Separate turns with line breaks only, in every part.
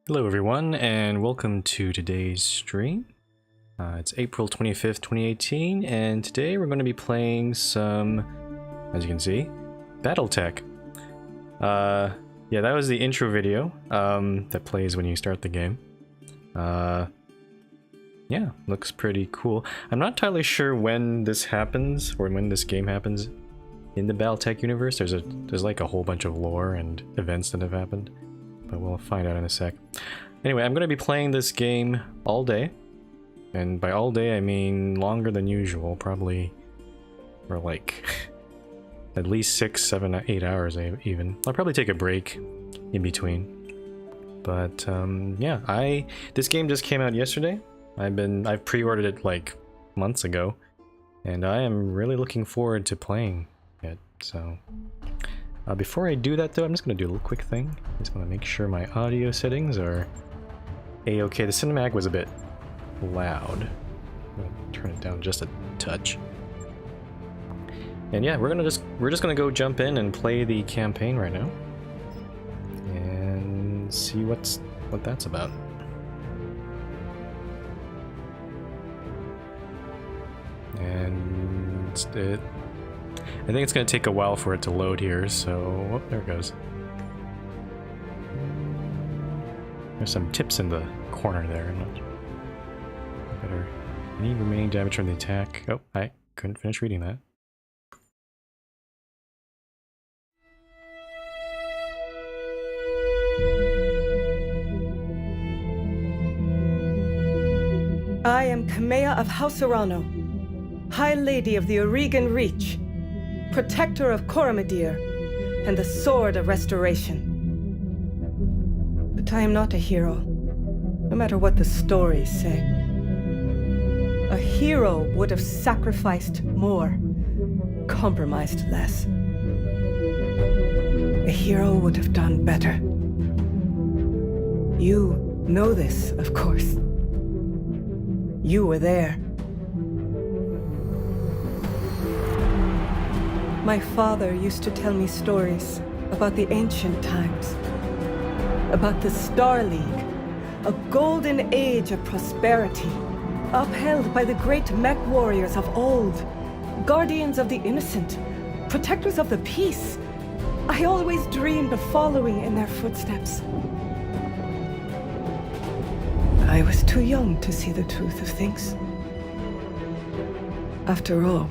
Hello everyone, and welcome to today's stream. It's April 25th, 2018, and today we're going to be playing some, as you can see, BattleTech. Yeah, that was the intro video that plays when you start the game. Yeah, looks pretty cool. I'm not entirely sure when this happens, or when this game happens in the BattleTech universe. There's like a whole bunch of lore and events that have happened, but we'll find out in a sec. Anyway, I'm going to be playing this game all day, and by all day I mean longer than usual, probably for like at least 6, 7, 8 hours even. I'll probably take a break in between, but yeah, this game just came out yesterday. I've pre-ordered it like months ago, and I am really looking forward to playing it. So before I do that though, I'm just gonna do a little quick thing. I just want to make sure my audio settings are a-okay. The cinematic was a bit loud. I'm gonna turn it down just a touch. And yeah, we're just gonna go jump in and play the campaign right now, and see what that's about. And I think it's going to take a while for it to load here, so... Oh, there it goes. There's some tips in the corner there. I'm not... Better... Any remaining damage from the attack... Oh, I couldn't finish reading that.
I am Kamea of House Urano, High Lady of the Aurigan Reach, Protector of Coromedir, and the Sword of Restoration. But I am not a hero, no matter what the stories say. A hero would have sacrificed more, compromised less. A hero would have done better. You know this, of course. You were there. My father used to tell me stories about the ancient times, about the Star League, a golden age of prosperity, upheld by the great mech warriors of old, guardians of the innocent, protectors of the peace. I always dreamed of following in their footsteps. I was too young to see the truth of things. After all,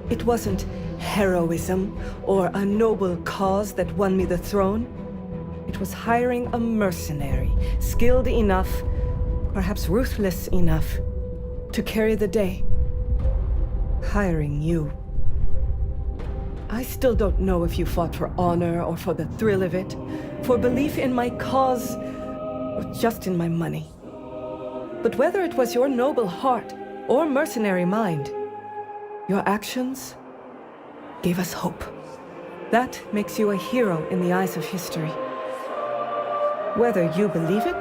it wasn't heroism or a noble cause that won me the throne. It was hiring a mercenary, skilled enough, perhaps ruthless enough, to carry the day. Hiring you. I still don't know if you fought for honor or for the thrill of it, for belief in my cause, or just in my money. But whether it was your noble heart or mercenary mind, your actions gave us hope. That makes you a hero in the eyes of history. Whether you believe it,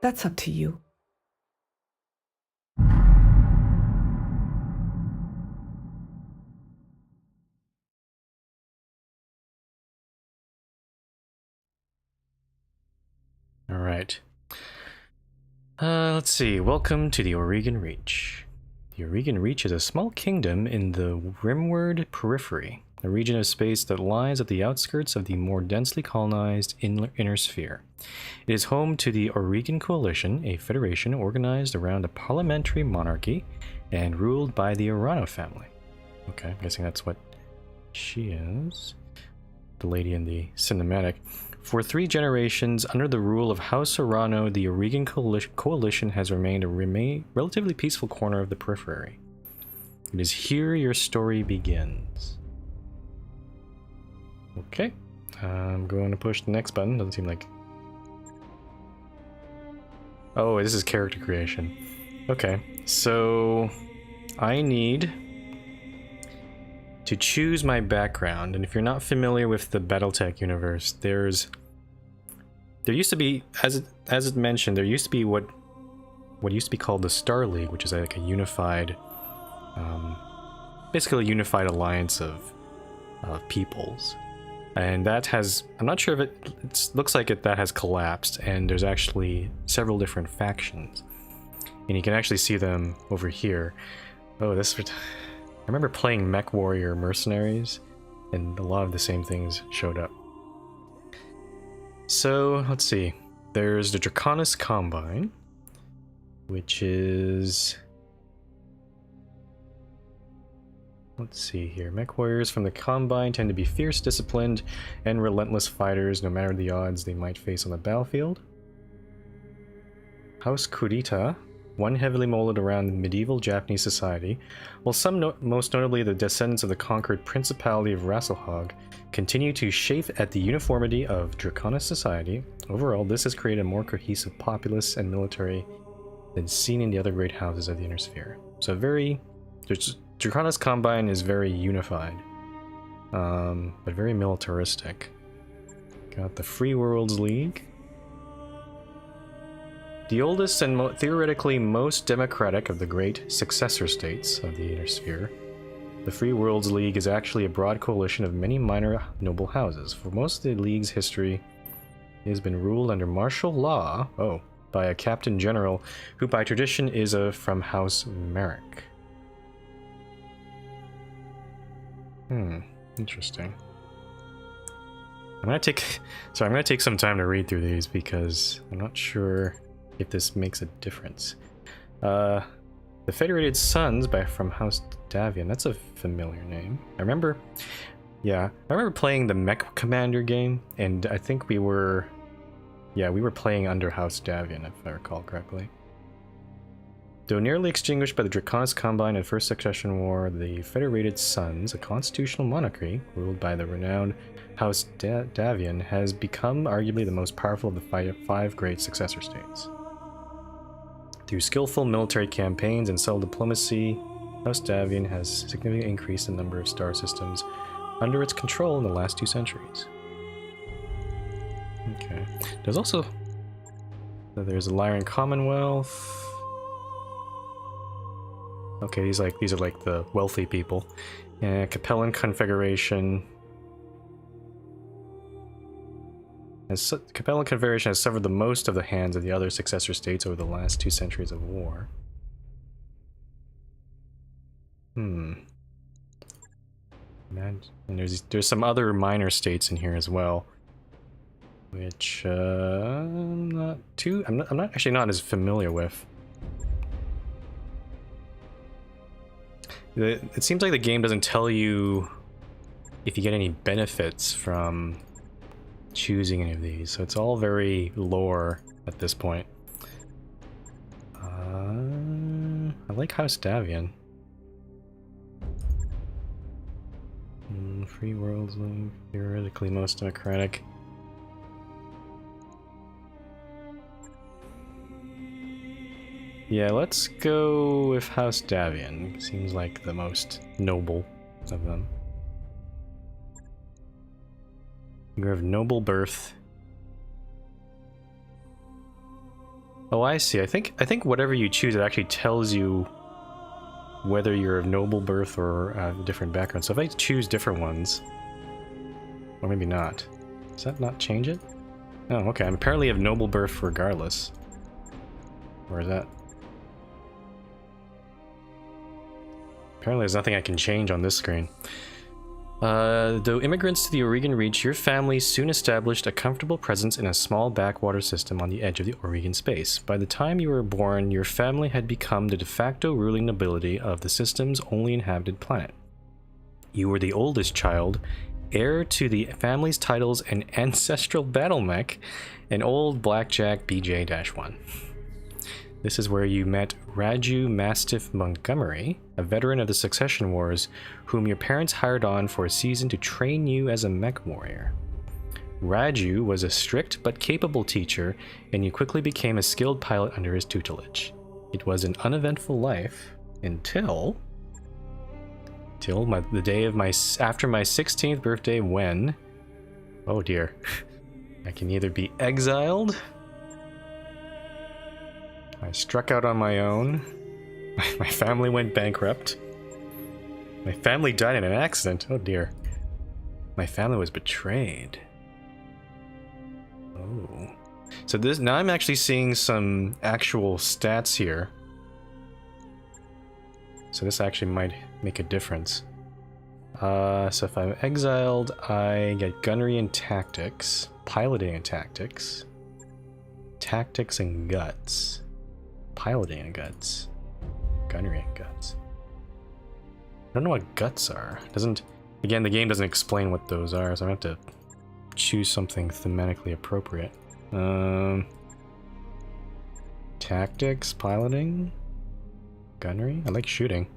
that's up to you.
Alright. Let's see. Welcome to the Aurigan Reach. The Aurigan Reach is a small kingdom in the Rimward Periphery, a region of space that lies at the outskirts of the more densely colonized inner sphere. It is home to the Aurigan Coalition, a federation organized around a parliamentary monarchy and ruled by the Urano family. Okay, I'm guessing that's what she is. The lady in the cinematic. For 3 generations, under the rule of House Urano, the Aurigan Coalition has remained a relatively peaceful corner of the periphery. It is here your story begins. Okay, I'm going to push the next button. Doesn't seem like... Oh, this is character creation. Okay, so I need to choose my background, and if you're not familiar with the BattleTech universe, there used to be, as it mentioned, there used to be what used to be called the Star League, which is like a unified, basically a unified alliance of peoples. And that has, I'm not sure if it looks like that has collapsed, and there's actually several different factions. And you can actually see them over here. Oh, I remember playing Mech Warrior Mercenaries, and a lot of the same things showed up. So, let's see. There's the Draconis Combine, which is... Let's see here. Mech warriors from the Combine tend to be fierce, disciplined, and relentless fighters, no matter the odds they might face on the battlefield. House Kurita, one heavily molded around medieval Japanese society, while some, most notably the descendants of the conquered Principality of Rasselhog, continue to chafe at the uniformity of Draconis society. Overall, this has created a more cohesive populace and military than seen in the other great houses of the Inner Sphere. So Draconis Combine is very unified, but very militaristic. Got the Free Worlds League. The oldest and theoretically most democratic of the great successor states of the Inner Sphere, the Free Worlds League is actually a broad coalition of many minor noble houses. For most of the League's history, it has been ruled under martial law, by a Captain General, who by tradition is from House Merrick. Interesting. I'm gonna take some time to read through these because I'm not sure if this makes a difference. The Federated Sons from House Davian. That's a familiar name. I remember playing the Mech Commander game, and I think we were playing under House Davian, if I recall correctly. Though nearly extinguished by the Draconis Combine and First Succession War, the Federated Sons, a constitutional monarchy ruled by the renowned House Davian, has become arguably the most powerful of the five great successor states. Through skillful military campaigns and subtle diplomacy, House Davian has significantly increased the number of star systems under its control in the last 2 centuries. Okay. There's also... There's the Lyran Commonwealth. Okay, these are like the wealthy people. Capellan Confederation. Capellan Confederation has suffered the most of the hands of the other successor states over the last 2 centuries of war. And there's some other minor states in here as well, which I'm not as familiar with. It seems like the game doesn't tell you if you get any benefits from choosing any of these, so it's all very lore at this point. I like House Davian. Free Worlds League, theoretically most democratic. Yeah, let's go with House Davian. Seems like the most noble of them. You're of noble birth. Oh, I see. I think whatever you choose, it actually tells you whether you're of noble birth or a different background. So if I choose different ones, or maybe not, does that not change it? Oh, okay. I'm apparently of noble birth regardless. Where is that? Apparently there's nothing I can change on this screen. Though immigrants to the Aurigan reach, your family soon established a comfortable presence in a small backwater system on the edge of the Aurigan space. By the time you were born, your family had become the de facto ruling nobility of the system's only inhabited planet. You were the oldest child, heir to the family's titles and ancestral battle mech, an old blackjack BJ-1. This is where you met Raju Mastiff Montgomery, a veteran of the Succession Wars, whom your parents hired on for a season to train you as a mech warrior. Raju was a strict but capable teacher, and you quickly became a skilled pilot under his tutelage. It was an uneventful life until the day of after my 16th birthday, when, oh dear, I can either be exiled, I struck out on my own, my family went bankrupt, my family died in an accident, oh dear, My family was betrayed. Oh. So this, now I'm actually seeing some actual stats here. So this actually might make a difference. So if I'm exiled, I get gunnery and tactics, piloting and tactics, tactics and guts, piloting and guts, gunnery and guts. I don't know what guts are. Doesn't, again, the game doesn't explain what those are, so I have to choose something thematically appropriate. Tactics, piloting, gunnery. I like shooting.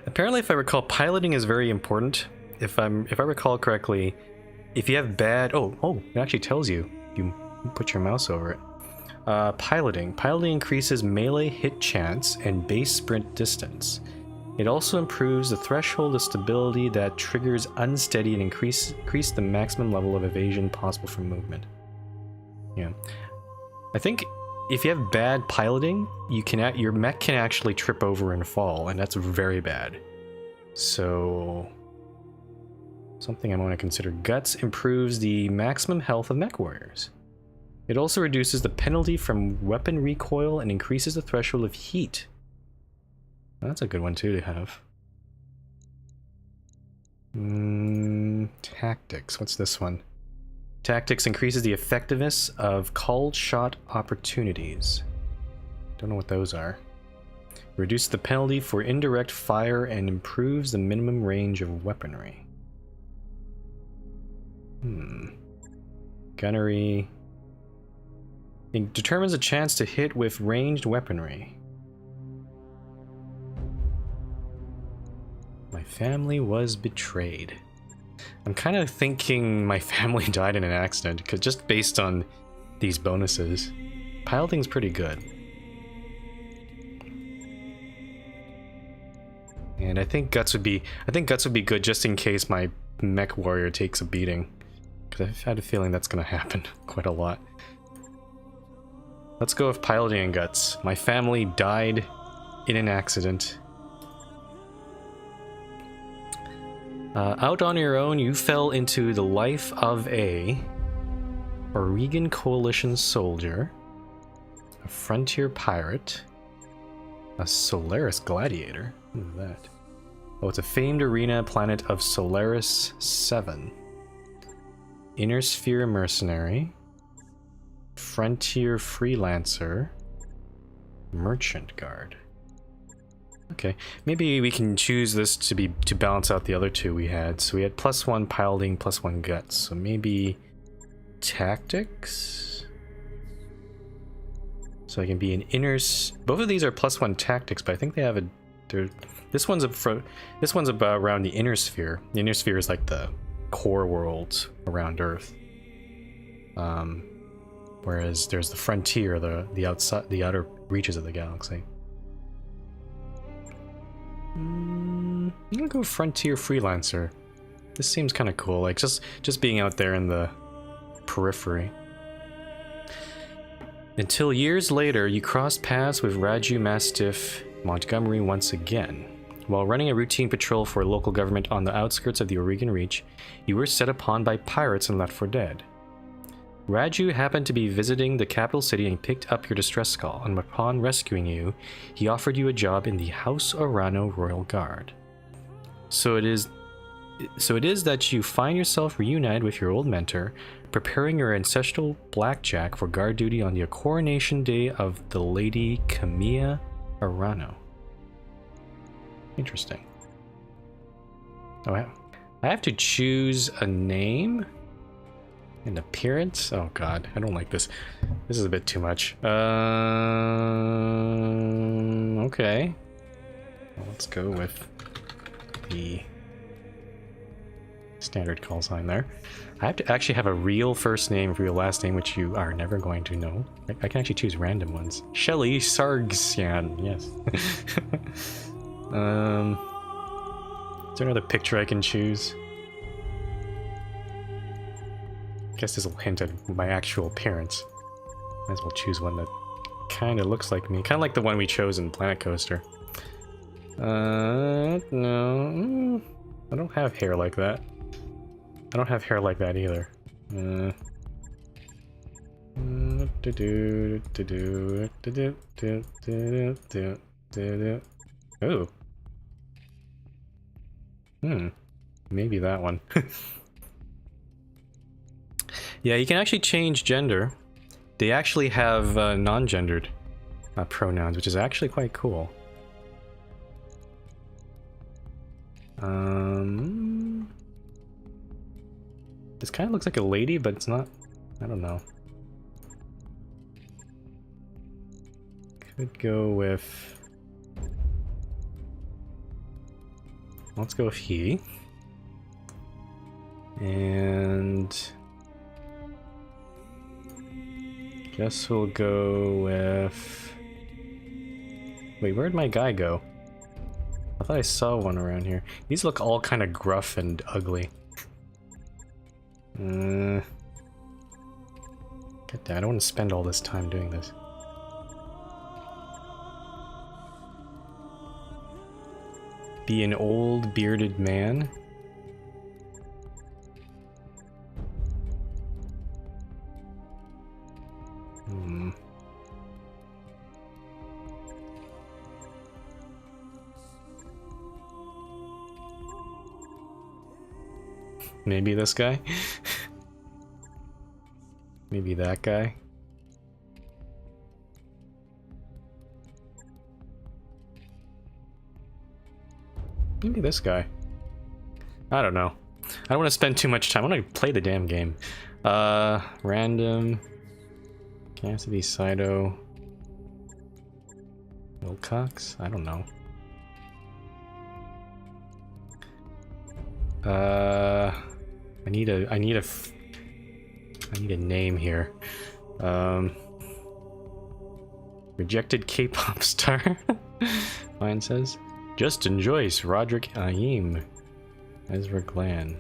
Apparently, if I recall, piloting is very important. If I recall correctly, if you have bad, it actually tells you. You put your mouse over it. Piloting increases melee hit chance and base sprint distance. It also improves the threshold of stability that triggers unsteady and increase the maximum level of evasion possible from movement. Yeah, I think if you have bad piloting, your mech can actually trip over and fall, and that's very bad. So something I want to consider. Guts improves the maximum health of mech warriors. It also reduces the penalty from weapon recoil and increases the threshold of heat. That's a good one too to have. Tactics. What's this one? Tactics increases the effectiveness of called shot opportunities. Don't know what those are. Reduces the penalty for indirect fire and improves the minimum range of weaponry. Gunnery. It determines a chance to hit with ranged weaponry. My family was betrayed. I'm kind of thinking my family died in an accident, because just based on these bonuses, piloting's pretty good. And I think guts would be good just in case my mech warrior takes a beating, because I've had a feeling that's going to happen quite a lot. Let's go with piloting and guts. My family died in an accident. Out on your own, you fell into the life of a Aurigan Coalition soldier, a frontier pirate, a Solaris gladiator. What is that? Oh, it's a famed arena planet of Solaris 7. Inner Sphere mercenary, frontier freelancer, merchant guard. Okay, maybe we can choose this to balance out the other two we had. So we had +1 piloting, +1 guts. So maybe tactics. So I can be an inner. Both of these are +1 tactics, but I think they have a. This one's about around the inner sphere. The inner sphere is like the core worlds around Earth. Whereas there's the frontier, the outer reaches of the galaxy. I'm gonna go frontier freelancer. This seems kind of cool, like just being out there in the periphery. Until years later, you crossed paths with Raju Mastiff Montgomery once again. While running a routine patrol for local government on the outskirts of the Aurigan Reach, you were set upon by pirates and left for dead. Raju happened to be visiting the capital city and picked up your distress call, and upon rescuing you, he offered you a job in the House Orano Royal Guard. So it is that you find yourself reunited with your old mentor, preparing your ancestral blackjack for guard duty on the coronation day of the Lady Camilla Orano. Interesting. Oh, I have to choose a name? An appearance? Oh god, I don't like this. This is a bit too much. Okay. Well, let's go with the standard call sign there. I have to actually have a real first name, real last name, which you are never going to know. I can actually choose random ones. Shelly Sargsyan, yes. Is there another picture I can choose? I guess this will hint at my actual appearance. Might as well choose one that kind of looks like me. Kind of like the one we chose in Planet Coaster. No. I don't have hair like that. I don't have hair like that either. Oh. Maybe that one. Yeah, you can actually change gender. They actually have non-gendered pronouns, which is actually quite cool. This kind of looks like a lady, but it's not. I don't know. Could go with. Let's go with he. And guess we'll go with. Wait, where'd my guy go? I thought I saw one around here. These look all kind of gruff and ugly. God damn, I don't want to spend all this time doing this. Be an old bearded man. Maybe this guy? Maybe that guy? Maybe this guy. I don't know. I don't want to spend too much time. I want to play the damn game. Random. Cassidy, Saito. Wilcox? I don't know. I need a name here. Rejected K-pop star. Mine says. Justin Joyce, Roderick Aim, Ezra Glan.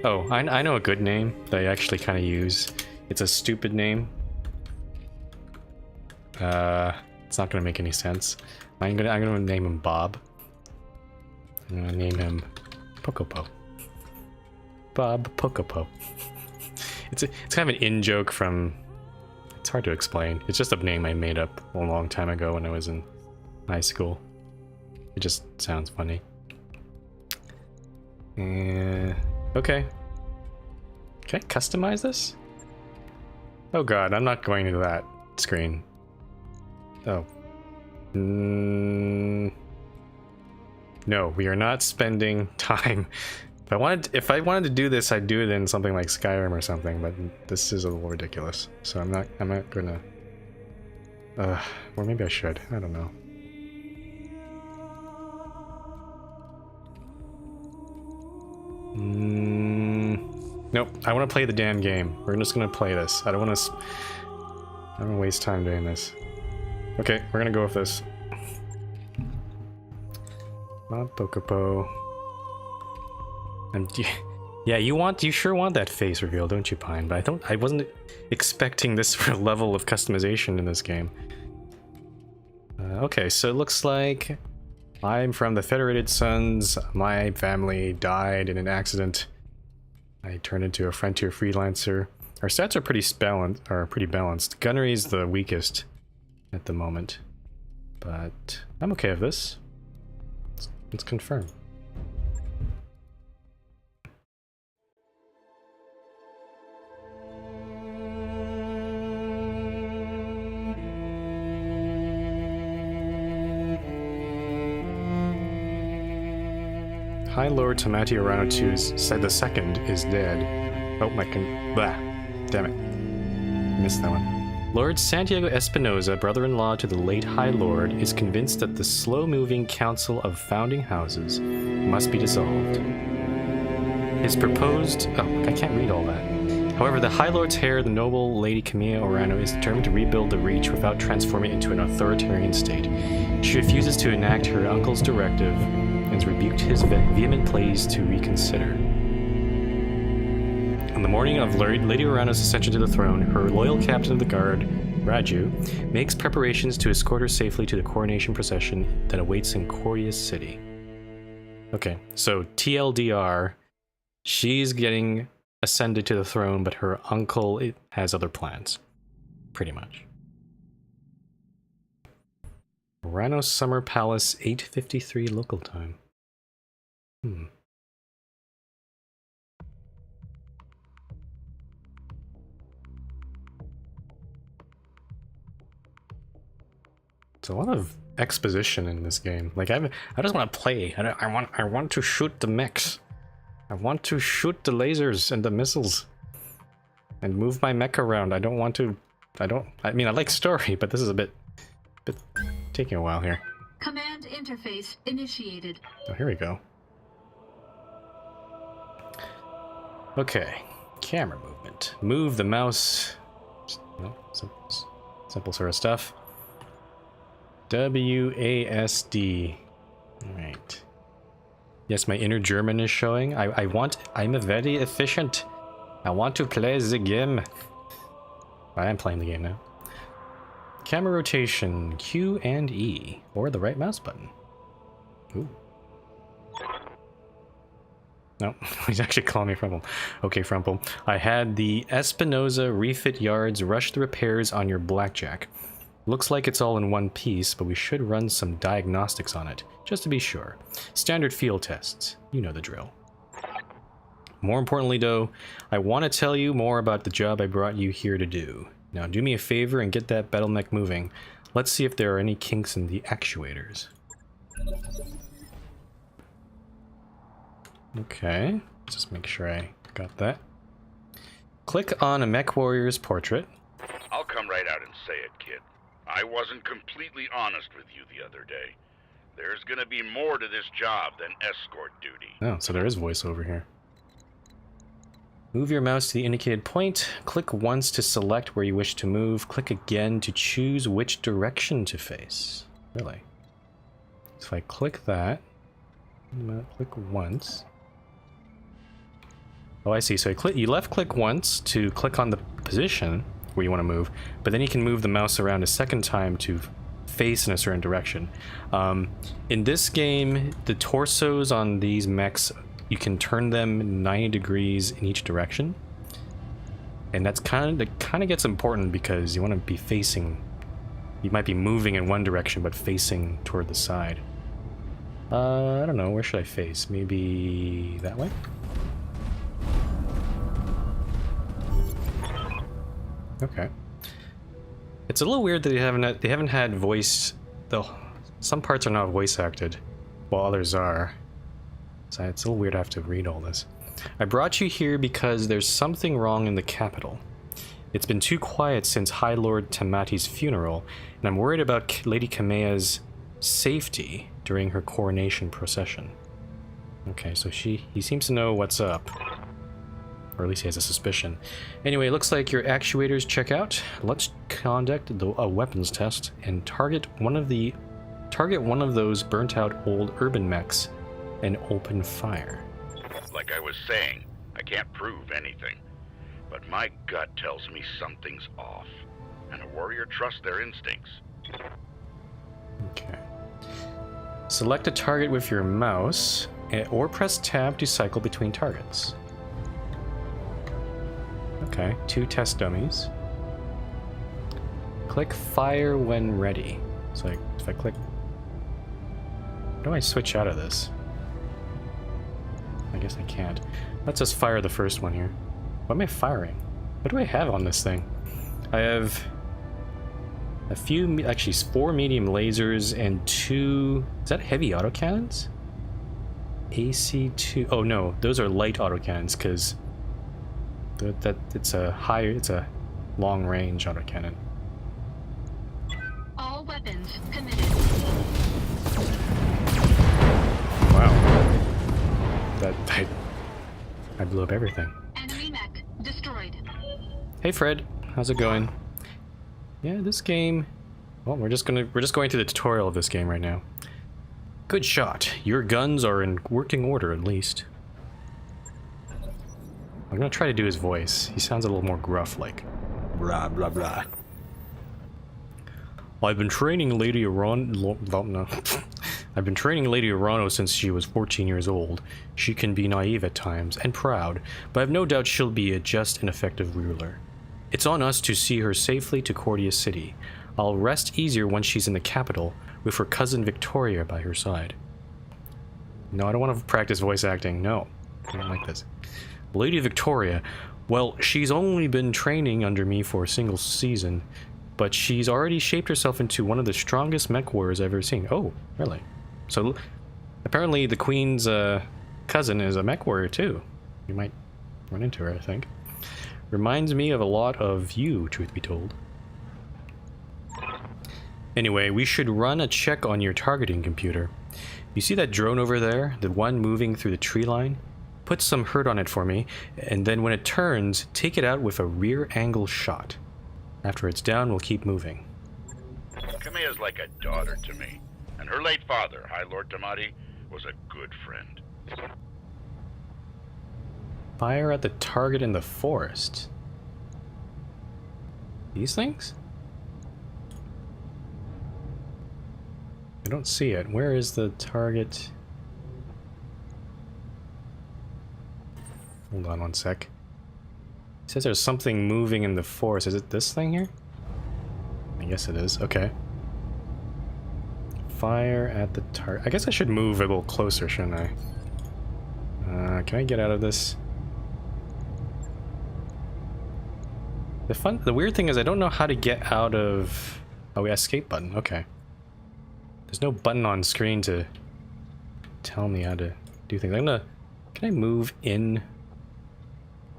Oh, I know a good name that I actually kind of use. It's a stupid name. It's not gonna make any sense. I'm gonna name him Bob. I'm gonna name him Pocopo. Bob Pocopo. It's kind of an in-joke from... It's hard to explain. It's just a name I made up a long time ago when I was in high school. It just sounds funny. Okay. Can I customize this? Oh god, I'm not going to that screen. Oh. No, we are not spending time. If I wanted to do this, I'd do it in something like Skyrim or something, but this is a little ridiculous. So I'm not gonna... or maybe I should. I don't know. Nope, I want to play the damn game. We're just gonna play this. I don't want to waste time doing this. Okay, we're gonna go with this. Pocopo. Yeah, you sure want that face reveal, don't you, Pine? But I wasn't expecting this level of customization in this game. Okay, so it looks like I'm from the Federated Sons. My family died in an accident. I turned into a frontier freelancer. Our stats are pretty balanced. Gunnery's the weakest at the moment, but I'm okay with this. Let's confirm. High Lord Tamati Arano 2 said the second is dead. Oh my blah. Damn it. Missed that one. Lord Santiago Espinosa, brother-in-law to the late High Lord, is convinced that the slow-moving Council of Founding Houses must be dissolved. His proposed... Oh, I can't read all that. However, the High Lord's heir, the noble Lady Camilla Orano, is determined to rebuild the Reach without transforming it into an authoritarian state. She refuses to enact her uncle's directive and has rebuked his vehement pleas to reconsider. On the morning of Lady Orano's ascension to the throne, her loyal captain of the guard, Raju, makes preparations to escort her safely to the coronation procession that awaits in Corius City. Okay, so TLDR, she's getting ascended to the throne, but her uncle has other plans. Pretty much. Rano Summer Palace, 8:53 local time. It's a lot of exposition in this game. Like I just want to play. I want to shoot the mechs. I want to shoot the lasers and the missiles. And move my mech around. I don't want to. I mean, I like story, but this is a bit taking a while here.
Command interface initiated.
Oh, here we go. Okay, camera movement. Move the mouse. No, simple sort of stuff. WASD. Alright. Yes, my inner German is showing. I'm a very efficient. I want to play the game. I am playing the game now. Camera rotation, Q and E, or the right mouse button. Ooh. No, he's actually calling me Frumple. Okay, Frumple. I had the Espinosa refit yards rush the repairs on your blackjack. Looks like it's all in one piece, but we should run some diagnostics on it, just to be sure. Standard field tests. You know the drill. More importantly, though, I want to tell you more about the job I brought you here to do. Now, do me a favor and get that battle mech moving. Let's see if there are any kinks in the actuators. Okay, just make sure I got that. Click on a mech warrior's portrait.
I'll come right out and say it, kid. I wasn't completely honest with you the other day. There's gonna be more to this job than escort duty.
Oh, so there is voiceover here. Move your mouse to the indicated point. Click once to select where you wish to move. Click again to choose which direction to face. Really? So if I click that, click once. Oh, I see. So you left click once to click on the position where you want to move, but then you can move the mouse around a second time to face in a certain direction. In this game, the torsos on these mechs, you can turn them 90 degrees in each direction, and that kind of gets important because you want to be facing. You might be moving in one direction, but facing toward the side. I don't know. Where should I face? Maybe that way. Okay. It's a little weird that they haven't had voice, though. Some parts are not voice acted, while others are. So it's a little weird to have to read all this. I brought you here because there's something wrong in the capital. It's been too quiet since High Lord Tamati's funeral, and I'm worried about Lady Kamea's safety during her coronation procession. Okay, so he seems to know what's up. Or at least he has a suspicion. Anyway, it looks like your actuators check out. Let's conduct a weapons test and target one of those burnt out old urban mechs and open fire.
Like I was saying, I can't prove anything, but my gut tells me something's off, and a warrior trusts their instincts.
Okay. Select a target with your mouse, or press tab to cycle between targets. Okay, 2 test dummies. Click fire when ready. So if I click... How do I switch out of this? I guess I can't. Let's just fire the first one here. What am I firing? What do I have on this thing? I have a few, actually 4 medium lasers and 2... Is that heavy autocannons? AC2... Oh no, those are light autocannons, because... it's a long range autocannon.
All weapons committed.
Wow. I blew up everything.
Enemy mech destroyed.
Hey Fred, how's it going? Yeah, this game. Well, we're just going through the tutorial of this game right now. Good shot. Your guns are in working order at least. I'm gonna try to do his voice. He sounds a little more gruff, like blah blah blah. I've been training Lady no. I've been training Lady Urano since she was 14 years old. She can be naive at times, and proud, but I've no doubt she'll be a just and effective ruler. It's on us to see her safely to Cordia City. I'll rest easier once she's in the capital, with her cousin Victoria by her side. No, I don't want to practice voice acting. No, I don't like this. Lady Victoria, well, she's only been training under me for a single season, but she's already shaped herself into one of the strongest mech warriors I've ever seen. Oh, really? So, apparently the Queen's cousin is a mech warrior too. You might run into her, I think. Reminds me of a lot of you, truth be told. Anyway, we should run a check on your targeting computer. You see that drone over there? The one moving through the tree line? Put some hurt on it for me, and then when it turns, take it out with a rear angle shot. After it's down, we'll keep moving.
Kamea's like a daughter to me, and her late father, High Lord Tamati, was a good friend.
Fire at the target in the forest. These things? I don't see it. Where is the target? Hold on one sec. It says there's something moving in the forest. Is it this thing here? I guess it is. Okay. Fire at the target. I guess I should move a little closer, shouldn't I? Can I get out of this? The weird thing is I don't know how to get out of... Oh, escape button. Okay. There's no button on screen to tell me how to do things. I'm gonna... Can I move in?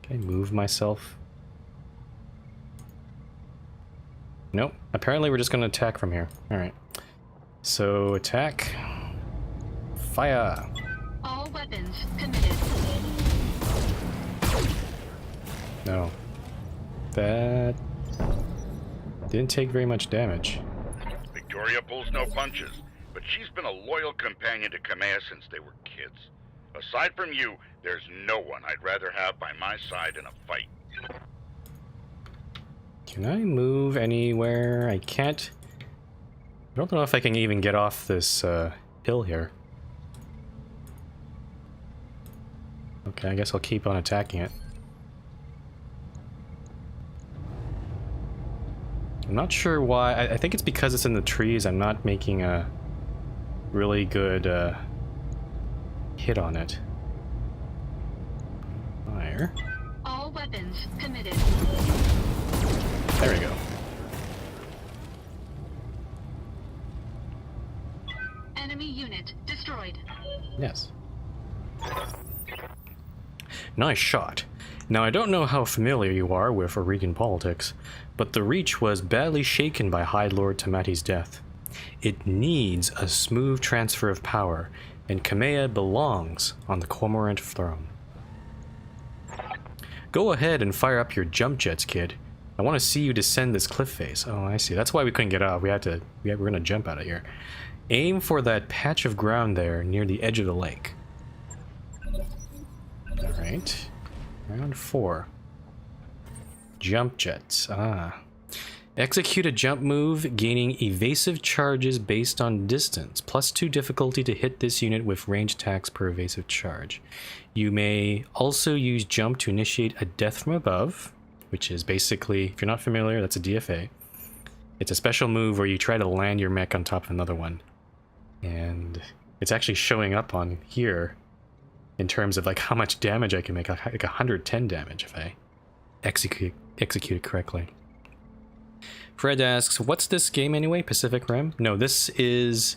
Can I move myself? Nope. Apparently we're just gonna attack from here. Alright. So, attack. Fire!
All weapons committed.
No. That... didn't take very much damage.
Victoria pulls no punches, but she's been a loyal companion to Kamea since they were kids. Aside from you, there's no one I'd rather have by my side in a fight.
Can I move anywhere? I can't... I don't know if I can even get off this hill here. Okay, I guess I'll keep on attacking it. I'm not sure why. I think it's because it's in the trees. I'm not making a really good hit on it. Fire.
All weapons committed.
There we go.
Enemy unit destroyed.
Yes. Nice shot. Now, I don't know how familiar you are with Aurigan politics, but the Reach was badly shaken by High Lord Tamati's death. It needs a smooth transfer of power, and Kamea belongs on the Cormorant throne. Go ahead and fire up your jump jets, kid. I want to see you descend this cliff face. Oh, I see. That's why we couldn't get out. We're gonna jump out of here. Aim for that patch of ground there near the edge of the lake. Alright. Round 4. Jump jets. Ah. Execute a jump move, gaining evasive charges based on distance. +2 difficulty to hit this unit with range attacks per evasive charge. You may also use jump to initiate a death from above, which is basically, if you're not familiar, that's a DFA. It's a special move where you try to land your mech on top of another one. And it's actually showing up on here in terms of like how much damage I can make, like 110 damage if I execute it correctly. Fred asks, what's this game anyway? Pacific Rim? No, this is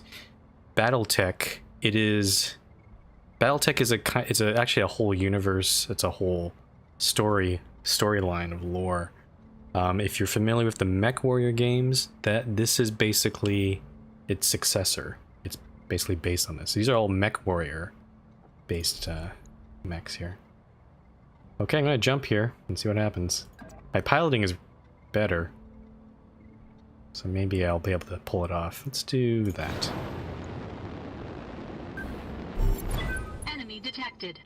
BattleTech. It is... BattleTech is actually a whole universe. It's a whole storyline of lore. If you're familiar with the MechWarrior games, this is basically its successor. It's basically based on this. These are all MechWarrior based mechs here. Okay, I'm gonna jump here and see what happens. My piloting is better, so maybe I'll be able to pull it off. Let's do that.
Enemy detected.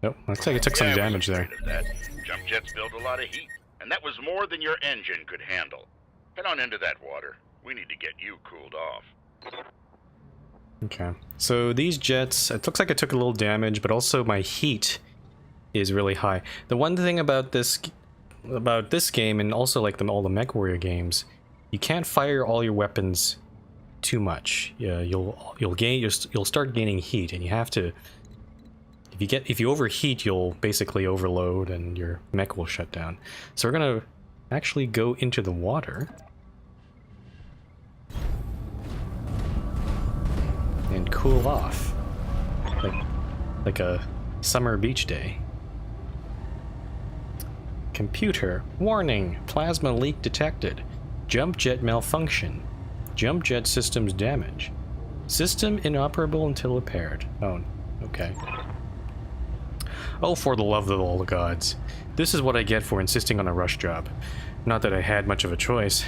Nope, looks like it took some damage there.
That. Jump jets build a lot of heat, and that was more than your engine could handle. Head on into that water. We need to get you cooled off.
Okay. So these jets, it looks like I took a little damage, but also my heat is really high. The one thing about this game, and also like all the MechWarrior games, you can't fire all your weapons too much. Yeah, you'll start gaining heat, and you have to. If you overheat, you'll basically overload, and your mech will shut down. So we're gonna actually go into the water and cool off, like a summer beach day. Computer warning: plasma leak detected. Jump jet malfunction. Jump jet systems damage. System inoperable until repaired. Oh, okay. Oh, for the love of all the gods. This is what I get for insisting on a rush job. Not that I had much of a choice.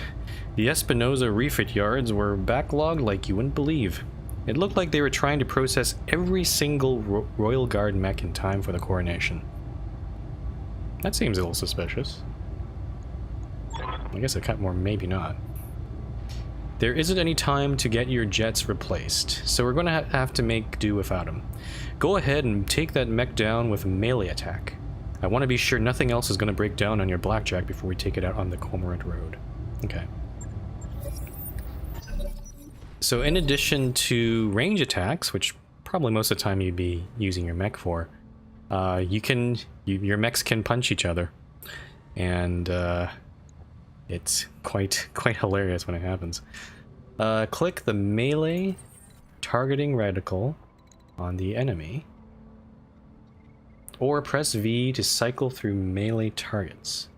The Espinosa refit yards were backlogged like you wouldn't believe. It looked like they were trying to process every single Royal Guard mech in time for the coronation. That seems a little suspicious. I guess I cut more, maybe not. There isn't any time to get your jets replaced, so we're going to have to make do without them. Go ahead and take that mech down with a melee attack. I want to be sure nothing else is going to break down on your blackjack before we take it out on the Cormorant Road. Okay. So in addition to range attacks, which probably most of the time you'd be using your mech for, your mechs can punch each other, and it's quite hilarious when it happens. Click the melee targeting reticle on the enemy, or press V to cycle through melee targets.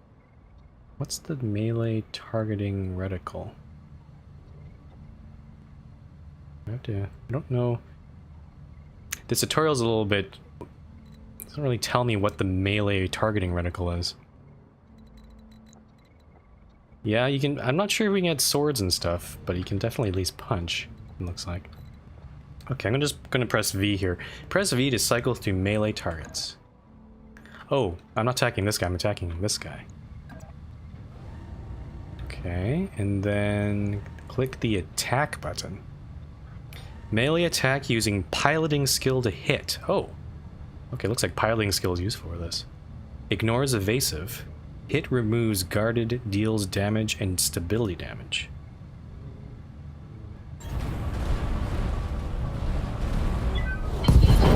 What's the melee targeting reticle? I don't know. This tutorial's a little bit, doesn't really tell me what the melee targeting reticle is. Yeah, you can. I'm not sure if we can get swords and stuff, but you can definitely at least punch, it looks like. Okay, I'm just gonna press V here. Press V to cycle through melee targets. Oh, I'm not attacking this guy, I'm attacking this guy. Okay, and then click the attack button. Melee attack using piloting skill to hit. Oh, okay, looks like piloting skill is useful for this. Ignores evasive. Hit removes guarded, deals damage and stability damage.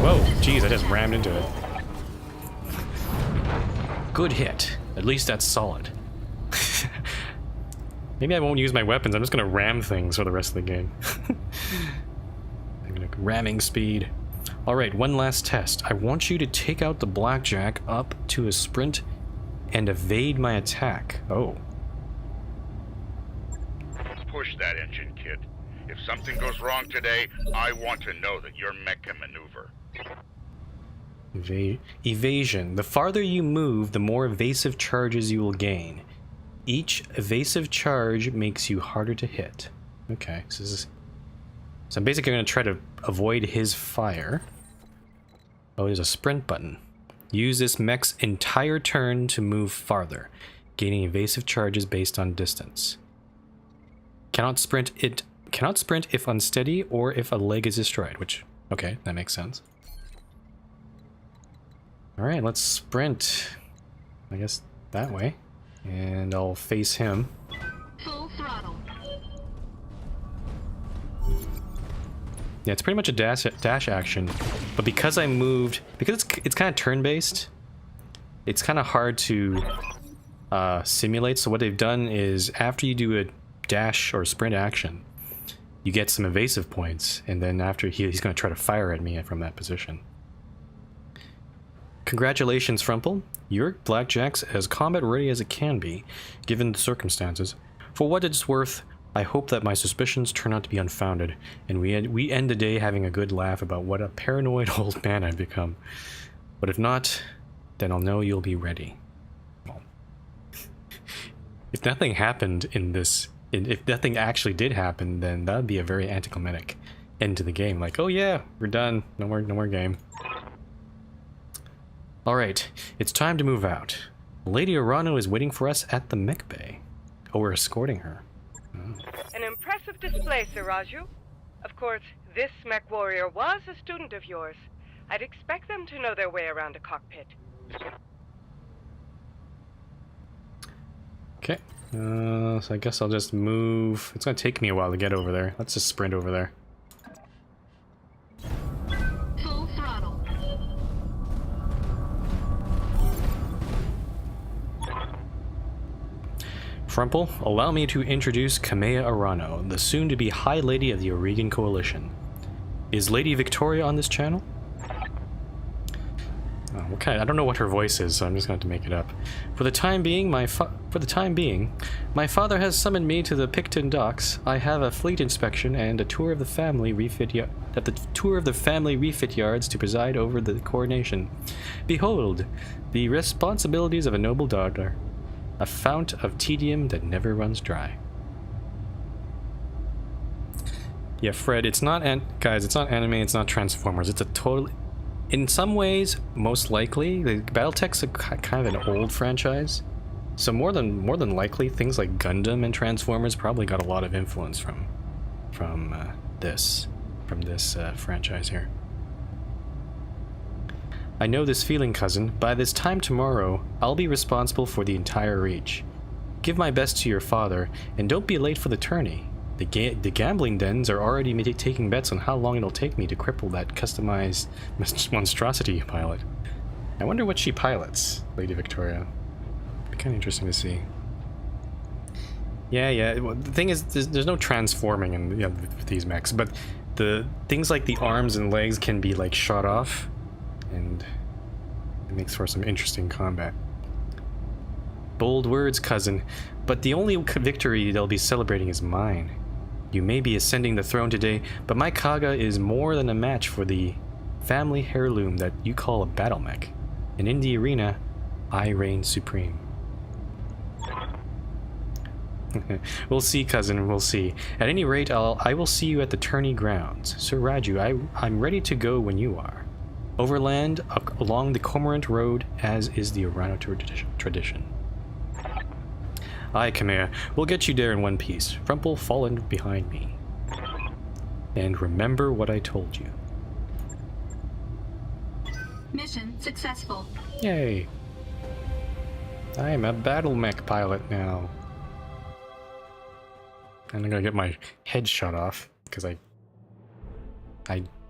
Whoa, jeez, I just rammed into it. Good hit. At least that's solid. Maybe I won't use my weapons, I'm just gonna ram things for the rest of the game. Ramming speed. Alright, one last test. I want you to take out the blackjack up to a sprint and evade my attack. Oh.
Push that engine, kid. If something goes wrong today, I want to know that your mech can maneuver.
Evasion. The farther you move, the more evasive charges you will gain. Each evasive charge makes you harder to hit. Okay, so I'm basically going to try to avoid his fire. Oh, there's a sprint button. Use this mech's entire turn to move farther, gaining evasive charges based on distance. Cannot sprint if unsteady or if a leg is destroyed, which, okay, that makes sense. Alright, let's sprint, I guess, that way. And I'll face him.
Full throttle.
Yeah, it's pretty much a dash action, but because I moved, because it's kind of turn-based, it's kind of hard to simulate. So what they've done is after you do a dash or sprint action, you get some evasive points, and then after he's going to try to fire at me from that position. Congratulations, Frumple. Your blackjack's as combat ready as it can be, given the circumstances. For what it's worth, I hope that my suspicions turn out to be unfounded, and we end the day having a good laugh about what a paranoid old man I've become. But if not, then I'll know you'll be ready. Well, if nothing happened in this, if nothing actually did happen, then that'd be a very anticlimactic end to the game. Like, oh yeah, we're done. No more game. Alright, it's time to move out. Lady Arano is waiting for us at the mech bay. Oh, we're escorting her.
An impressive Impressive display, Sir Raju. Of course, this mech warrior was a student of yours. I'd expect them to know their way around a cockpit.
Okay. So I guess I'll just move. It's gonna take me a while to get over there. Let's just sprint over there.
Full throttle.
Frumple, allow me to introduce Kamea Arano, the soon-to-be High Lady of the Aurigan Coalition. Is Lady Victoria on this channel? Oh, okay, I don't know what her voice is, so I'm just going to have to make it up. For the time being, my father has summoned me to the Picton docks. I have a fleet inspection and a tour of the family refit yards to preside over the coronation. Behold, the responsibilities of a noble daughter, a fount of tedium that never runs dry. Yeah, Fred, it's not guys, it's not anime, it's not Transformers. It's a totally, in some ways, most likely, the BattleTech's kind of an old franchise. So more than likely, things like Gundam and Transformers probably got a lot of influence from this franchise here. I know this feeling, cousin. By this time tomorrow, I'll be responsible for the entire Reach. Give my best to your father, and don't be late for the tourney. The gambling dens are already taking bets on how long it'll take me to cripple that customized monstrosity pilot. I wonder what she pilots, Lady Victoria. Be kind of interesting to see. Yeah. Well, the thing is, there's no transforming in with these mechs, but the things like the arms and legs can be like shot off, and it makes for some interesting combat. Bold words, cousin, but the only victory they'll be celebrating is mine. You may be ascending the throne today, but my Kaga is more than a match for the family heirloom that you call a battle mech. And in the arena, I reign supreme. We'll see, cousin, we'll see. At any rate, I will see you at the tourney grounds. Sir Raju, I'm ready to go when you are. Overland, along the Cormorant Road, as is the Arano tradition. Aye, Kamea, we'll get you there in one piece. Frumple, fall in behind me. And remember what I told you.
Mission successful.
Yay! I am a battle mech pilot now. And I'm gonna get my head shot off, because I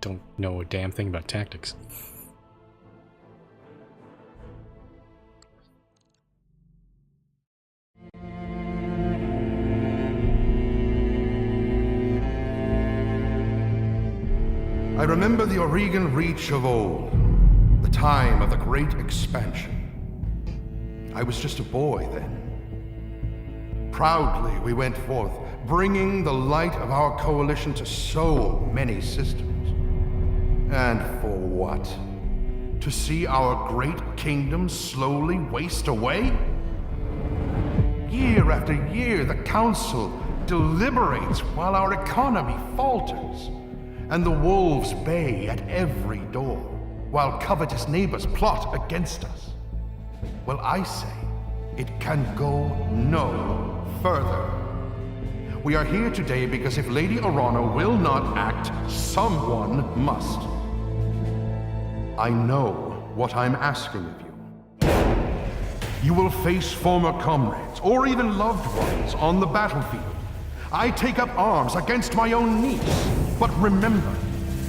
don't know a damn thing about tactics.
I remember the Aurigan Reach of old, the time of the Great Expansion. I was just a boy then. Proudly we went forth, bringing the light of our coalition to so many systems. And for what? To see our great kingdom slowly waste away? Year after year, the Council deliberates while our economy falters. And the wolves bay at every door, while covetous neighbors plot against us. Well, I say, it can go no further. We are here today because if Lady Arano will not act, someone must. I know what I'm asking of you. You will face former comrades, or even loved ones, on the battlefield. I take up arms against my own niece. But remember,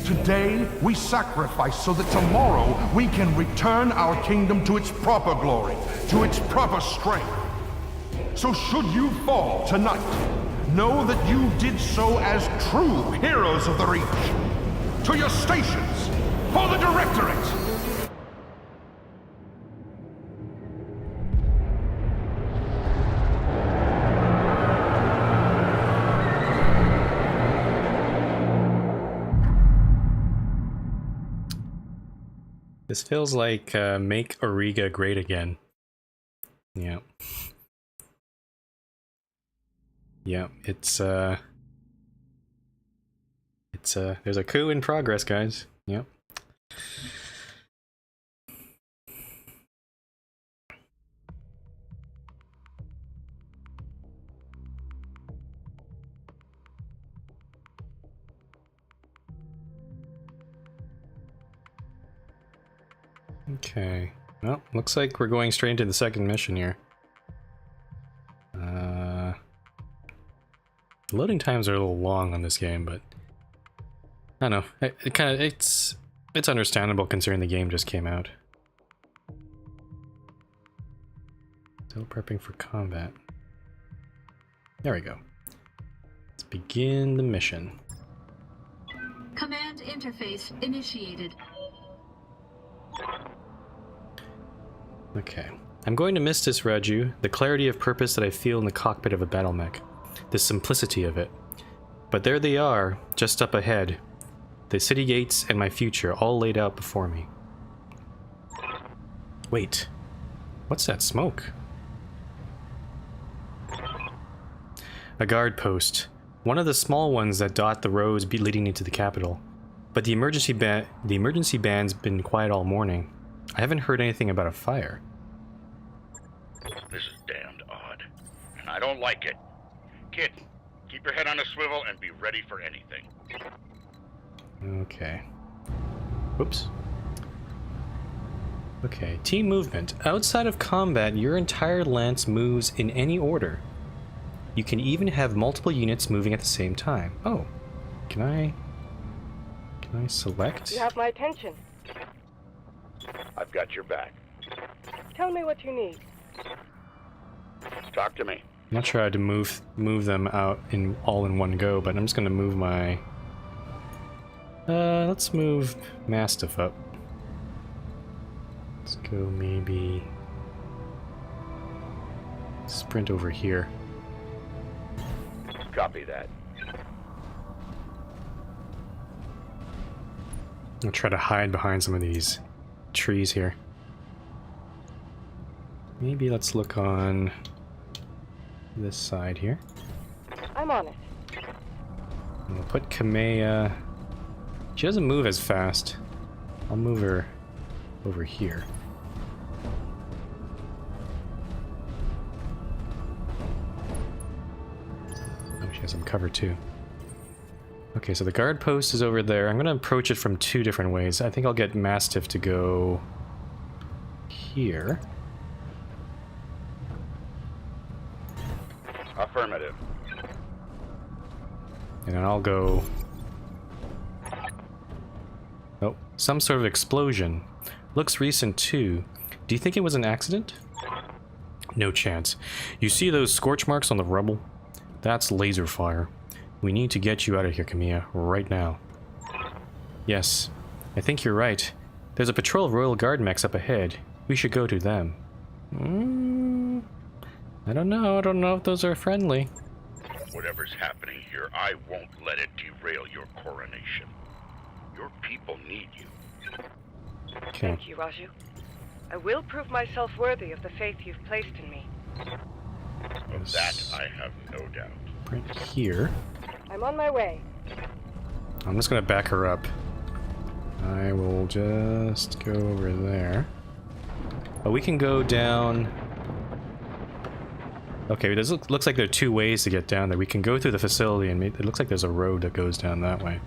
today we sacrifice so that tomorrow we can return our kingdom to its proper glory, to its proper strength. So should you fall tonight, know that you did so as true heroes of the Reach. To your stations, for the Directorate!
This feels like Make Auriga Great Again. Yeah. Yeah, there's a coup in progress, guys. Yep. Okay. Well, looks like we're going straight into the second mission here. Loading times are a little long on this game, but I don't know. It's understandable considering the game just came out. Still prepping for combat. There we go. Let's begin the mission.
Command interface initiated.
Okay. I'm going to miss this, Raju. The clarity of purpose that I feel in the cockpit of a battle mech. The simplicity of it. But there they are, just up ahead. The city gates and my future, all laid out before me. Wait. What's that smoke? A guard post. One of the small ones that dot the roads leading into the capital. But the emergency band's been quiet all morning. I haven't heard anything about a fire.
This is damned odd, and I don't like it. Kid, keep your head on a swivel and be ready for anything.
Okay. Whoops. Okay, team movement. Outside of combat, your entire lance moves in any order. You can even have multiple units moving at the same time. Oh, can I select?
You have my attention.
I've got your back.
Tell me what you need.
Talk to me.
I'm not sure how to move them out all in one go, but I'm just gonna move my. Let's move Mastiff up. Let's go maybe sprint over here.
Copy that.
I'll try to hide behind some of these trees here. Maybe let's look on this side here.
I'm on it.
And we'll put Kamea. She doesn't move as fast. I'll move her over here. Oh, she has some cover too. Okay, so the guard post is over there. I'm gonna approach it from two different ways. I think I'll get Mastiff to go here.
Affirmative.
And then I'll go... Oh, some sort of explosion. Looks recent too. Do you think it was an accident? No chance. You see those scorch marks on the rubble? That's laser fire. We need to get you out of here, Camilla, right now. Yes, I think you're right. There's a patrol of Royal Guard mechs up ahead. We should go to them. I don't know if those are friendly.
Whatever's happening here, I won't let it derail your coronation. Your people need you.
Okay.
Thank you, Raju. I will prove myself worthy of the faith you've placed in me.
Of that, I have no doubt.
Right here.
I'm on my way.
I'm just gonna back her up. I will just go over there. Oh, we can go down... Okay, this looks like there are two ways to get down there. We can go through the facility, and it looks like there's a road that goes down that way.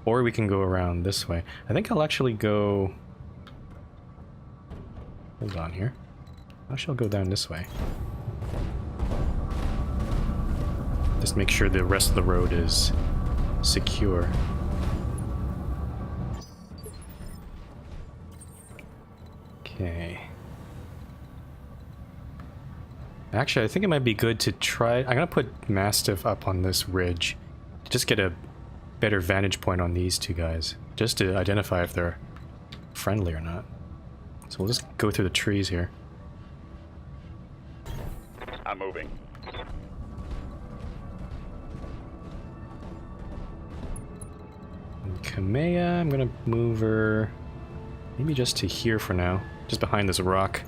Or we can go around this way. I think I'll actually go... Hold on here. Actually, I'll go down this way. Just make sure the rest of the road is secure. Okay. Actually, I think it might be good to try... I'm gonna put Mastiff up on this ridge. To just get a better vantage point on these two guys. Just to identify if they're friendly or not. So we'll just go through the trees here.
I'm moving.
Kamea, I'm gonna move her maybe just to here for now, just behind this rock.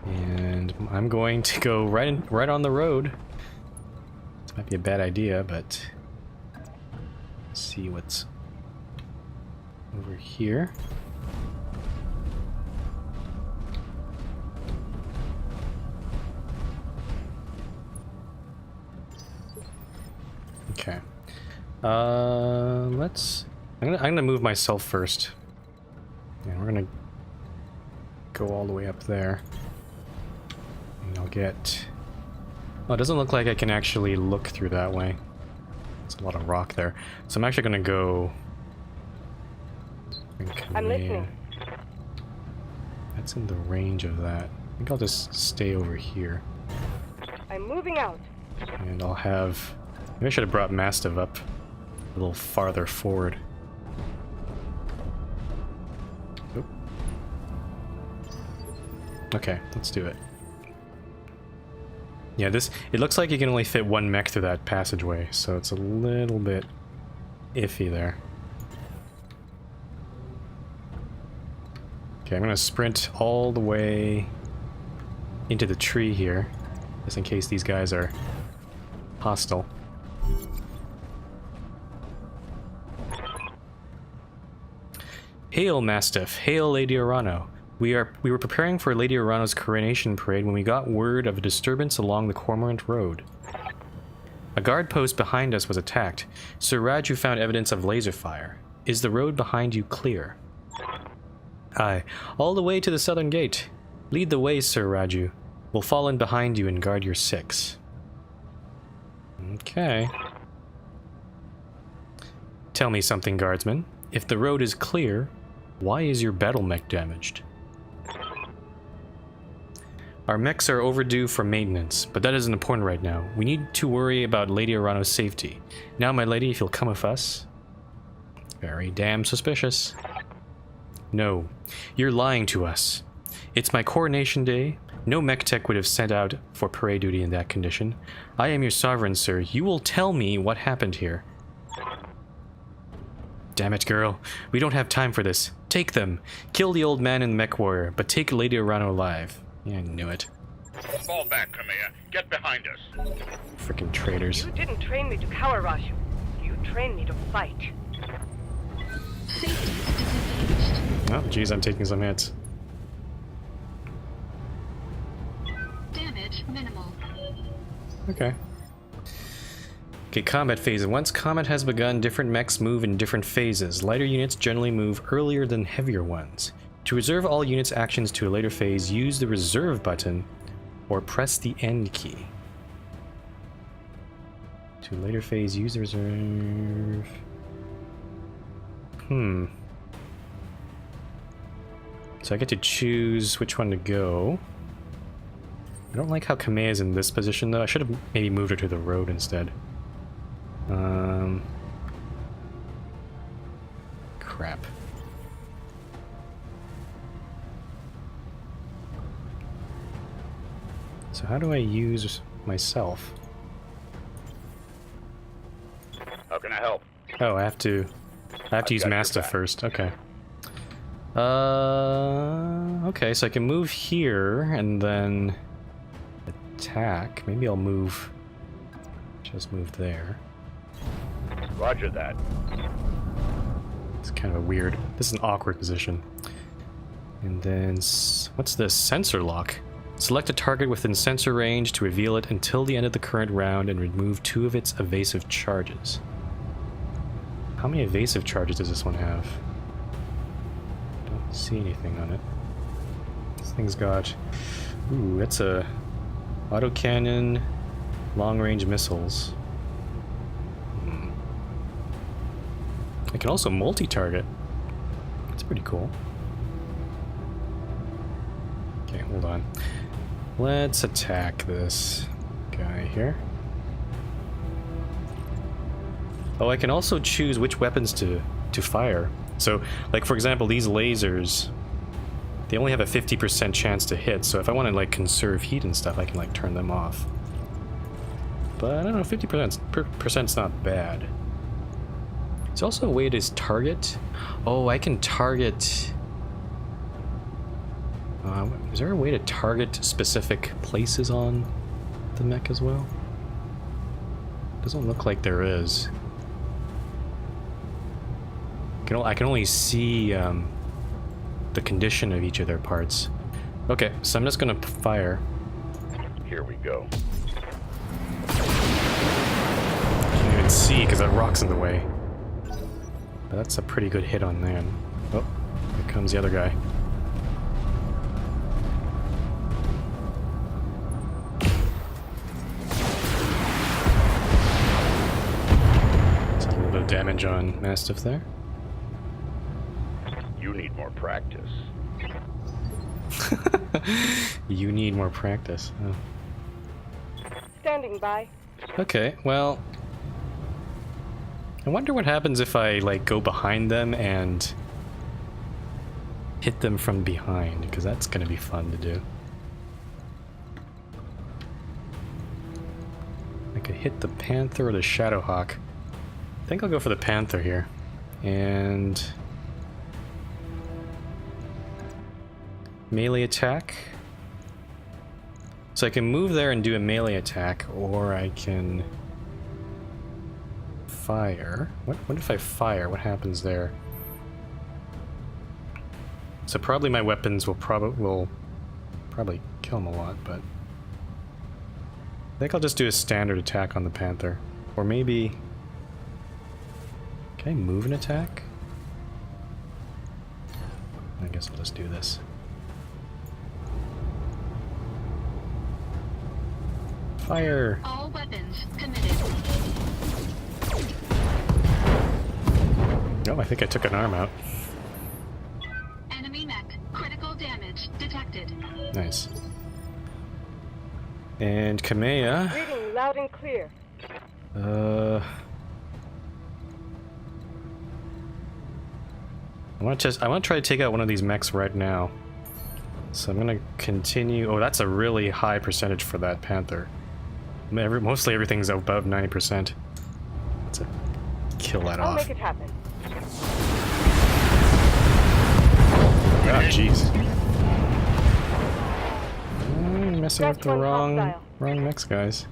And I'm going to go right on the road. This might be a bad idea, but let's see what's over here. Okay. I'm gonna move myself first. And we're gonna go all the way up there. And I'll get... Oh, it doesn't look like I can actually look through that way. There's a lot of rock there. So I'm actually gonna go...
I'm listening.
That's in the range of that. I think I'll just stay over here.
I'm moving out.
And I'll have... Maybe I should have brought Mastiff up a little farther forward. Oop. Okay, let's do it. Yeah, this... It looks like you can only fit one mech through that passageway, so it's a little bit iffy there. Okay, I'm gonna sprint all the way into the tree here, just in case these guys are hostile. Hail, Mastiff. Hail, Lady Orano. We were preparing for Lady Orano's coronation parade when we got word of a disturbance along the Cormorant Road. A guard post behind us was attacked. Sir Raju found evidence of laser fire. Is the road behind you clear? Aye, all the way to the southern gate. Lead the way, Sir Raju. We'll fall in behind you and guard your 6. Okay. Tell me something, guardsman. If the road is clear, why is your battle mech damaged? Our mechs are overdue for maintenance, but that isn't important right now. We need to worry about Lady Orano's safety. Now, my lady, if you'll come with us. Very damn suspicious. No, you're lying to us. It's my coronation day. No mech tech would have sent out for parade duty in that condition. I am your sovereign, sir. You will tell me what happened here. Damn it, girl. We don't have time for this. Take them. Kill the old man and the mech warrior, but take Lady Orano alive. Yeah, I knew it.
Fall back, Kamea. Get behind us.
Freaking traitors.
You didn't train me to cower, Raju. You trained me to fight.
Safety disengaged.
Oh, geez, I'm taking some hits.
Damage minimal.
Okay. Okay, combat phase. Once combat has begun, different mechs move in different phases. Lighter units generally move earlier than heavier ones. To reserve all units' actions to a later phase, use the reserve button or press the end key. To a later phase, use the reserve... So I get to choose which one to go. I don't like how Kamea is in this position, though. I should have maybe moved her to the road instead. Crap. So how do I use myself?
How can I help?
Oh, I have to use Mastiff first. Okay. Okay, so I can move here and then attack. Maybe I'll move. Just move there.
Roger that.
It's kind of a weird. This is an awkward position. And then what's this? Sensor lock. Select a target within sensor range to reveal it until the end of the current round and remove 2 of its evasive charges. How many evasive charges does this one have? Don't see anything on it. This thing's got... Ooh, that's a... autocannon, long-range missiles. I can also multi-target. That's pretty cool. Okay, hold on. Let's attack this guy here. Oh, I can also choose which weapons to fire. So, like for example, these lasers, they only have a 50% chance to hit, so if I want to like conserve heat and stuff, I can like turn them off. But I don't know, 50%'s not bad. There's also a way to target. Oh, I can target... is there a way to target specific places on the mech as well? Doesn't look like there is. I can only see the condition of each of their parts. Okay, so I'm just gonna fire.
Here we go.
Can't even see because that rock's in the way. But that's a pretty good hit on them. Oh, here comes the other guy. It's a little bit of damage on Mastiff there.
You need more practice.
You need more practice. Oh.
Standing by.
Okay, well... I wonder what happens if I, like, go behind them and hit them from behind, because that's gonna be fun to do. I could hit the Panther or the Shadowhawk. I think I'll go for the Panther here. And... melee attack. So I can move there and do a melee attack, or I can fire. What if I fire? What happens there? So probably my weapons will probably kill him a lot, but I think I'll just do a standard attack on the Panther. Or maybe... can I move an attack? I guess I'll just do this. Fire!
All weapons committed.
Oh, I think I took an arm out.
Enemy mech. Critical damage detected.
Nice. And Kamea.
Reading loud and clear.
I want to try to take out one of these mechs right now. So I'm gonna continue. Oh, that's a really high percentage for that Panther. Mostly everything's above 90%. Let's kill that
I'll
off.
make it happen.
Oh, jeez. Messing with the wrong mechs, guys.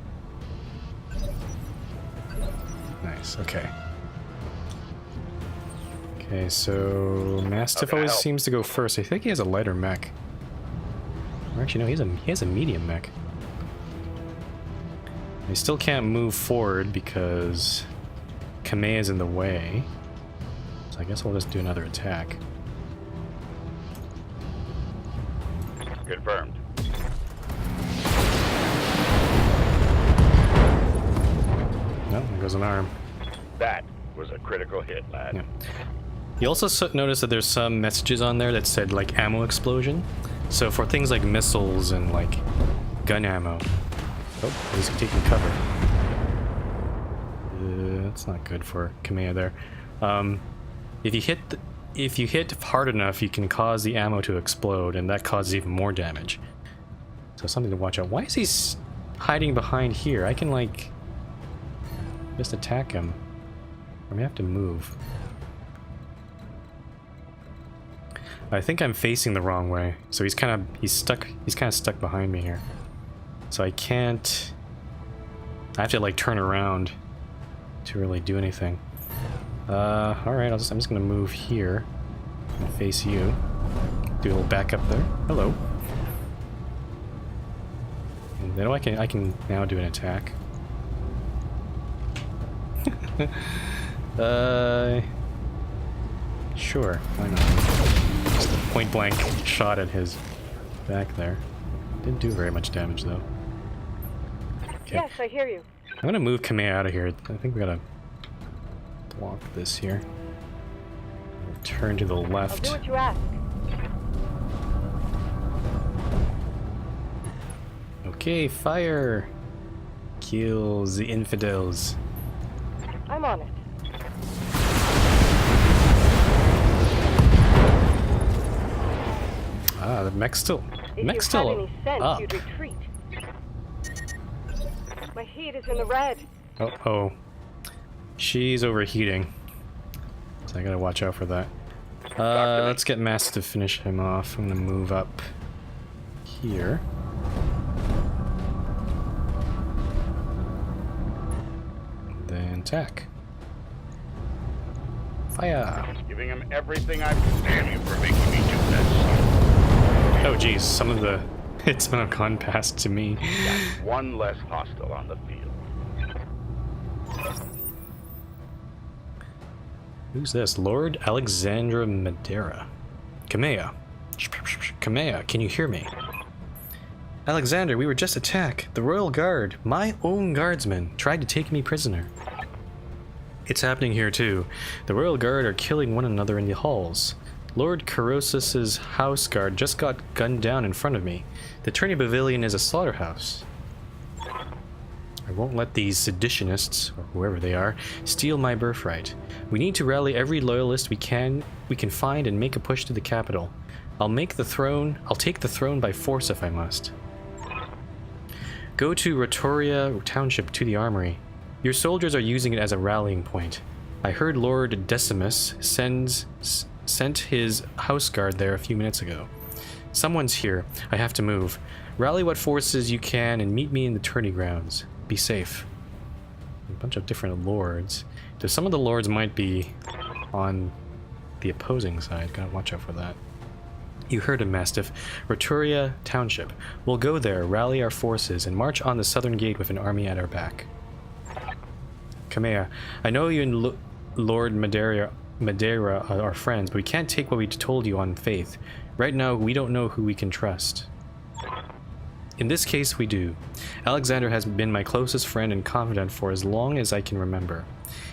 Nice. Okay. Okay, so Mastiff always seems to go first. I think he has a lighter mech. Or actually, no, he has a medium mech. I still can't move forward because Kamea is in the way. So I guess we'll just do another attack.
Confirmed.
No, there goes an arm.
That was a critical hit, lad.
Yeah. You also notice that there's some messages on there that said like ammo explosion. So for things like missiles and like gun ammo. Oh, he's taking cover. That's not good for Kamea there. If you hit hard enough, you can cause the ammo to explode, and that causes even more damage. So something to watch out. Why is he hiding behind here? I can like just attack him. I may have to move. I think I'm facing the wrong way, so he's kind of stuck behind me here. So I can't. I have to like turn around to really do anything. All right, I'm just gonna move here and face you. Do a little back up there. Hello. And then I can now do an attack. Sure, why not? Just a point blank shot at his back there. Didn't do very much damage though. Okay.
Yes, I hear you.
I'm gonna move Kamea out of here. I think we gotta block this here. Turn to the
I'll
left.
do what you ask.
Okay, fire! Kill the infidels.
I'm on it.
Ah, the mech's still
If you had any sense,
up.
you'd retreat. My heat is in the red.
Oh. She's overheating. So I gotta watch out for that. Let's get Master to finish him off. I'm gonna move up here. Then attack. Fire!
Giving him everything I've... Damn you for making me do that.
Oh geez, some of the hits have gone past to me.
Got one less hostile on the field.
Who's this? Lord Alexandra Madeira. Kamea. Kamea, can you hear me? Alexander, we were just attacked. The Royal Guard, my own guardsmen, tried to take me prisoner. It's happening here too. The Royal Guard are killing one another in the halls. Lord Carosus's house guard just got gunned down in front of me. The Tourney Pavilion is a slaughterhouse. I won't let these seditionists, or whoever they are, steal my birthright. We need to rally every loyalist we can find and make a push to the capital. I'll take the throne by force if I must. Go to Rotoria Township to the armory. Your soldiers are using it as a rallying point. I heard Lord Decimus sent his house guard there a few minutes ago. Someone's here. I have to move. Rally what forces you can and meet me in the tourney grounds. Be safe. A bunch of different lords. Some of the lords might be on the opposing side. Gotta watch out for that. You heard him, Mastiff. Rotoria Township. We'll go there, rally our forces, and march on the southern gate with an army at our back. Kamea, I know you and Lord Madeira are friends, but we can't take what we told you on faith. Right now, we don't know who we can trust. In this case, we do. Alexander has been my closest friend and confidant for as long as I can remember.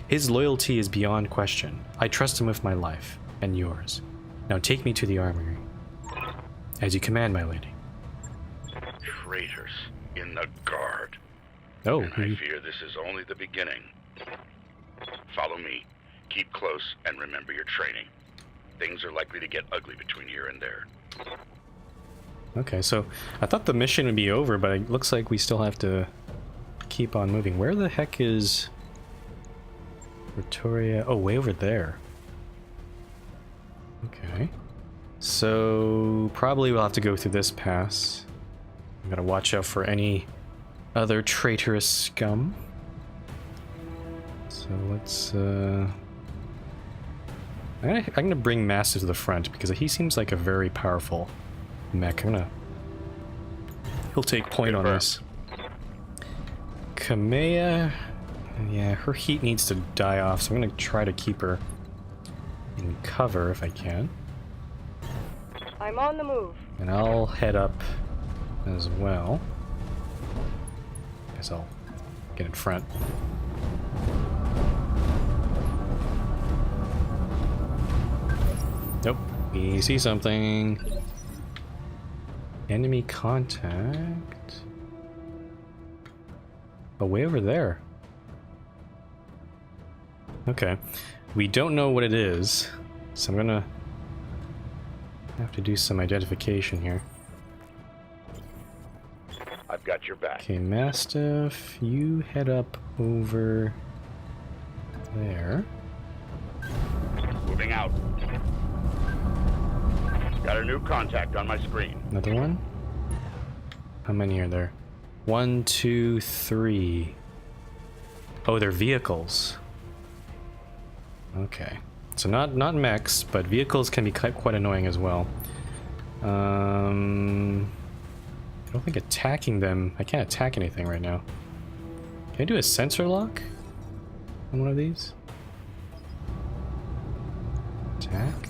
His loyalty is beyond question. I trust him with my life, and yours. Now take me to the armory. As you command, my lady.
Traitors in the guard.
Oh.
And I fear this is only the beginning. Follow me. Keep close and remember your training. Things are likely to get ugly between here and there.
Okay, so I thought the mission would be over, but it looks like we still have to keep on moving. Where the heck is Rotoria? Oh, way over there. Okay. So probably we'll have to go through this pass. We gotta watch out for any other traitorous scum. So let's I'm gonna bring Master to the front because he seems like a very powerful mech. He'll take point on this. Kamea, yeah, her heat needs to die off, so I'm gonna try to keep her in cover if I can.
I'm on the move.
And I'll head up as well. Guess I'll get in front. Nope. We see something. Enemy contact. Oh, way over there. Okay. We don't know what it is, so I'm gonna have to do some identification here.
I've got your back.
Okay, Mastiff, you head up over there.
Moving out. Got a new contact on my screen.
Another one? How many are there? 1, 2, 3. Oh, they're vehicles. Okay. So not mechs, but vehicles can be quite annoying as well. I don't think attacking them... I can't attack anything right now. Can I do a sensor lock on one of these? Attack?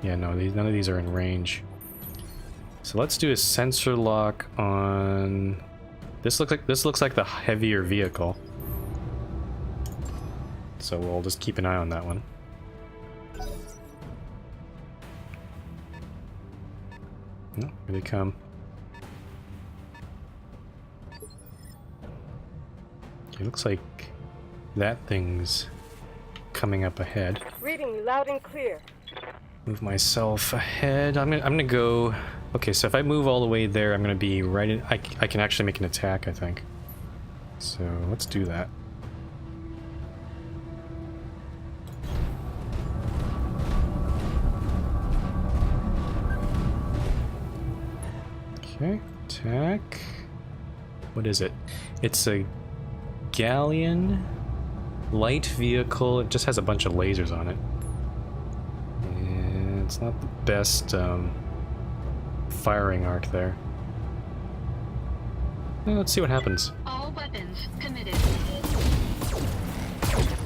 Yeah, no, none of these are in range. So let's do a sensor lock on... This looks like the heavier vehicle. So we'll just keep an eye on that one. Oh, here they come. Okay, looks like that thing's coming up ahead.
Reading you loud and clear.
Move myself ahead. I'm gonna go... Okay, so if I move all the way there, I'm gonna be right in... I can actually make an attack, I think. So let's do that. Okay, attack. What is it? It's a galleon light vehicle. It just has a bunch of lasers on it. And it's not the best firing arc there. Well, let's see what happens.
All weapons committed.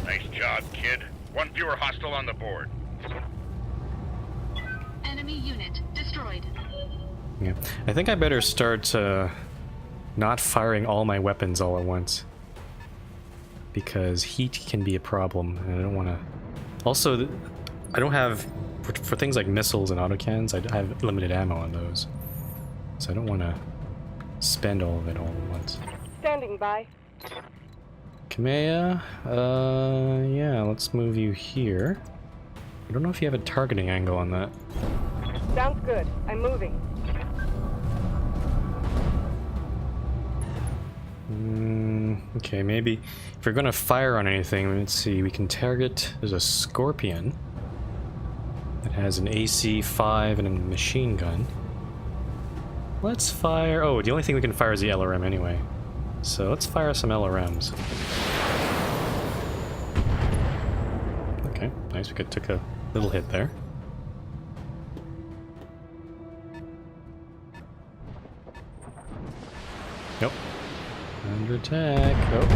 Nice job, kid. One fewer hostile on the board.
Enemy unit destroyed.
Yeah, I think I better start not firing all my weapons all at once. Because heat can be a problem, and I don't want to... Also, I don't have... For things like missiles and autocannons, I have limited ammo on those. So I don't want to spend all of it all at once.
Standing by.
Kamea, yeah, let's move you here. I don't know if you have a targeting angle on that.
Sounds good. I'm moving.
Okay, maybe if we're gonna fire on anything, let's see, we can target, there's a Scorpion that has an AC-5 and a machine gun. Let's fire, oh, the only thing we can fire is the LRM anyway. So let's fire some LRMs. Okay, nice, we took a little hit there. Yep. Under attack. Oh, oh,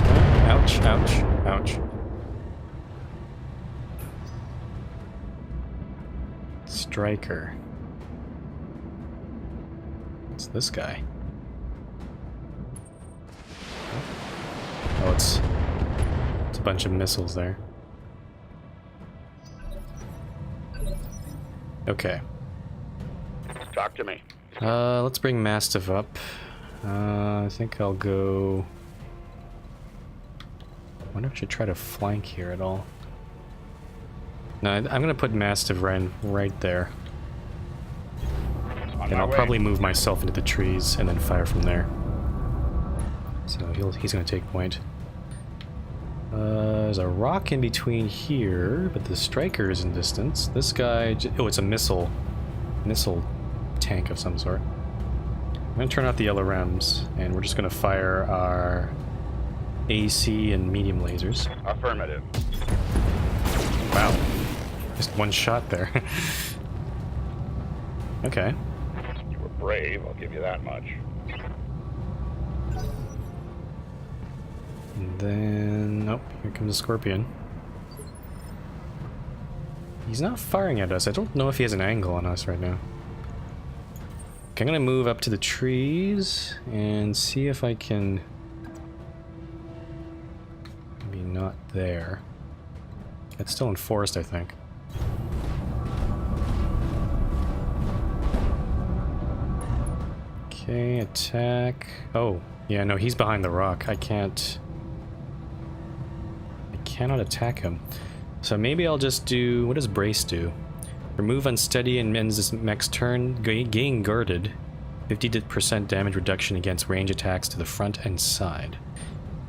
ouch, ouch, ouch. Striker. What's this guy? Oh, it's a bunch of missiles there. Okay.
Talk to me.
Let's bring Mastiff up. I think I'll go... I wonder if I should try to flank here at all. No, I'm gonna put Mastiff right there. And I'll probably move myself into the trees and then fire from there. So he's gonna take point. There's a rock in between here, but the striker is in distance. This guy... Oh, it's a missile tank of some sort. I'm gonna turn out the LRMs, and we're just gonna fire our AC and medium lasers.
Affirmative.
Wow. Just one shot there. Okay.
You were brave, I'll give you that much.
And then... Oh, here comes the Scorpion. He's not firing at us. I don't know if he has an angle on us right now. Okay, I'm gonna move up to the trees and see if I can... Maybe not there. It's still in forest, I think. Okay, attack. Oh, yeah, no, he's behind the rock. I cannot attack him. So maybe I'll just do... What does Brace do? Remove unsteady and ends this mech's turn. Gain guarded. 50% damage reduction against range attacks to the front and side.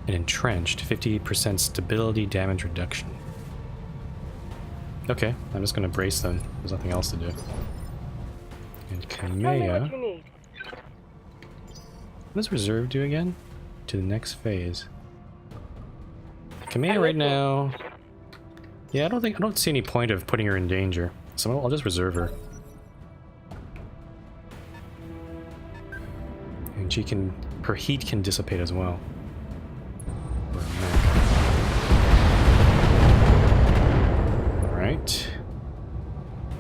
And entrenched. 50% stability damage reduction. Okay, I'm just gonna brace then. There's nothing else to do. And Kamea... What does reserve do again? To the next phase. Kamea right now... Yeah, I don't see any point of putting her in danger. So I'll just reserve her. And she can... Her heat can dissipate as well. Alright.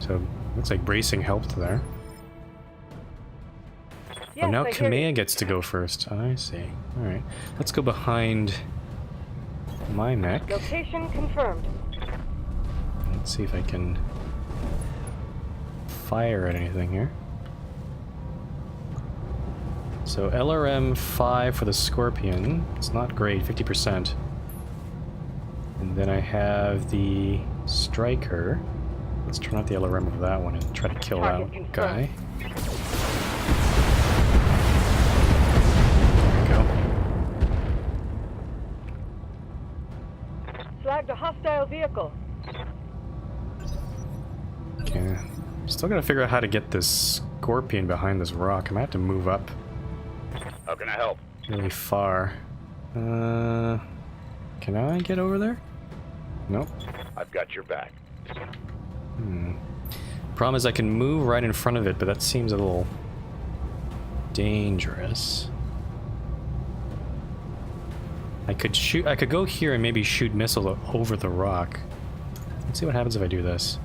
So, looks like bracing helped there.
Yes,
oh, now
I hear you.
Kamea gets to go first. I see. Alright. Let's go behind my mech.
Location confirmed.
Let's see if I can fire at anything here. So LRM 5 for the Scorpion. It's not great, 50%. And then I have the Striker. Let's turn out the LRM of that one and try to kill that guy. There we go.
Flagged a hostile vehicle.
Okay. Still gotta figure out how to get this Scorpion behind this rock. I might have to move up
How can I help?
really far. Can I get over there? Nope.
I've got your back.
Problem is I can move right in front of it, but that seems a little dangerous. I could go here and maybe shoot missiles over the rock. Let's see what happens if I do this.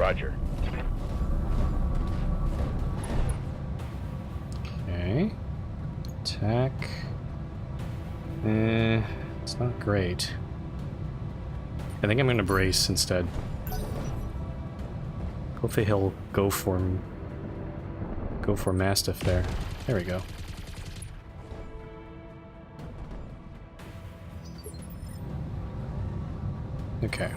Roger.
Okay. Attack. It's not great. I think I'm gonna brace instead. Hopefully he'll go for Mastiff there. There we go. Okay.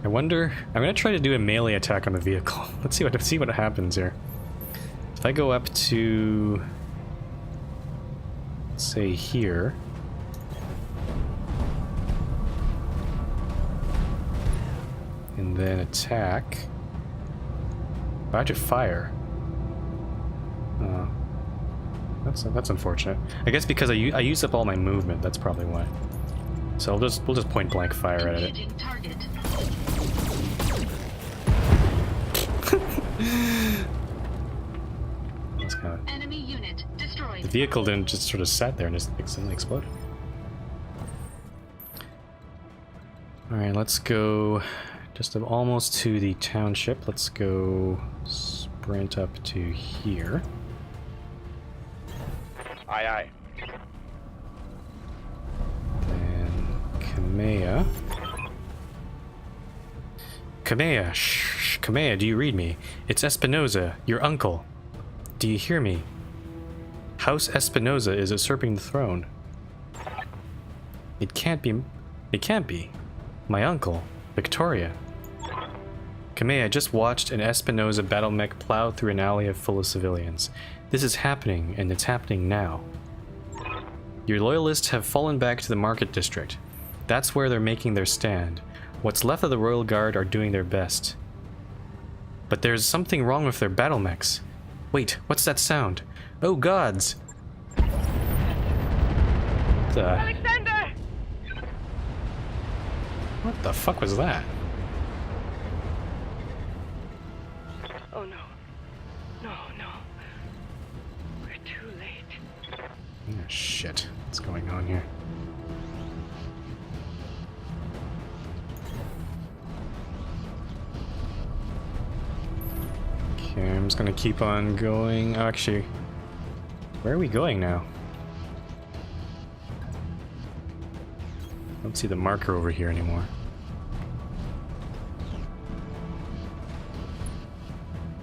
I wonder. I'm gonna try to do a melee attack on the vehicle. Let's see what happens here. If I go up to, say, here. And then attack. Why'd you fire? That's unfortunate. I guess because I used up all my movement. That's probably why. So we'll just point blank fire at it.
Engaging target.
That's kind of.
Enemy unit destroyed.
The vehicle didn't just sort of sat there and just suddenly exploded. All right, let's go. Just almost to the township. Let's go sprint up to here.
Aye, aye.
Then Kamea. Kamea, shh, Kamea, do you read me? It's Espinoza, your uncle. Do you hear me? House Espinoza is usurping the throne. It can't be. It can't be. My uncle, Victoria. Kamea, I just watched an Espinoza battle mech plow through an alley full of civilians. This is happening, and it's happening now. Your loyalists have fallen back to the market district. That's where they're making their stand. What's left of the Royal Guard are doing their best. But there's something wrong with their battle mechs. Wait, what's that sound? Oh gods!
Alexander!
What the fuck was that?
Oh no. No, no. We're too late.
Oh, shit. What's going on here? Okay, I'm just gonna keep on going. Oh, actually, where are we going now? I don't see the marker over here anymore.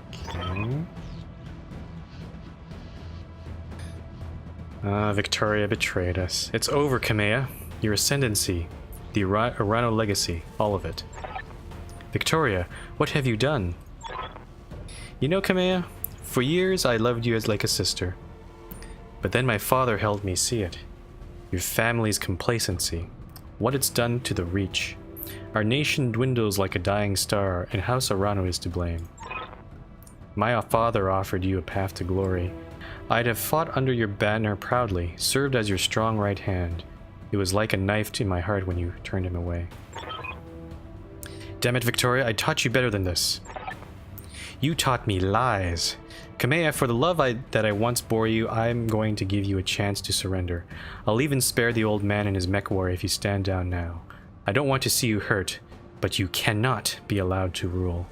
Okay. Victoria betrayed us. It's over, Kamea. Your ascendancy, the Arano legacy, all of it. Victoria, what have you done? You know, Kamea, for years I loved you as like a sister. But then my father held me see it. Your family's complacency. What it's done to the Reach. Our nation dwindles like a dying star, and House Arano is to blame. My father offered you a path to glory. I'd have fought under your banner proudly, served as your strong right hand. It was like a knife to my heart when you turned him away. Damn it, Victoria, I taught you better than this. You taught me lies. Kamea, for the love that I once bore you, I'm going to give you a chance to surrender. I'll even spare the old man and his mech warrior if you stand down now. I don't want to see you hurt, but you cannot be allowed to rule.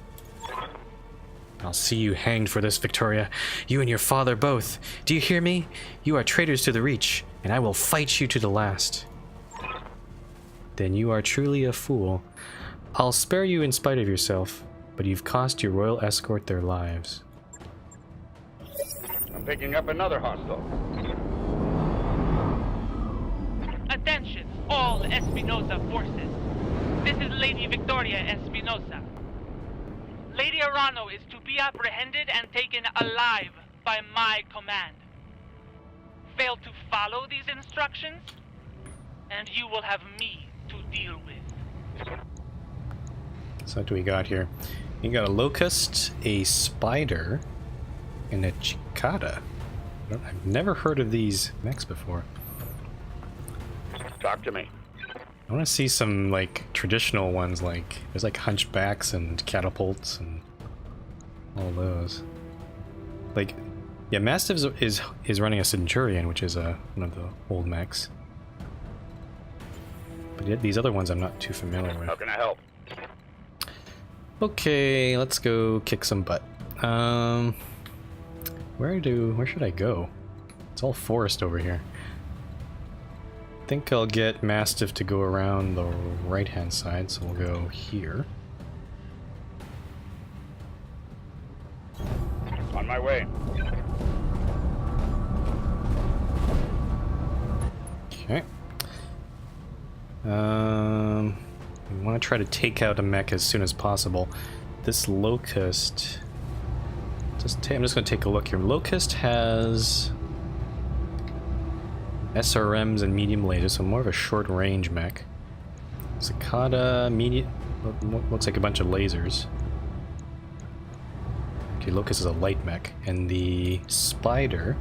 I'll see you hanged for this, Victoria. You and your father both. Do you hear me? You are traitors to the Reach, and I will fight you to the last. Then you are truly a fool. I'll spare you in spite of yourself, but you've cost your royal escort their lives.
I'm picking up another hostile.
Attention, all Espinoza forces. This is Lady Victoria Espinoza. Lady Arano is to be apprehended and taken alive by my command. Fail to follow these instructions, and you will have me to deal with.
So what do we got here? You got a locust, a spider, and a cicada. I've never heard of these mechs before.
Talk to me.
I want to see some like traditional ones, like there's like hunchbacks and catapults and all those. Like, yeah, Mastiff is running a Centurion, which is one of the old mechs. But yet these other ones I'm not too familiar with.
How can I help?
Okay, let's go kick some butt. Where should I go? It's all forest over here. I think I'll get Mastiff to go around the right-hand side, so we'll go here.
On my way.
Okay. We want to try to take out a mech as soon as possible. This Locust... I'm just going to take a look here. Locust has SRMs and medium lasers, so more of a short-range mech. Cicada, medium... looks like a bunch of lasers. Okay, Locust is a light mech. And the Spider...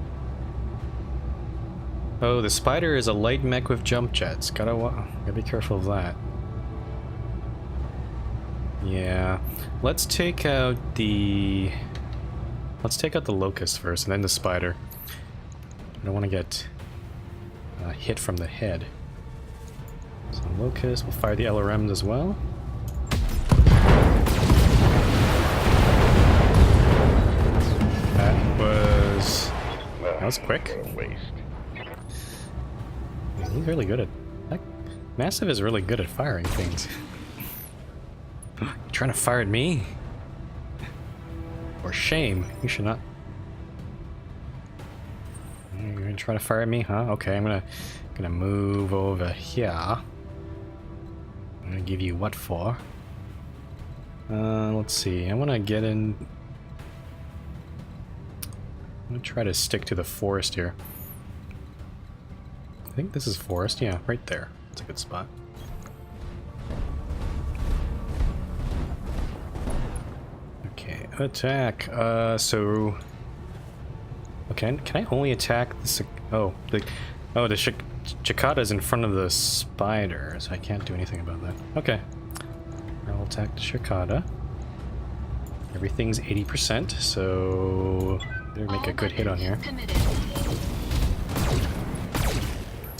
Oh, the Spider is a light mech with jump jets. Gotta be careful of that. Yeah. Let's take out the Locust first, and then the Spider. I don't want to get hit from the head. So Locust, we'll fire the LRMs as well. That was quick.
Waste.
He's really good at... Massive is really good at firing things. You trying to fire at me? Or shame. You should not... You're gonna try to fire at me, huh? Okay, I'm gonna move over here. I'm gonna give you what for? Let's see. I wanna get in... I'm gonna try to stick to the forest here. I think this is forest. Yeah, right there. It's a good spot. Okay, attack. So... Okay, can I only attack the... the Cicada is in front of the Spider, so I can't do anything about that. Okay. I'll attack the Cicada. Everything's 80%, so... better make a good hit on here.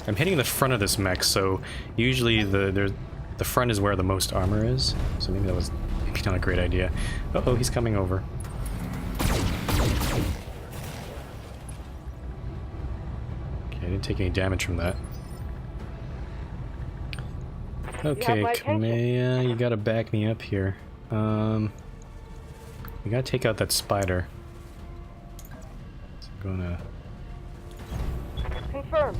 I'm hitting the front of this mech, so usually the front is where the most armor is. So maybe that was not a great idea. Uh-oh, he's coming over. Okay, I didn't take any damage from that. Okay, Kamea, you gotta back me up here. We gotta take out that Spider. So I'm gonna...
Confirmed.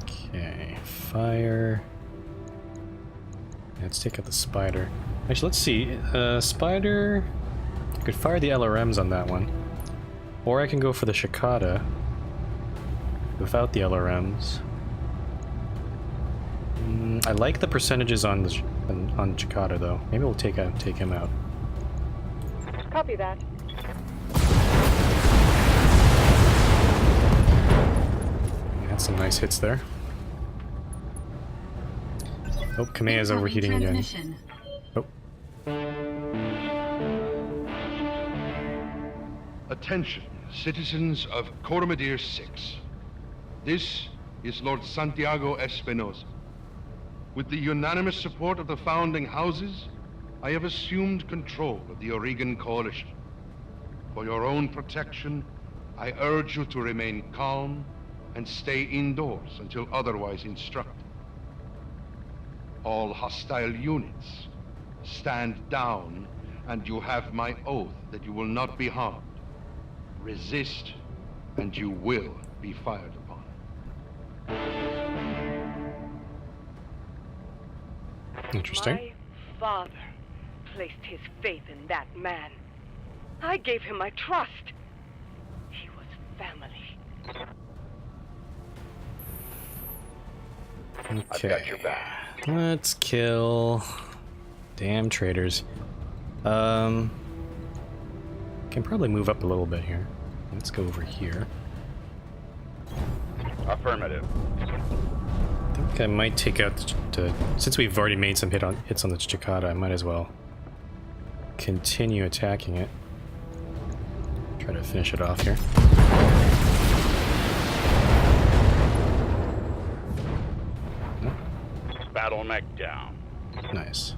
Okay, fire. Let's take out the Spider. Actually, let's see. Spider... I could fire the LRMs on that one. Or I can go for the Cicada without the LRMs. I like the percentages on the Cicada though. Maybe we'll take him out.
Copy that.
Had some nice hits there. Oh, Kamea's overheating again. Oh.
Attention, citizens of Coromadir 6. This is Lord Santiago Espinosa. With the unanimous support of the founding houses, I have assumed control of the Aurigan coalition. For your own protection, I urge you to remain calm and stay indoors until otherwise instructed. All hostile units, stand down, and you have my oath that you will not be harmed. Resist, and you will be fired upon.
Interesting.
My father placed his faith in that man. I gave him my trust. He was family.
Okay.
I've got your back.
Let's kill... Damn traitors. Can probably move up a little bit here. Let's go over here.
Affirmative.
I think I might take out since we've already made some hits on the Cicada, I might as well continue attacking it. Try to finish it off here.
battle mech down.
Nice.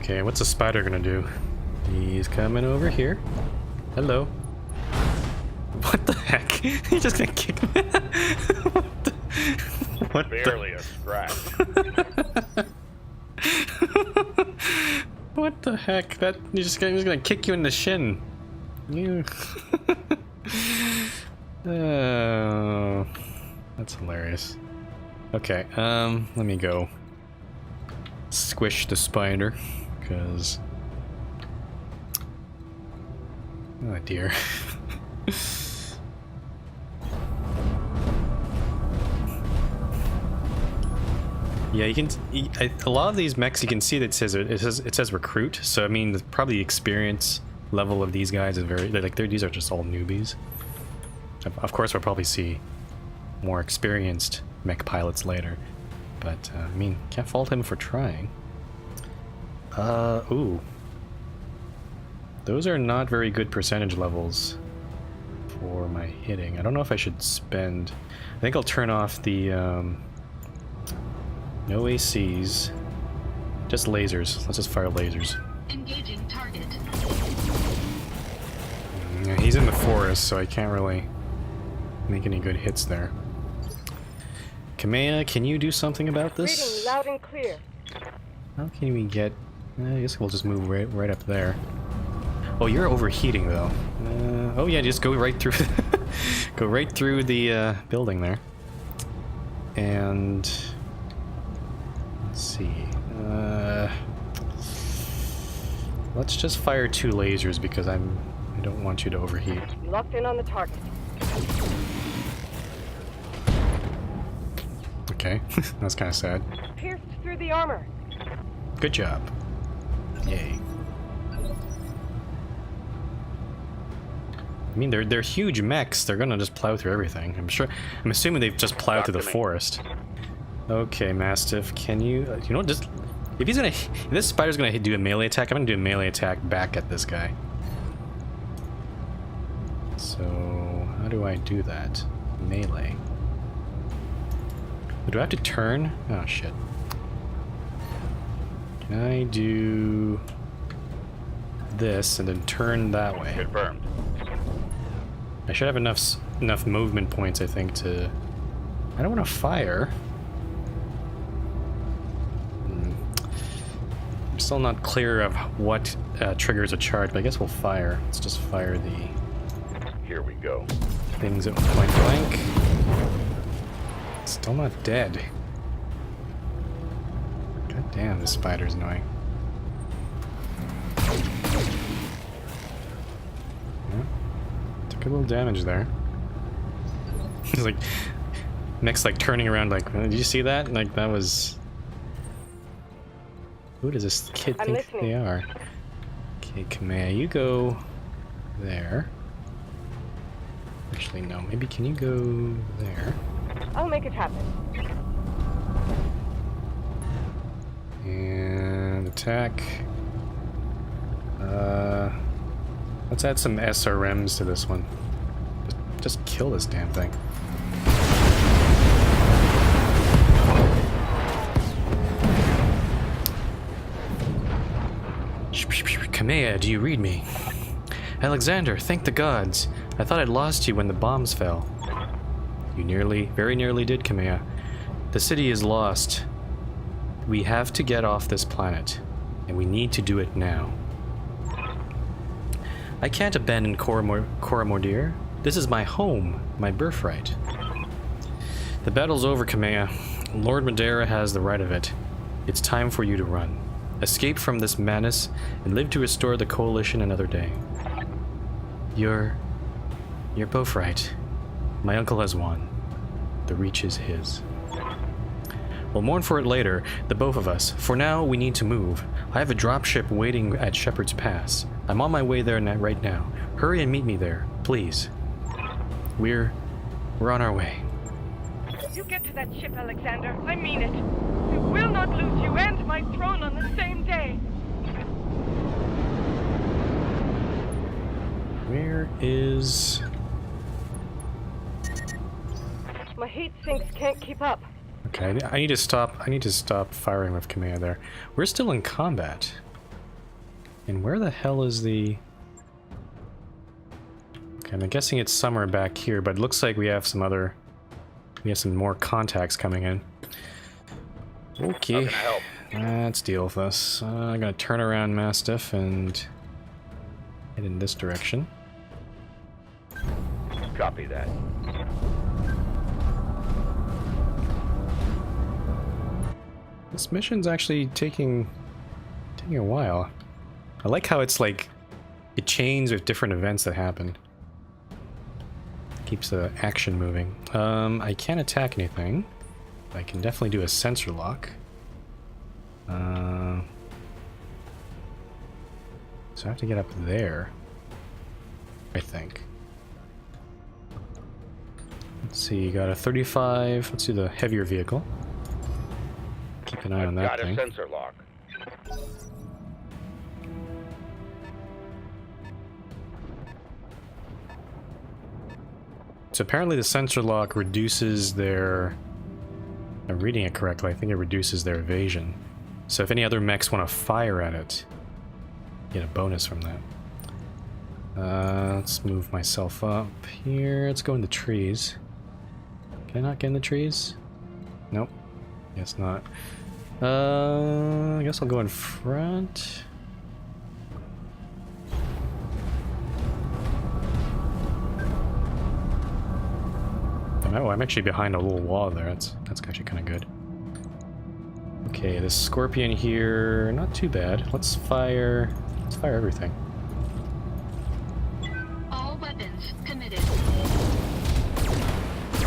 Okay, what's a spider gonna do? He's coming over here. Hello. What the heck? He's just gonna kick me. What the? What
Barely a scratch.
What the heck? That he's gonna kick you in the shin. You. Oh, that's hilarious. Okay, let me go squish the spider, because oh dear. Yeah, you can. A lot of these mechs, you can see that it says recruit. So I mean, probably the experience level of these guys is very these are just all newbies. Of course, we'll probably see more experienced mech pilots later, but I mean, can't fault him for trying. Ooh, those are not very good percentage levels for my hitting. I don't know if I should spend. I think I'll turn off the. No ACs, just lasers. Let's just fire lasers.
Engaging target.
Yeah, he's in the forest, so I can't really make any good hits there. Kamea, can you do something about this?
Reading loud and clear.
How can we get... I guess we'll just move right up there. Oh, you're overheating though. Oh yeah, just go right through. Go right through the building there. And... let's see. Let's just fire 2 lasers because I don't want you to overheat.
Locked in on the target.
Okay, that's kind of sad.
Pierced through the armor.
Good job. Yay. I mean, they're huge mechs. They're gonna just plow through everything. I'm assuming they've just plowed through the forest. Okay, Mastiff, can you... you know what, just... if this spider's gonna do a melee attack, I'm gonna do a melee attack back at this guy. So... how do I do that? Melee. Do I have to turn? Oh, shit. Can I do... this and then turn that way?
Confirmed.
I should have enough movement points, I think, to... I don't want to fire. I'm still not clear of what triggers a charge, but I guess we'll fire. Let's just fire the...
Here we go.
things at point blank. Still not dead. God damn, this spider's annoying. Yeah. Took a little damage there. He's like... mech's like turning around like, did you see that? Like, that was... who does this kid think they are? Okay, Kamea, you go there. Actually, no. Maybe can you go there?
I'll make it happen.
And attack. Let's add some SRMs to this one. Just kill this damn thing. Kamea, do you read me? Alexander, thank the gods. I thought I'd lost you when the bombs fell. You very nearly did, Kamea. The city is lost. We have to get off this planet, and we need to do it now. I can't abandon Coromordir. This is my home, my birthright. The battle's over, Kamea. Lord Madeira has the right of it. It's time for you to run. Escape from this madness and live to restore the Coalition another day. You're both right. My uncle has won. The Reach is his. We'll mourn for it later, the both of us. For now, we need to move. I have a dropship waiting at Shepherd's Pass. I'm on my way there right now. Hurry and meet me there, please. We're on our way.
You get to that ship, Alexander. I mean it. We will not lose you and my throne on the same day.
Where is...
My heat sinks can't keep up.
Okay, I need to stop. I need to stop firing with Kamea there. We're still in combat. And where the hell is the... Okay, I'm guessing it's somewhere back here, but it looks like we have some other... We have some more contacts coming in. Okay, let's deal with this. I'm gonna turn around Mastiff and head in this direction.
Copy that.
This mission's actually taking a while. I like how it's like it chains with different events that happen. Keeps the action moving. I can't attack anything. I can definitely do a sensor lock. So I have to get up there, I think. Let's see, you got a 35. Let's do the heavier vehicle. Keep an eye on that thing.
Got a sensor lock.
So apparently the sensor lock reduces their... I'm reading it correctly, I think it reduces their evasion. So if any other mechs want to fire at it, you get a bonus from that. Let's move myself up here. Let's go in the trees. Can I not get in the trees? Nope. Guess not. I guess I'll go in front. Oh, I'm actually behind a little wall there. That's actually kind of good. Okay, this scorpion here, not too bad. Let's fire everything.
All weapons committed.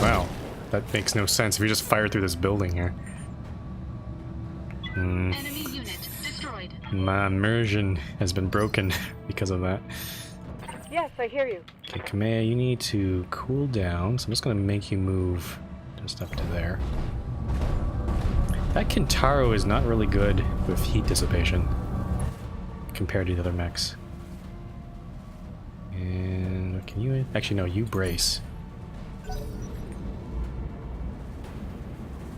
Wow, that makes no sense if you just fire through this building here.
Enemy unit destroyed.
My immersion has been broken because of that.
Yes, I hear you.
Okay, Kamea, you need to cool down, so I'm just gonna make you move just up to there. That Kintaro is not really good with heat dissipation compared to the other mechs. And can you... Actually, no, you brace.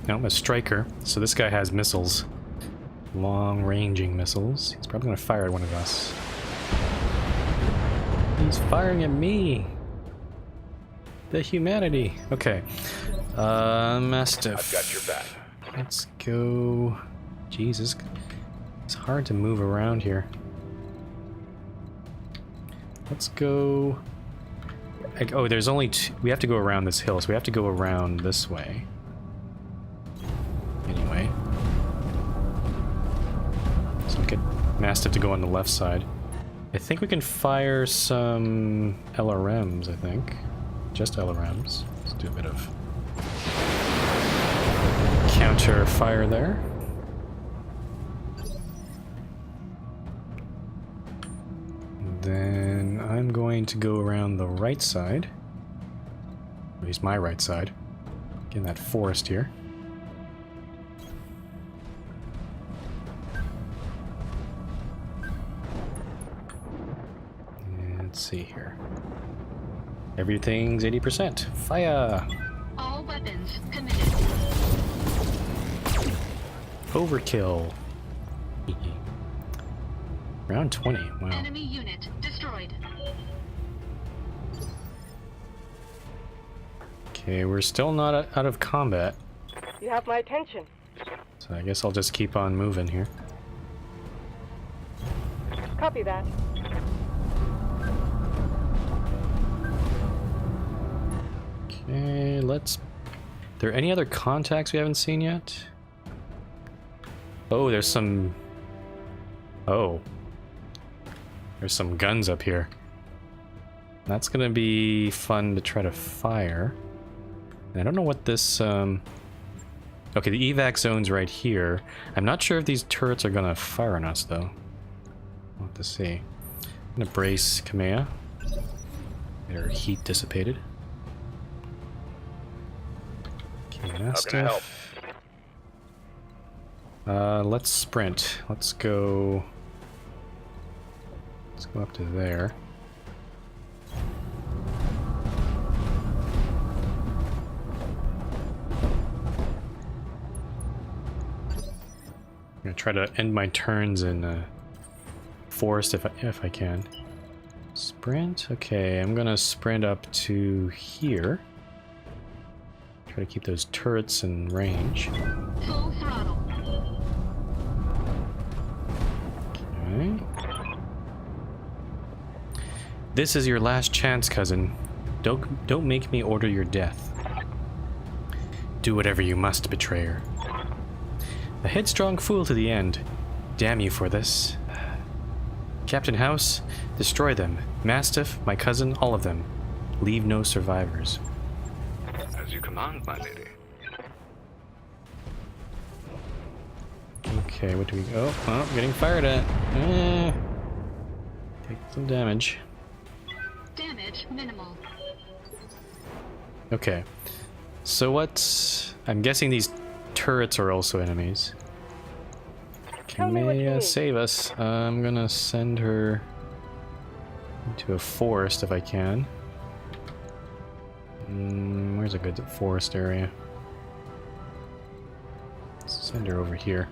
No, a striker. So this guy has missiles. Long-ranging missiles. He's probably gonna fire at one of us. He's firing at me! The humanity! Okay. Mastiff.
I've got your back.
Let's go... Jesus. It's hard to move around here. Let's go... Oh, there's only two... We have to go around this hill, so we have to go around this way. Anyway. So we get Mastiff to go on the left side. I think we can fire some LRMs, I think. Just LRMs. Let's do a bit of counter fire there. Then I'm going to go around the right side. At least my right side. Get in that forest here. Let's see here. Everything's 80%. Fire!
All weapons committed.
Overkill. Round 20. Wow.
Enemy unit destroyed.
Okay, we're still not out of combat.
You have my attention.
So I guess I'll just keep on moving here.
Copy that.
Okay, let's... Are there any other contacts we haven't seen yet? Oh, there's some... Oh. There's some guns up here. That's gonna be fun to try to fire. And I don't know what this... Okay, the evac zone's right here. I'm not sure if these turrets are gonna fire on us, though. We'll have to see. I'm gonna brace Kamea. Their heat dissipated. Okay, Mastiff. Let's sprint. Let's go up to there. gonna try to end my turns in forest if I can. Sprint? Okay, I'm gonna sprint up to here. Try to keep those turrets in range.
Full throttle.
Okay. This is your last chance, cousin. Don't make me order your death. Do whatever you must, betrayer. A headstrong fool to the end. Damn you for this. Captain House, destroy them. Mastiff, my cousin, all of them. Leave no survivors.
As you command, my lady.
Okay, what do we... Oh, getting fired at. Take some damage.
Damage minimal.
Okay. So what... I'm guessing these turrets are also enemies. Can they save us? I'm gonna send her into a forest if I can. Where's a good forest area? Send her over here.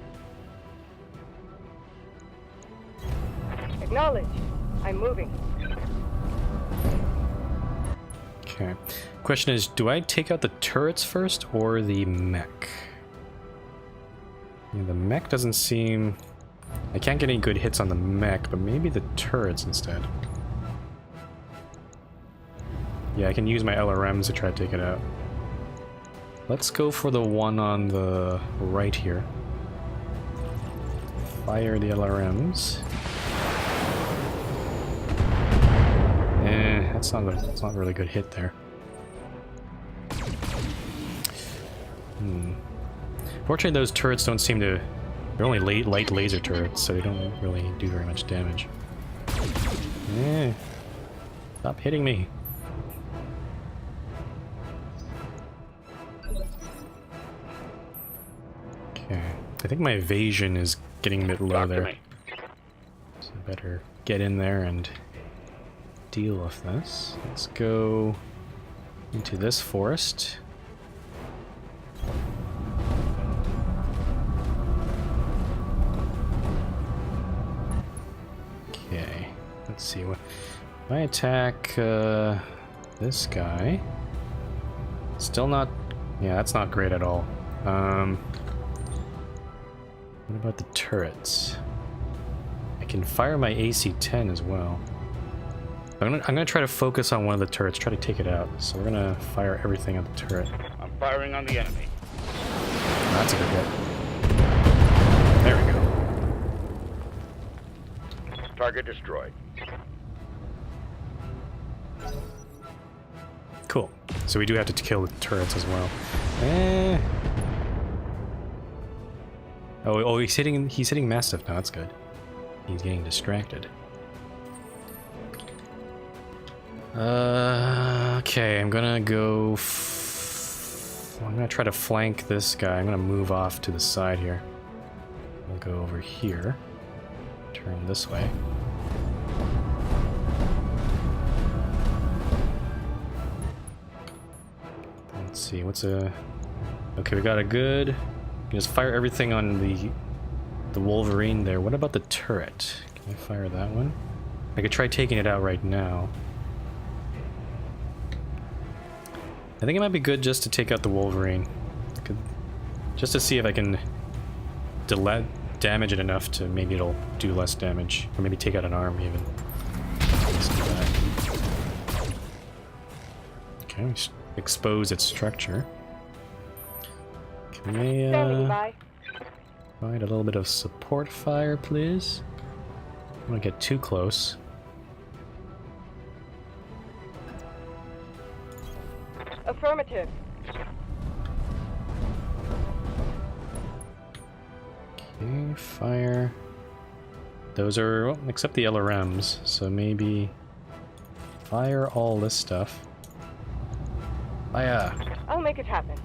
Acknowledge. I'm moving.
Okay. Question is, do I take out the turrets first or the mech? Yeah, the mech doesn't seem... I can't get any good hits on the mech, but maybe the turrets instead. Yeah, I can use my LRMs to try to take it out. Let's go for the one on the right here. Fire the LRMs. That's not a really good hit there. Fortunately, those turrets don't seem to... They're only light laser turrets, so they don't really do very much damage. Stop hitting me. Okay. I think my evasion is getting a bit low there. So I better get in there and deal with this. Let's go into this forest. Okay, let's see what... If I attack this guy... Still not... Yeah, that's not great at all. What about the turrets? I can fire my AC-10 as well. I'm gonna try to focus on one of the turrets, try to take it out. So we're gonna fire everything at the turret.
I'm firing on the enemy.
That's a good hit. There we go.
Target destroyed.
Cool. So we do have to kill the turrets as well. Oh, he's hitting Mastiff now. That's good. He's getting distracted. Okay, I'm gonna go... I'm gonna try to flank this guy. I'm gonna move off to the side here. We'll go over here. Turn this way. Let's see, what's a... Okay, we got a good... Just fire everything on the Wolverine there. What about the turret? Can I fire that one? I could try taking it out right now. I think it might be good just to take out the Wolverine. Just to see if I can damage it enough to maybe it'll do less damage. Or maybe take out an arm even. Let's do that. Okay, expose its structure. Can we provide a little bit of support fire, please? I don't want to get too close.
Affirmative.
Okay, fire. Those are, well, except the LRMs, so maybe fire all this stuff. Fire!
I'll make it happen.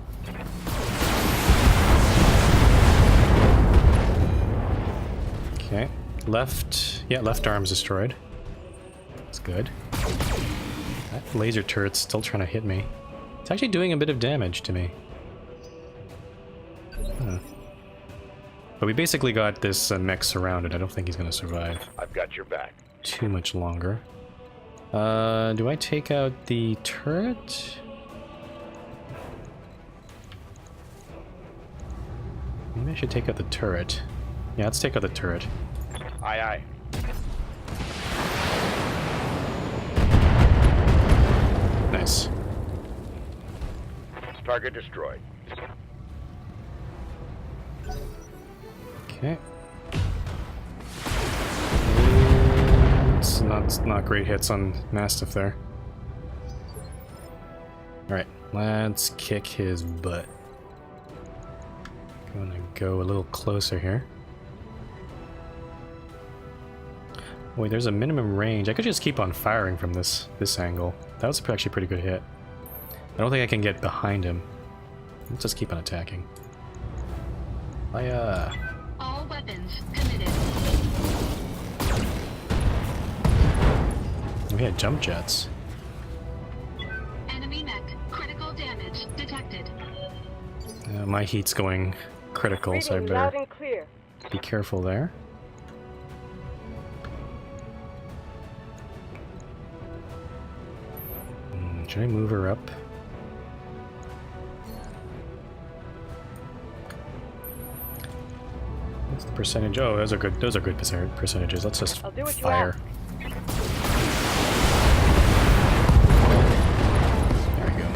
Okay, left arm's destroyed. That's good. That laser turret's still trying to hit me. It's actually doing a bit of damage to me. Huh. But we basically got this mech surrounded. I don't think he's gonna survive
I've got your back.
too much longer. Do I take out the turret? Maybe I should take out the turret. Yeah, let's take out the turret.
Aye, aye.
Nice.
Target destroyed.
Okay. It's not great hits on Mastiff there. Alright, let's kick his butt. Gonna go a little closer here. Wait, there's a minimum range. I could just keep on firing from this angle. That was actually a pretty good hit. I don't think I can get behind him. Let's just keep on attacking. Fire!
All weapons committed.
We had jump jets.
Enemy mech. Critical damage detected.
My heat's going critical, so I
Reading loud
better
and clear.
be careful there. Should I move her up? What's the percentage? Oh, those are good percentages. Let's just
I'll do what you
fire. There we go.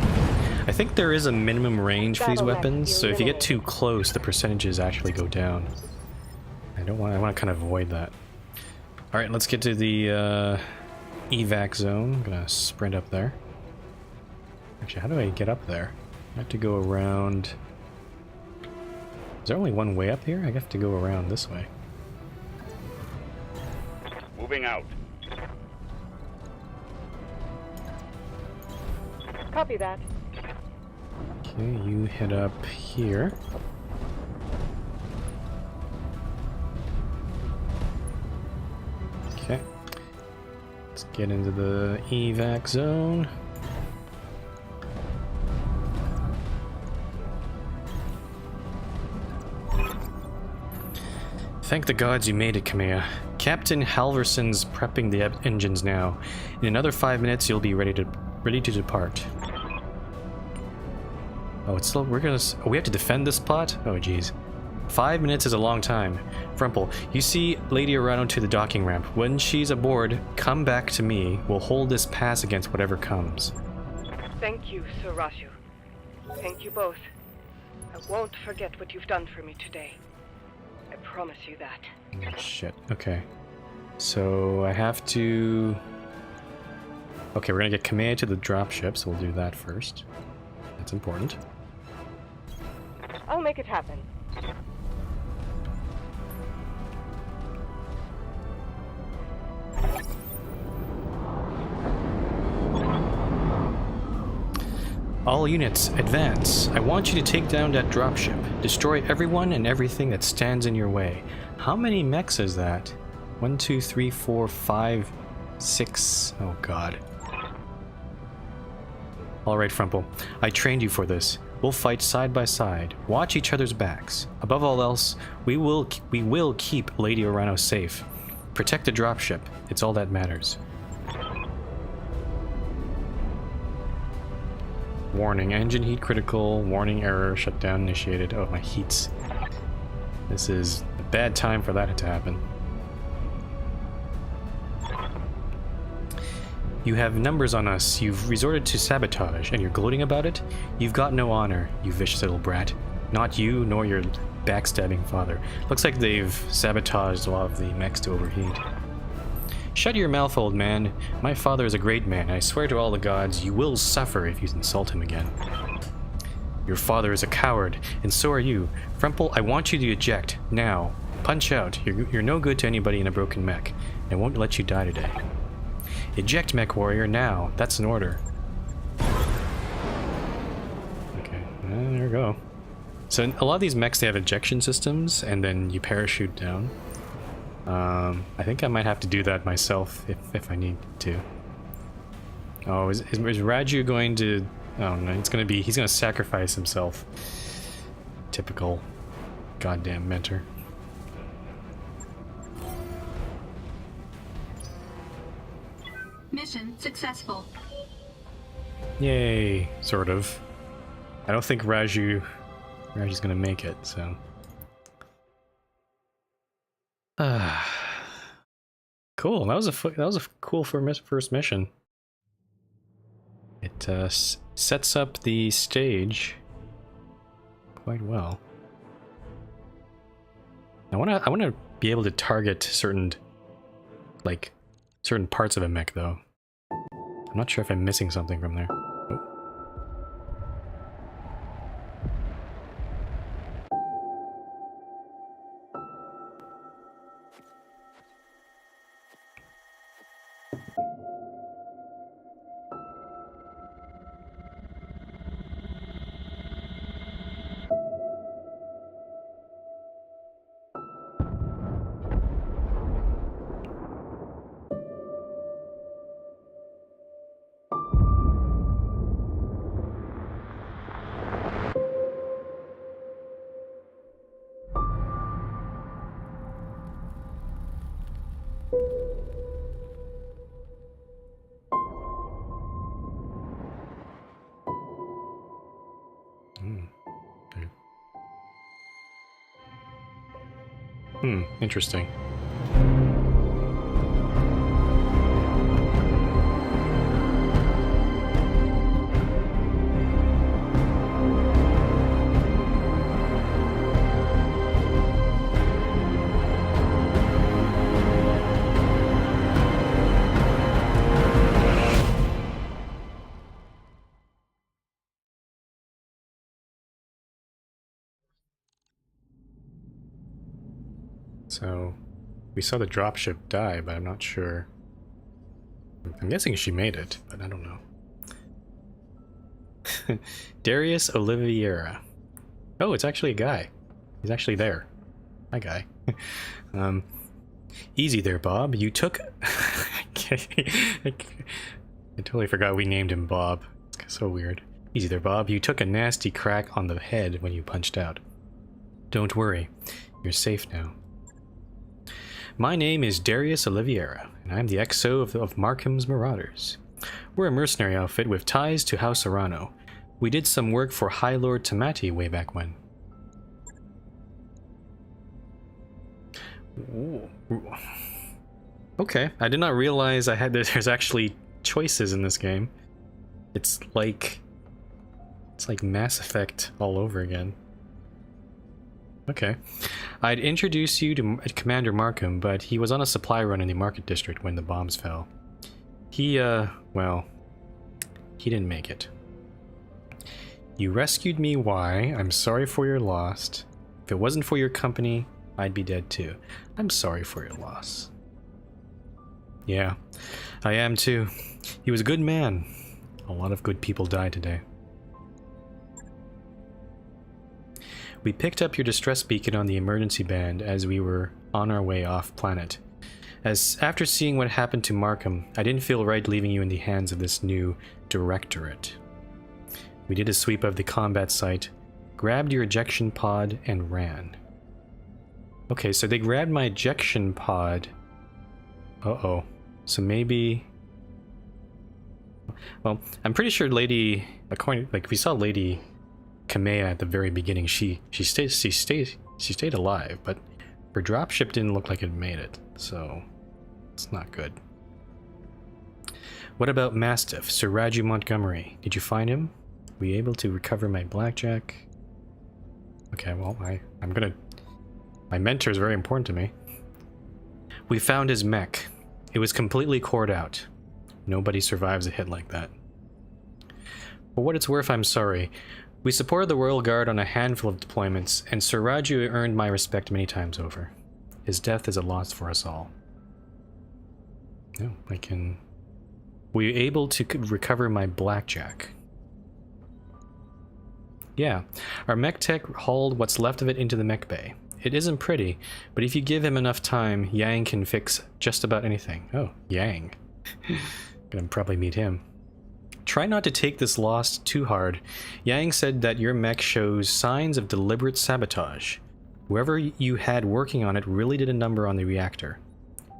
I think there is a minimum range for these
Battle
weapons,
mech
so if you get
eliminated.
too close, the percentages actually go down. I want to kind of avoid that. All right, let's get to the evac zone. I'm gonna sprint up there. Actually, how do I get up there? I have to go around. Is there only one way up here? I have to go around this way.
Moving out.
Copy that.
Okay, you head up here. Okay. Let's get into the evac zone. Thank the gods you made it, Kamea. Captain Halverson's prepping the engines now. In another 5 minutes, you'll be ready to depart. Oh, it's still. We have to defend this plot? Oh, jeez. 5 minutes is a long time. Frumple, you see Lady Arano to the docking ramp. When she's aboard, come back to me. We'll hold this pass against whatever comes.
Thank you, Sir Rashu. Thank you both. I won't forget what you've done for me today. I promise you that.
Oh, shit. Okay. So I have to. Okay, we're gonna get Kamea to the dropship, so we'll do that first. That's important.
I'll make it happen.
All units, advance. I want you to take down that dropship. Destroy everyone and everything that stands in your way. How many mechs is that? 1, 2, 3, 4, 5, 6. Oh god. Alright, Frumple. I trained you for this. We'll fight side by side. Watch each other's backs. Above all else, we will keep Lady Arano safe. Protect the dropship. It's all that matters. Warning, engine heat critical, warning error, shutdown initiated. Oh, my heats. This is a bad time for that to happen. You have numbers on us, you've resorted to sabotage, and you're gloating about it? You've got no honor, you vicious little brat. Not you, nor your backstabbing father. Looks like they've sabotaged a lot of the mechs to overheat. Shut your mouth, old man. My father is a great man. I swear to all the gods, you will suffer if you insult him again. Your father is a coward, and so are you. Frumple, I want you to eject, now. Punch out. You're no good to anybody in a broken mech. I won't let you die today. Eject, mech warrior, now. That's an order. Okay, there we go. So a lot of these mechs, they have ejection systems, and then you parachute down. I think I might have to do that myself if I need to. Oh, is Raju going to... Oh no, he's gonna sacrifice himself. Typical goddamn mentor.
mission successful.
Yay, sort of. I don't think Raju's gonna make it, so. Cool. That was a cool first mission. It sets up the stage quite well. I wanna be able to target certain parts of a mech though. I'm not sure if I'm missing something from there. Oh. Interesting. So, we saw the dropship die, but I'm not sure. I'm guessing she made it, but I don't know. Darius Oliveira. Oh, it's actually a guy. He's actually there. Hi, guy. Easy there, Bob. You took... I totally forgot we named him Bob. It's so weird. Easy there, Bob. You took a nasty crack on the head when you punched out. Don't worry. You're safe now. My name is Darius Oliveira, and I'm the XO of Markham's Marauders. We're a mercenary outfit with ties to House Arano. We did some work for High Lord Tamati way back when. Ooh. Okay, I did not realize there's actually choices in this game. It's like Mass Effect all over again. Okay. I'd introduce you to Commander Markham, but he was on a supply run in the Market District when the bombs fell. Well, he didn't make it. You rescued me, why? I'm sorry for your loss. If it wasn't for your company, I'd be dead too. I'm sorry for your loss. Yeah, I am too. He was a good man. A lot of good people died today. We picked up your distress beacon on the emergency band as we were on our way off planet. After seeing what happened to Markham, I didn't feel right leaving you in the hands of this new directorate. We did a sweep of the combat site, grabbed your ejection pod, and ran. Okay, so they grabbed my ejection pod. Uh-oh. So maybe... Well, I'm pretty sure we saw Lady Kamea at the very beginning. She stayed alive, but her dropship didn't look like it made it, so it's not good. What about Mastiff, Sir Raju Montgomery? Did you find him? Were you able to recover my blackjack? Okay, well, my mentor is very important to me. We found his mech. It was completely cored out. Nobody survives a hit like that. For what it's worth, I'm sorry. We supported the Royal Guard on a handful of deployments, and Sir Raju earned my respect many times over. His death is a loss for us all. No, were you able to recover my blackjack? Yeah, our mech tech hauled what's left of it into the mech bay. It isn't pretty, but if you give him enough time, Yang can fix just about anything. Oh, Yang. Gonna probably meet him. Try not to take this loss too hard. Yang said that your mech shows signs of deliberate sabotage. Whoever you had working on it really did a number on the reactor.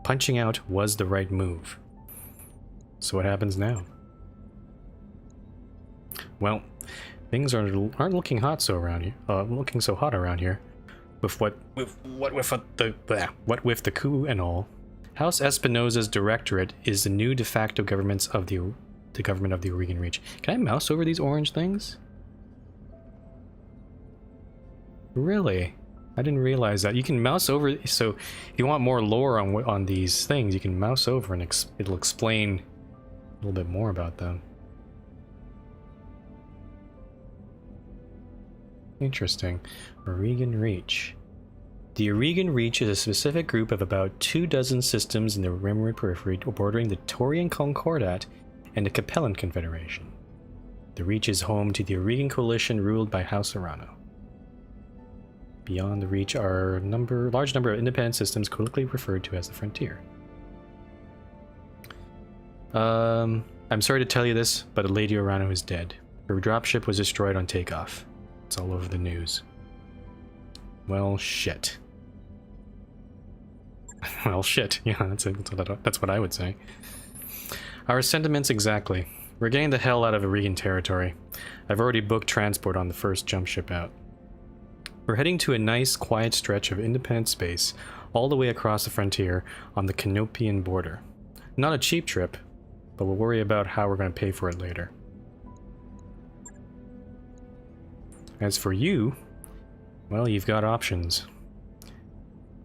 Punching out was the right move. So what happens now? Well, things aren't looking hot so around here. Looking so hot around here. What with the coup and all. House Espinosa's directorate is the new de facto government of the government of the Aurigan Reach. Can I mouse over these orange things? Really? I didn't realize that. You can mouse over, so if you want more lore on these things, you can mouse over and it'll explain a little bit more about them. Interesting. Aurigan Reach. The Aurigan Reach is a specific group of about 24 systems in the Rimwood periphery bordering the Taurian Concordat and the Capellan Confederation. The Reach is home to the Aurigan Coalition ruled by House Arano. Beyond the Reach are a large number of independent systems colloquially referred to as the Frontier. I'm sorry to tell you this, but Lady Arano is dead. Her dropship was destroyed on takeoff. It's all over the news. Well, shit. Well, shit. Yeah, that's what I would say. Our sentiments exactly. We're getting the hell out of Aurigan territory. I've already booked transport on the first jump ship out. We're heading to a nice, quiet stretch of independent space all the way across the frontier on the Canopian border. Not a cheap trip, but we'll worry about how we're going to pay for it later. As for you, well, you've got options.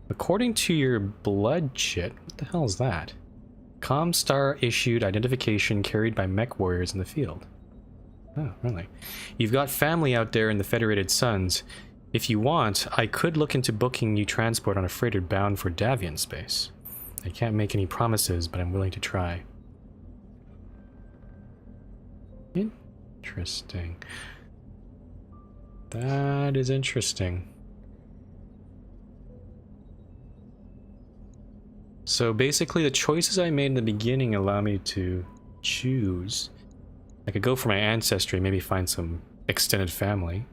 According to your blood shit, what the hell is that? Comstar issued identification carried by mech warriors in the field. Oh, really? You've got family out there in the Federated Suns. If you want, I could look into booking you transport on a freighter bound for Davian space. I can't make any promises, but I'm willing to try. Interesting. That is interesting. So basically the choices I made in the beginning allow me to choose. I could go for my ancestry, maybe find some extended family.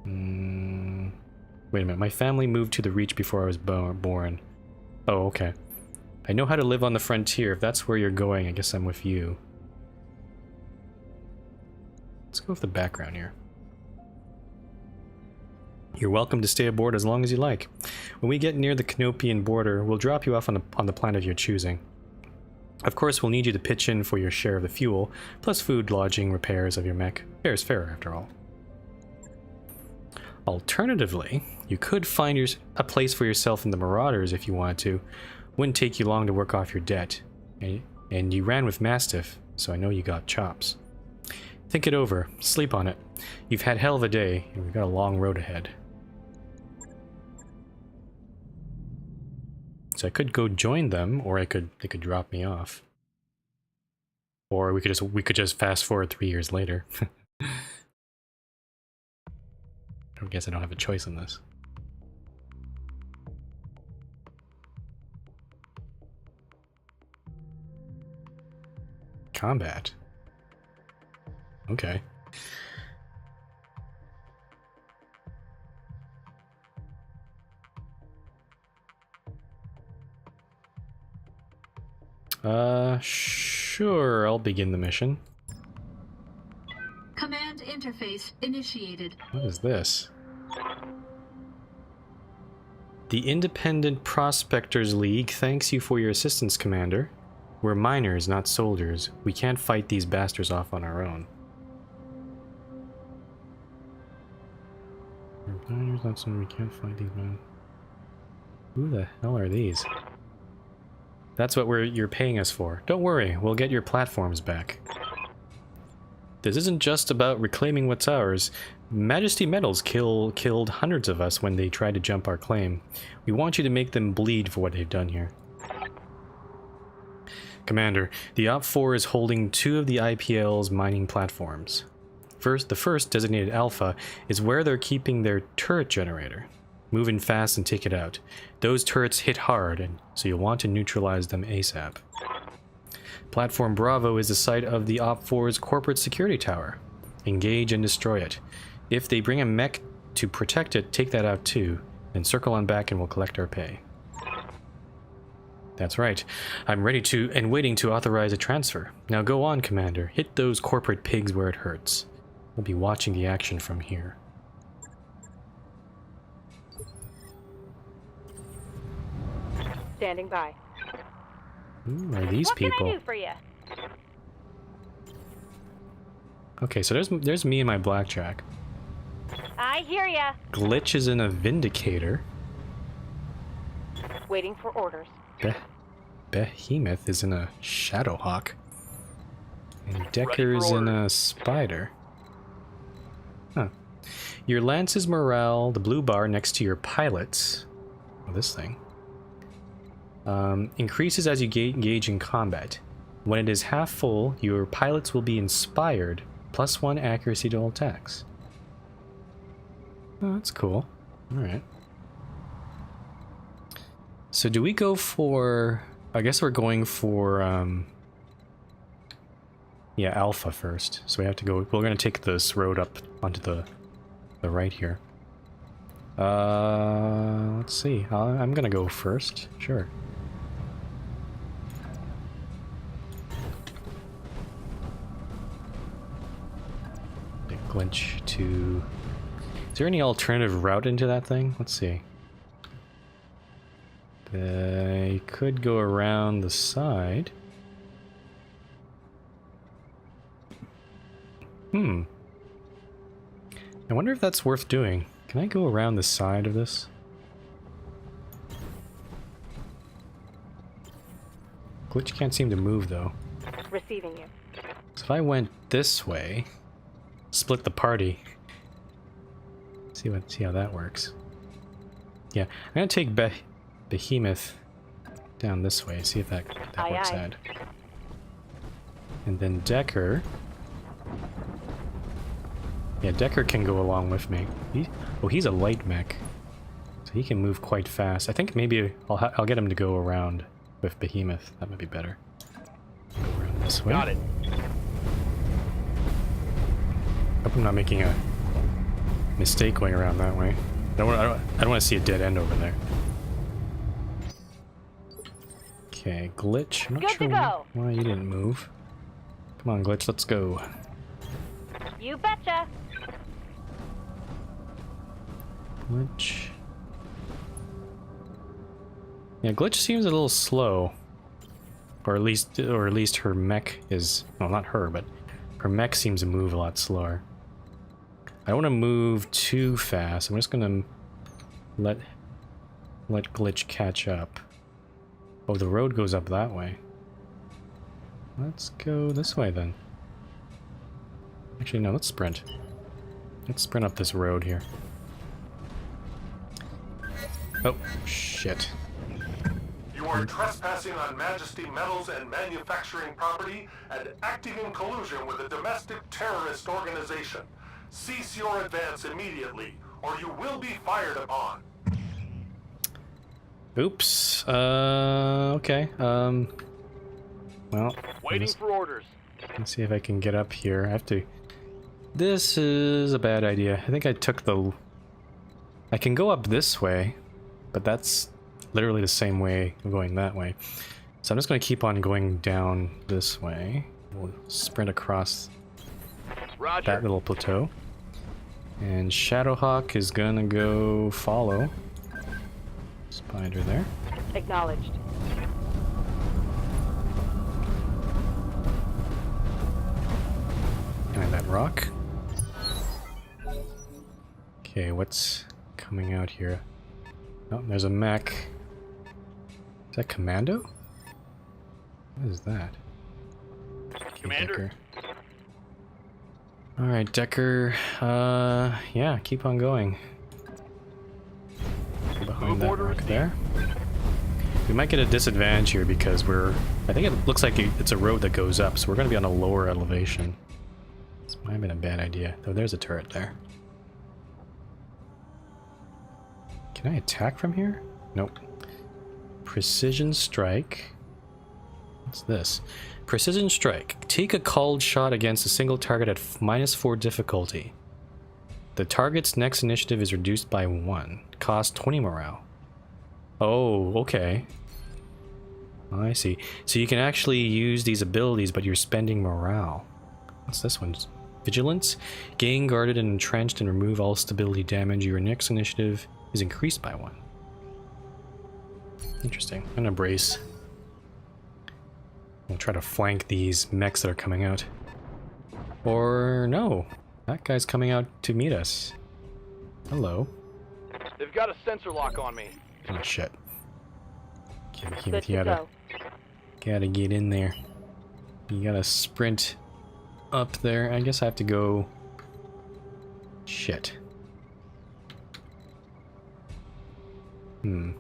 Wait a minute, my family moved to the Reach before I was born. Oh, okay. I know how to live on the frontier. If that's where you're going, I guess I'm with you. Let's go with the background here. You're welcome to stay aboard as long as you like. When we get near the Canopian border, we'll drop you off on the planet of your choosing. Of course, we'll need you to pitch in for your share of the fuel, plus food, lodging, repairs of your mech. Fair is fair, after all. Alternatively, you could find a place for yourself in the Marauders if you wanted to. Wouldn't take you long to work off your debt. And you ran with Mastiff, so I know you got chops. Think it over. Sleep on it. You've had hell of a day, and we've got a long road ahead. So I could go join them, or they could drop me off. Or we could just fast forward 3 years later. I guess I don't have a choice in this. Combat. Okay. Sure, I'll begin the mission.
Command interface initiated.
What is this? The Independent Prospectors League thanks you for your assistance, Commander. We're miners, not soldiers. We can't fight these bastards off on our own. We're miners, not soldiers. We can't fight these men. Who the hell are these? That's what you're paying us for. Don't worry, we'll get your platforms back. This isn't just about reclaiming what's ours. Majesty Metals killed hundreds of us when they tried to jump our claim. We want you to make them bleed for what they've done here. Commander, the Op-4 is holding 2 of the IPL's mining platforms. The first, designated Alpha, is where they're keeping their turret generator. Move in fast and take it out. Those turrets hit hard, and so you'll want to neutralize them ASAP. Platform Bravo is the site of the Op-4's corporate security tower. Engage and destroy it. If they bring a mech to protect it, take that out too. Then circle on back and we'll collect our pay. That's right. I'm ready to and waiting to authorize a transfer. Now go on, Commander. Hit those corporate pigs where it hurts. We'll be watching the action from here.
Standing by.
Who are these
What
people?
can I do for you?
Okay, so there's me and my blackjack.
I hear ya.
Glitch is in a Vindicator.
Waiting for orders.
Behemoth is in a Shadowhawk. And Decker's in a Spider. Huh. Your Lance's morale, the blue bar next to your pilots. Oh, this thing. Increases as you engage in combat. When it is half full, your pilots will be inspired, +1 accuracy to all attacks. Oh, that's cool. Alright. So do we go for... I guess we're going for, yeah, Alpha first. So we have to go... We're going to take this road up onto the right here. Let's see. I'm going to go first. Sure. Glitch to... Is there any alternative route into that thing? Let's see. I could go around the side. I wonder if that's worth doing. Can I go around the side of this? Glitch can't seem to move though.
Receiving you.
So if I went this way, split the party. See how that works. Yeah, I'm gonna take Behemoth down this way. See if that works out. And then Decker. Yeah, Decker can go along with me. He's a light mech, so he can move quite fast. I think maybe I'll get him to go around with Behemoth. That might be better. Go around this way.
Got it.
Hope I'm not making a mistake going around that way. I don't want to see a dead end over there. Okay, Glitch. I'm not sure why you didn't move. Come on, Glitch, let's go.
You betcha.
Glitch. Yeah, Glitch seems a little slow. Or at least her mech is... Well, not her, but her mech seems to move a lot slower. I don't want to move too fast. I'm just gonna let Glitch catch up. Oh, the road goes up that way. Let's go this way then. Actually, no, let's sprint. Let's sprint up this road here. Oh, shit.
You are trespassing on Majesty Metals and manufacturing property and acting in collusion with a domestic terrorist organization. Cease your advance immediately, or you will be fired upon.
Oops. Okay. Well.
Waiting for orders.
Let's see if I can get up here. I have to... This is a bad idea. I think I took the... I can go up this way, but that's literally the same way of going that way. So I'm just going to keep on going down this way. We'll sprint across that little plateau. And Shadowhawk is going to go follow Spider there.
Acknowledged.
Behind that rock. Okay, what's coming out here? Oh, there's a mech. Is that Commando? What is that? Okay,
Commander.
Alright, Decker. Yeah, keep on going. Behind that rock there. We might get a disadvantage here because I think it looks like it's a road that goes up, so we're going to be on a lower elevation. This might have been a bad idea. Though there's a turret there. Can I attack from here? Nope. Precision strike. What's this? Precision strike. Take a called shot against a single target at -4 difficulty. The target's next initiative is reduced by 1. Cost 20 morale. Oh, okay. I see. So you can actually use these abilities, but you're spending morale. What's this one? Vigilance? Gain guarded and entrenched and remove all stability damage. Your next initiative is increased by 1. Interesting. I'm gonna brace. We'll try to flank these mechs that are coming out. Or no. That guy's coming out to meet us. Hello.
They've got a sensor lock on me.
Oh shit.
Good to go.
Gotta get in there. You gotta sprint up there. I guess I have to go... Shit. I'm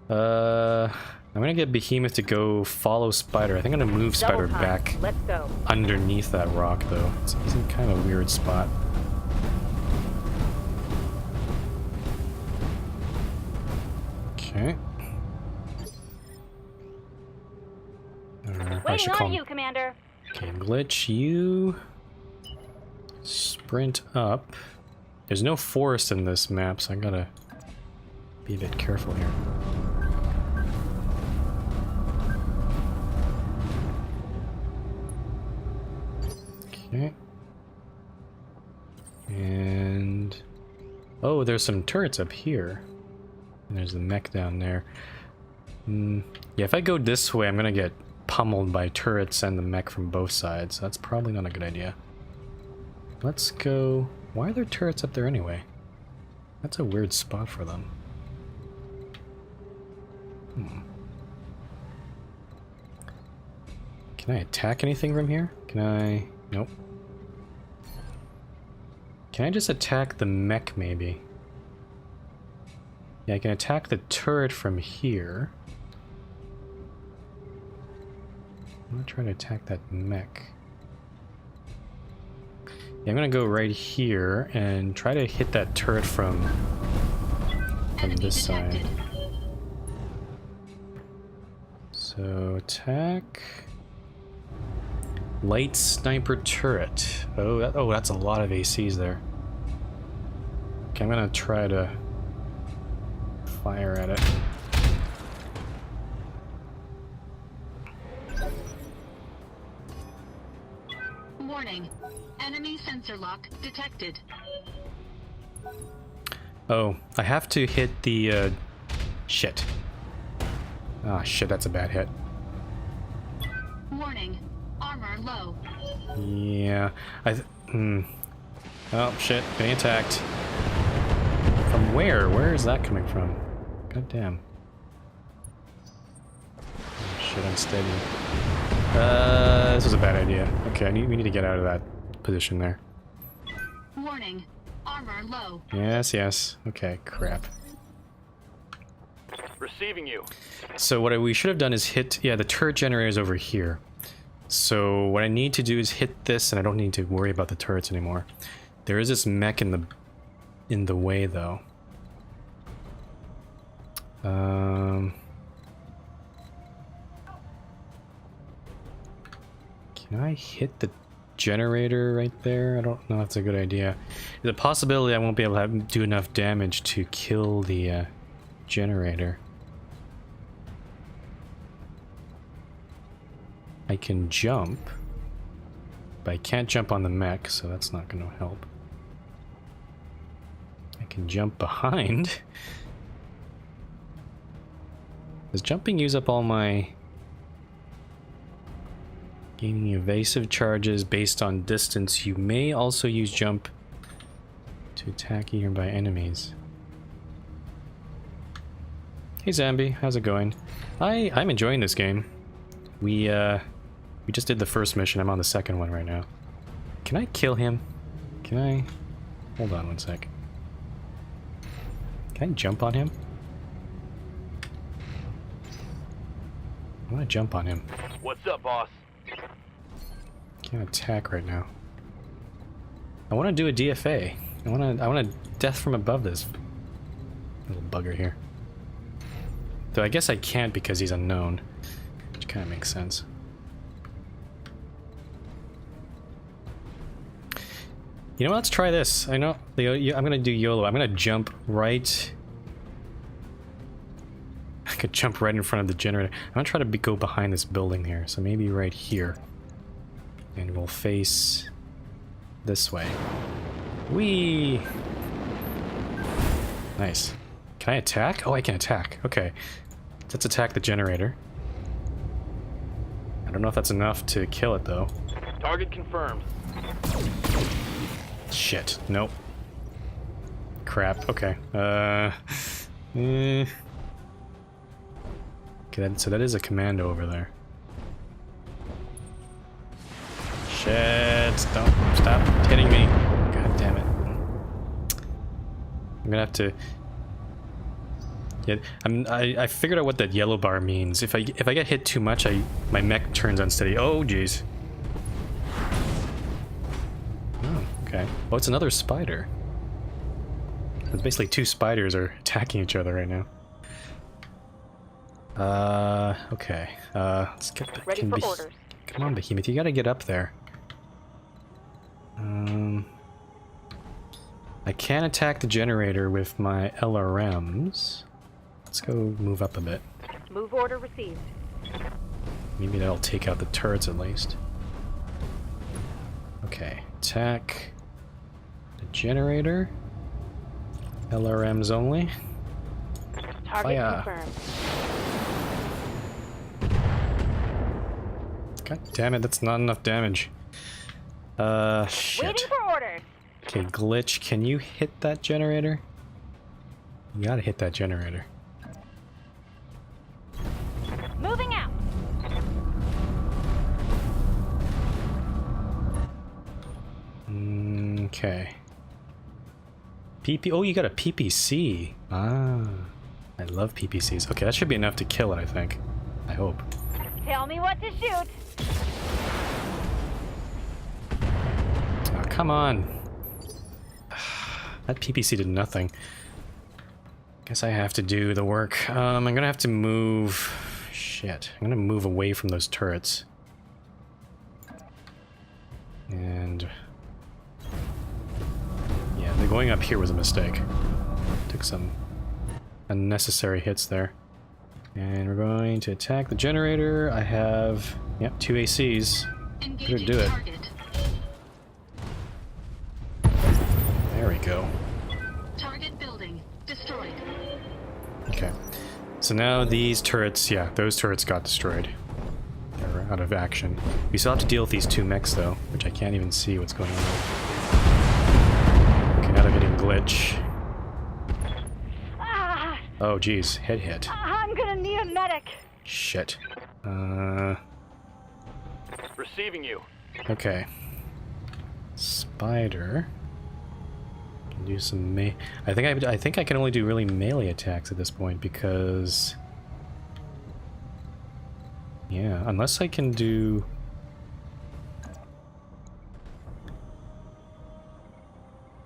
gonna get Behemoth to go follow Spider. I think I'm gonna move Spider back
Let's go.
underneath that rock, though. It's in kind of a weird spot. Okay.
Waiting on you, Commander.
Okay, Glitch, you sprint up. There's no forest in this map, so I gotta be a bit careful here. Okay. And... oh, there's some turrets up here. And there's the mech down there. Yeah, if I go this way, I'm gonna get pummeled by turrets and the mech from both sides. So that's probably not a good idea. Let's go... why are there turrets up there anyway? That's a weird spot for them. Can I attack anything from here? Can I... nope. Can I just attack the mech, maybe? Yeah, I can attack the turret from here. I'm gonna try to attack that mech. Yeah, I'm gonna go right here and try to hit that turret from this side. So, attack... light sniper turret. Oh, that's a lot of ACs there. Okay, I'm gonna try to fire at it.
Warning. Enemy sensor lock detected.
Oh, I have to hit the, shit. Ah, shit, that's a bad hit.
Warning. Armor low.
Yeah, oh, shit, being attacked. From where? Where is that coming from? God damn. Oh, shit, unsteady. This was a bad idea. Okay, we need to get out of that position there.
Warning. Armor low.
Yes, yes. Okay, crap.
Receiving you.
So what we should have done is hit... yeah, the turret generator is over here. So what I need to do is hit this, and I don't need to worry about the turrets anymore. There is this mech in the way, though. Can I hit the generator right there? I don't know if that's a good idea. There's a possibility I won't be able to do enough damage to kill the generator. I can jump, but I can't jump on the mech, so that's not going to help. I can jump behind. Does jumping use up all my... gaining evasive charges based on distance? You may also use jump to attack nearby enemies. Hey Zambi, how's it going? I'm enjoying this game. We just did the first mission. I'm on the second one right now. Can I kill him? Can I... hold on one sec. Can I jump on him? I want to jump on him.
What's up, boss?
Can't attack right now. I want to do a DFA. I want to death from above this little bugger here. Though I guess I can't because he's unknown, which kind of makes sense. You know what, let's try this. I know, I'm gonna do YOLO. I'm gonna jump right... could jump right in front of the generator. I'm gonna try to go behind this building here, so maybe right here. And we'll face this way. Whee! Nice. Can I attack? Oh, I can attack. Okay. Let's attack the generator. I don't know if that's enough to kill it, though.
Target confirmed.
Shit. Nope. Crap. Okay. Okay, so that is a commando over there. Shit. Don't stop hitting me. God damn it. I'm gonna have to... Yeah, I figured out what that yellow bar means. If I get hit too much, my mech turns unsteady. Oh, jeez. Oh, okay. Oh, it's another spider. It's basically two spiders are attacking each other right now. Okay. Let's get the...
Ready for orders.
Come on, Behemoth, you gotta get up there. I can attack the generator with my LRMs. Let's go move up a bit.
Move order received.
Maybe that'll take out the turrets at least. Okay, attack the generator. LRMs only.
Target
Fire.
confirmed.
God damn it, that's not enough damage. Shit.
Waiting for orders.
Okay, Glitch, can you hit that generator? You gotta hit that generator.
Moving out.
Okay. Oh, you got a PPC. Ah. I love PPCs. Okay, that should be enough to kill it, I think. I hope.
Tell me what to shoot.
Oh, come on. That PPC did nothing. Guess I have to do the work. I'm gonna have to move... Shit. I'm gonna move away from those turrets. And... yeah, the going up here was a mistake. Took some unnecessary hits there. And we're going to attack the generator. I have... yep, 2 ACs. Better do it.
Target.
There we go.
Target building destroyed.
Okay. So now these turrets, yeah, those turrets got destroyed. They're out of action. We still have to deal with these 2 mechs though, which I can't even see what's going on. Okay, now they're getting glitch.
Ah,
Oh geez, head hit.
I'm gonna need a medic.
Shit.
Receiving you.
Okay. Spider. Can do some I think I can only do really melee attacks at this point because... yeah, unless I can do...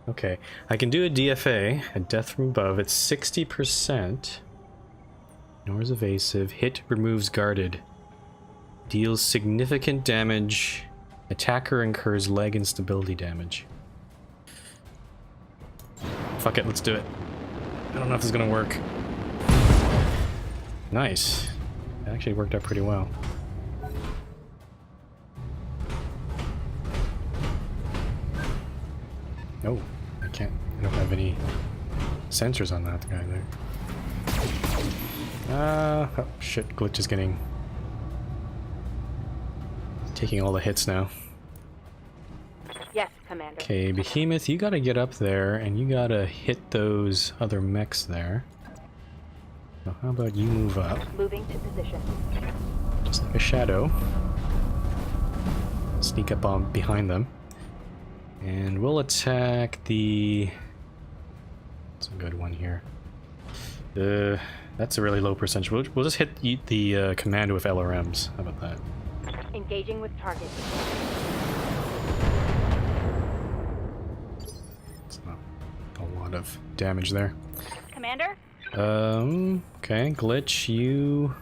okay, I can do a DFA, a death from above. It's 60%. Ignores evasive. Hit removes guarded. Deals significant damage. Attacker incurs leg instability damage. Fuck it, let's do it. I don't know if this is gonna work. Nice. It actually worked out pretty well. Oh, I can't. I don't have any sensors on that guy there. Oh shit, Glitch is taking all the hits now.
Yes, Commander.
Okay, Behemoth, you gotta get up there and you gotta hit those other mechs there. So how about you move up?
Moving to position.
Just like a shadow. Sneak up on behind them. And we'll attack the... that's a good one here. That's a really low percentage. We'll just hit the commando with LRMs. How about that?
Engaging with target.
It's not a lot of damage there.
Commander?
Okay, Glitch, you...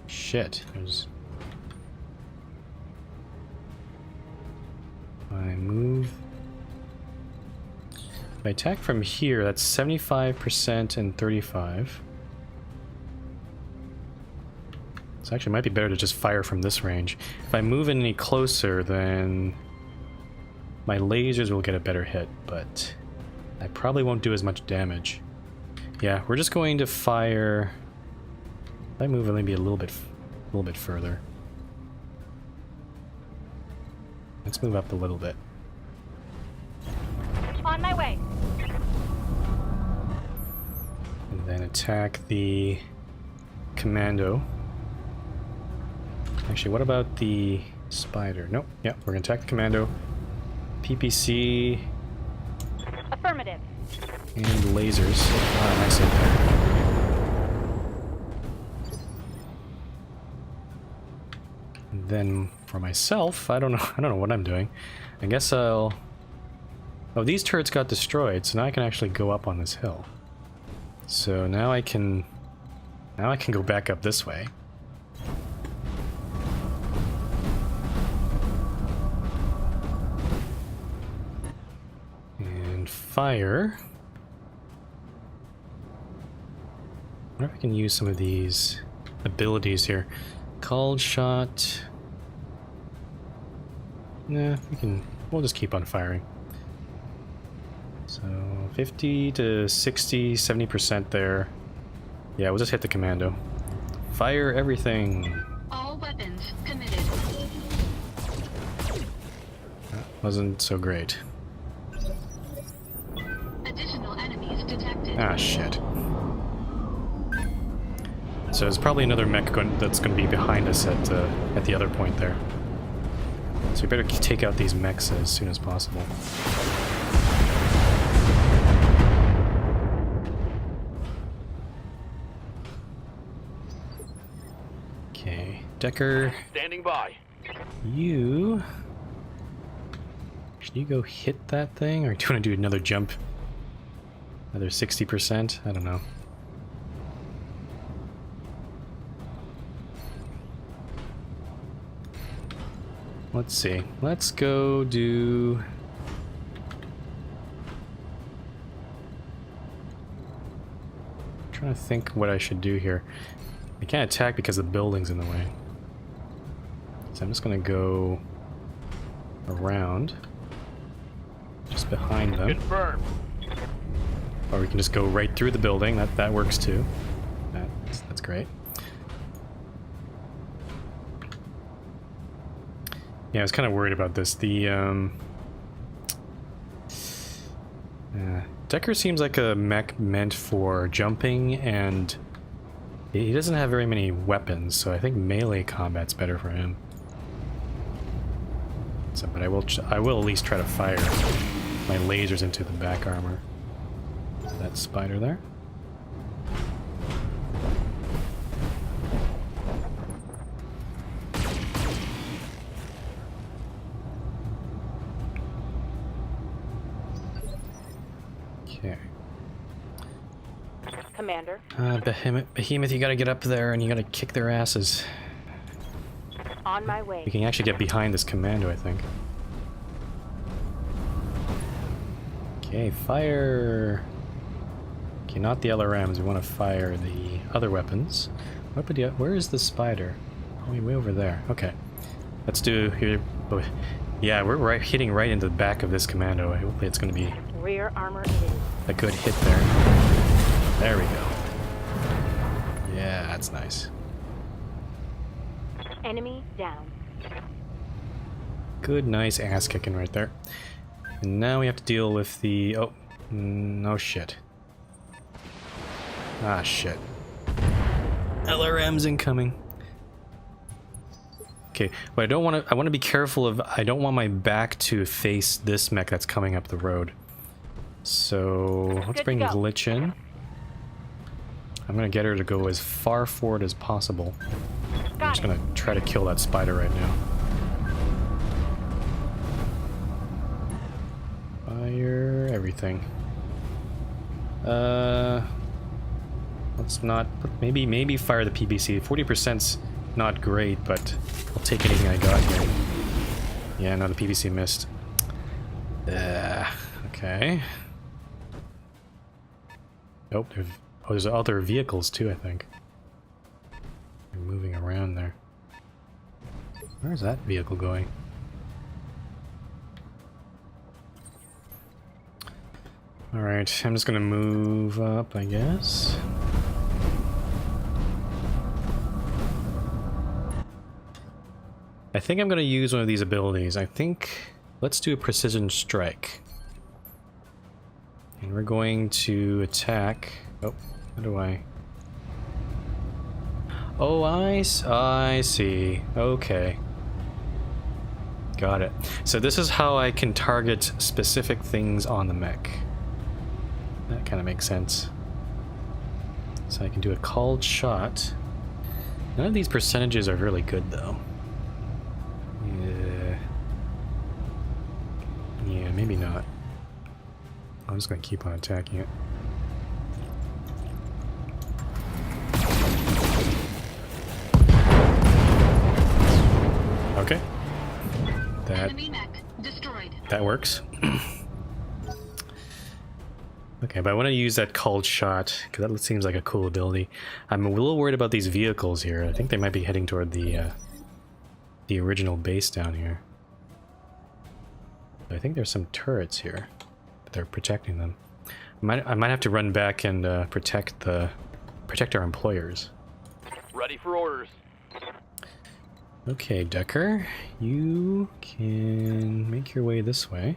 shit. There's... I move... if I attack from here, that's 75% and 35. So actually it might be better to just fire from this range. If I move in any closer, then my lasers will get a better hit, but I probably won't do as much damage. Yeah, we're just going to fire. If I move maybe a little bit further. Let's move up a little bit.
On my way.
And then attack the commando. Actually, what about the spider? Nope. Yeah, we're gonna attack the commando. PPC.
Affirmative.
And lasers. Ah, nice hit there. And then for myself, I don't know what I'm doing. I guess I'll. Oh, these turrets got destroyed, so now I can actually go up on this hill. So now I can go back up this way. And fire. I wonder if I can use some of these abilities here. Called shot. Nah, we'll just keep on firing. So 50 to 60, 70% there. Yeah, we'll just hit the commando. Fire everything.
All weapons committed.
That wasn't so great.
Additional enemies detected.
Ah, shit. So there's probably another mech that's going to be behind us at the other point there. So we better take out these mechs as soon as possible. Okay, Decker.
Standing by.
Should you go hit that thing, or do you want to do another jump? Another 60%? I don't know. Let's see. Let's go do... I'm trying to think what I should do here. I can't attack because the building's in the way. So I'm just gonna go around. Just behind them.
Confirmed.
Or we can just go right through the building. That works too. That's great. Yeah, I was kind of worried about this. The Decker seems like a mech meant for jumping, and he doesn't have very many weapons, so I think melee combat's better for him. So, but I will at least try to fire my lasers into the back armor. That spider there. Okay.
Commander.
Behemoth, you gotta get up there and you gotta kick their asses.
On my way.
We can actually get behind this commando, I think. Okay, fire. Okay, not the LRMs. We want to fire the other weapons. Where is the spider? Oh, way over there. Okay. Let's do here. Oh, yeah, we're hitting right into the back of this commando. Hopefully it's going to be
Rear armor it is.
a good hit there. There we go. Yeah, that's nice.
Enemy down.
Good, nice ass kicking right there. And now we have to deal with the... Oh, no shit. Ah, shit. LRM's incoming. Okay, but I don't want to... I want to be careful of... I don't want my back to face this mech that's coming up the road. So, let's bring Glitch in. I'm going to get her to go as far forward as possible. I'm just going to try to kill that spider right now. Fire everything. Let's not... Maybe fire the PPC. 40%'s not great, but I'll take anything I got here. Yeah, no, the PPC missed. Okay. Nope, there's other vehicles too, I think. They're moving around there. Where's that vehicle going? Alright, I'm just gonna move up, I guess. I think I'm gonna use one of these abilities. I think... Let's do a precision strike. And we're going to attack... Oh, how do I... Oh, I see. Okay. Got it. So this is how I can target specific things on the mech. That kind of makes sense. So I can do a called shot. None of these percentages are really good, though. Yeah, maybe not. I'm just gonna keep on attacking it. Okay.
Enemy mech destroyed.
That works. Okay, but I want to use that called shot, because that seems like a cool ability. I'm a little worried about these vehicles here. I think they might be heading toward the original base down here. But I think there's some turrets here, but they're protecting them. I might have to run back and protect our employers.
Ready for orders.
Okay, Decker, you can make your way this way.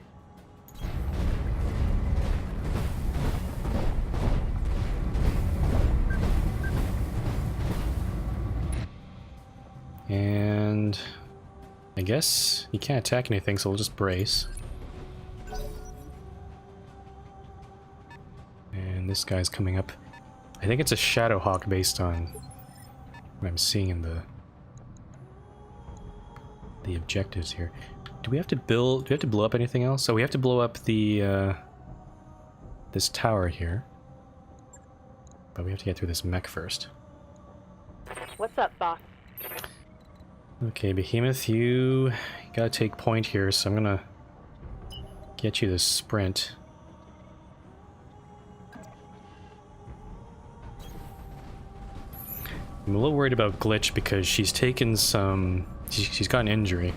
And I guess you can't attack anything, so we'll just brace. And this guy's coming up. I think it's a Shadowhawk based on what I'm seeing in the objectives here. Do we have to blow up anything else? So we have to blow up the this tower here. But we have to get through this mech first.
What's up, boss?
Okay, Behemoth, you gotta take point here, so I'm gonna get you to sprint. I'm a little worried about Glitch because she's taken some... She's got an injury.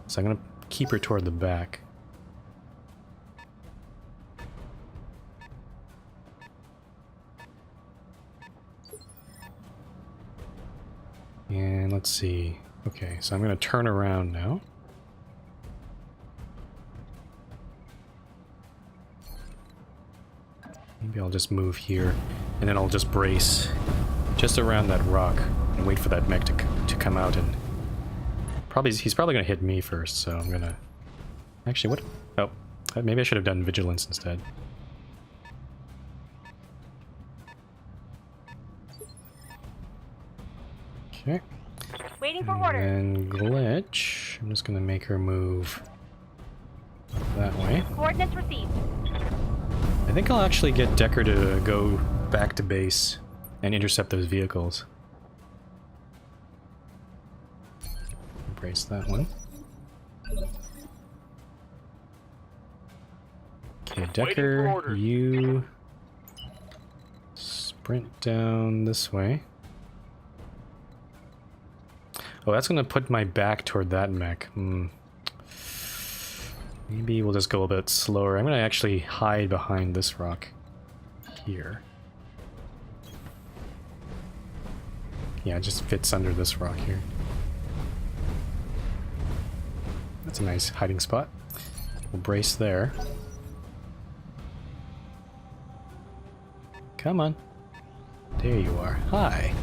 So I'm gonna keep her toward the back. And let's see. Okay, so I'm gonna turn around now. Maybe I'll just move here, and then I'll just brace just around that rock and wait for that mech to come out, and he's probably gonna hit me first, so I'm gonna... Actually, what? Oh, maybe I should have done Vigilance instead. Okay.
Waiting for orders.
And Glitch, I'm just gonna make her move that way.
Coordinates received.
I think I'll actually get Decker to go back to base and intercept those vehicles. Brace that one. Okay, Decker, you sprint down this way. Oh, that's gonna put my back toward that mech. Maybe we'll just go a bit slower. I'm gonna actually hide behind this rock here. Yeah, it just fits under this rock here. That's a nice hiding spot. We'll brace there. Come on. There you are. Hi.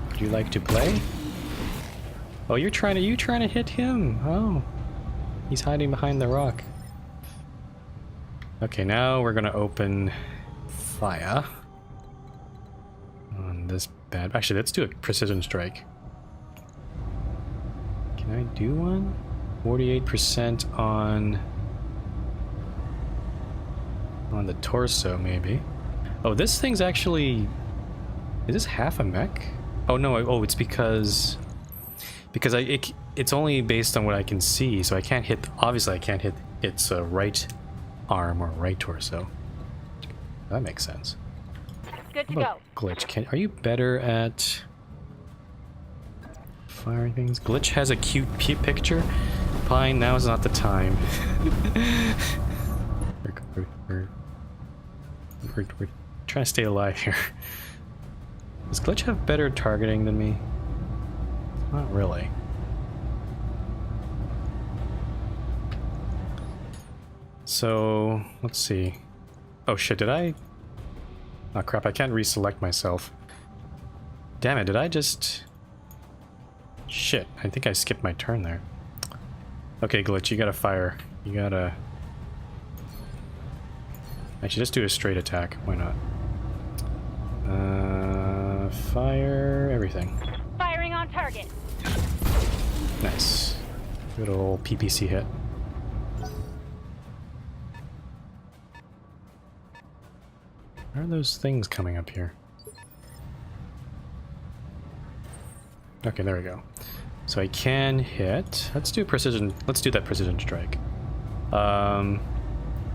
Would you like to play? Oh, you're trying to hit him. Oh. He's hiding behind the rock. Okay, now we're gonna open fire on this bad... Actually, let's do a precision strike. Can I do one? 48% on the torso, maybe. Oh, this thing's actually... Is this half a mech? Oh no, oh, it's because it's only based on what I can see, so I can't hit... Obviously, I can't hit its right arm or right torso. That makes sense.
Good to
How
go.
about Glitch? Are you better at firing things? Glitch has a cute picture. Fine, now is not the time. we're trying to stay alive here. Does Glitch have better targeting than me? Not really. So, let's see. Oh shit, did I? Oh crap, I can't reselect myself. Damn it, did I just... Shit, I think I skipped my turn there. Okay, Glitch, you gotta fire. You gotta... Actually, just do a straight attack. Why not? Fire everything.
Firing on target.
Nice. Good old PPC hit. Where are those things coming up here? Okay, there we go. So I can hit. Let's do precision. Let's do that precision strike.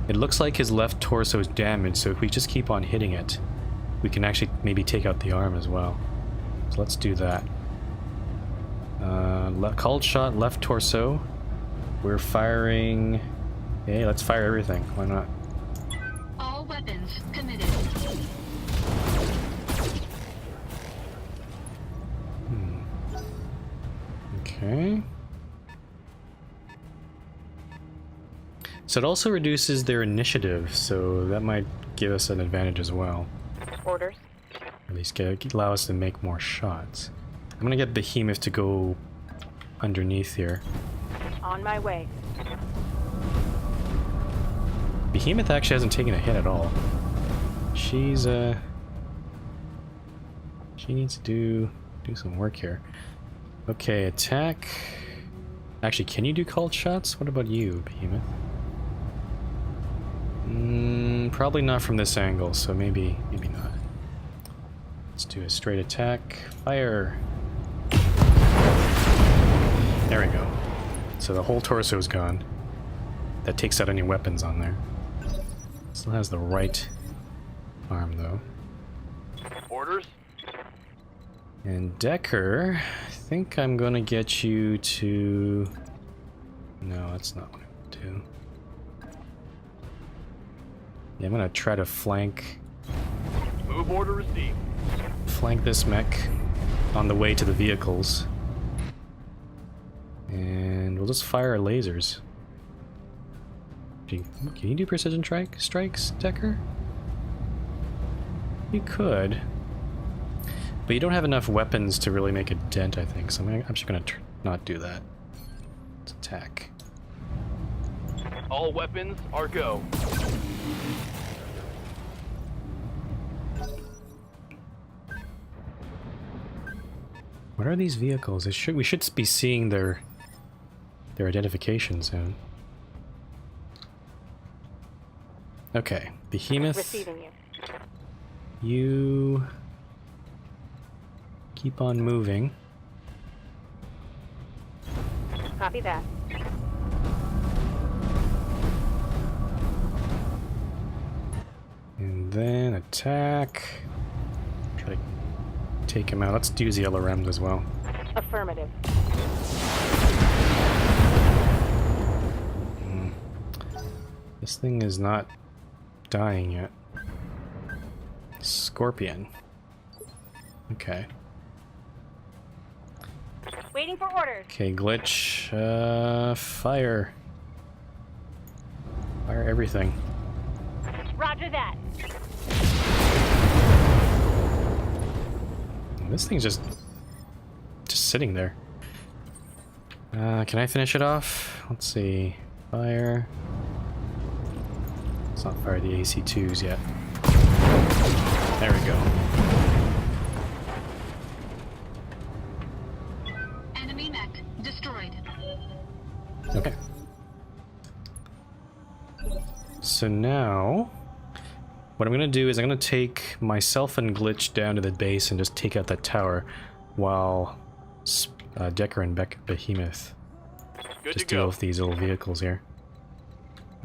It looks like his left torso is damaged, so if we just keep on hitting it, we can actually maybe take out the arm as well. So let's do that. Called shot, left torso. We're firing... Hey, let's fire everything. Why not?
All weapons committed.
Okay. So it also reduces their initiative, so that might give us an advantage as well.
Orders.
At least allow us to make more shots. I'm gonna get Behemoth to go underneath here.
On my way.
Behemoth actually hasn't taken a hit at all. She's she needs to do some work here. Okay, attack. Actually, can you do called shots? What about you, Behemoth? Probably not from this angle, so maybe not. Let's do a straight attack. Fire. There we go. So the whole torso is gone. That takes out any weapons on there. Still has the right arm though.
Orders?
And Decker, I think I'm gonna get you to... No, that's not what I do. Yeah, I'm gonna try to flank
Move order received.
this mech on the way to the vehicles. And we'll just fire our lasers. Can you do precision strikes, Decker? You could. But you don't have enough weapons to really make a dent, I think, so I'm just gonna not do that. Let's attack.
All weapons are go.
What are these vehicles? We should be seeing their identification soon. Okay, Behemoth.
Receiving you.
You keep on moving.
Copy that.
And then attack. Try to take him out. Let's do the LRMs as well.
Affirmative.
This thing is not dying yet. Scorpion. Okay.
Waiting for orders.
Okay, Glitch. Fire. Fire everything.
Roger that.
This thing's just sitting there. Can I finish it off? Let's see. Fire. Let's not fire the AC2s yet. There we go.
Enemy mech destroyed.
Okay. So now, what I'm gonna do is I'm gonna take myself and Glitch down to the base and just take out that tower, while Decker and Behemoth
Good
just
to
deal
go.
with these little vehicles here.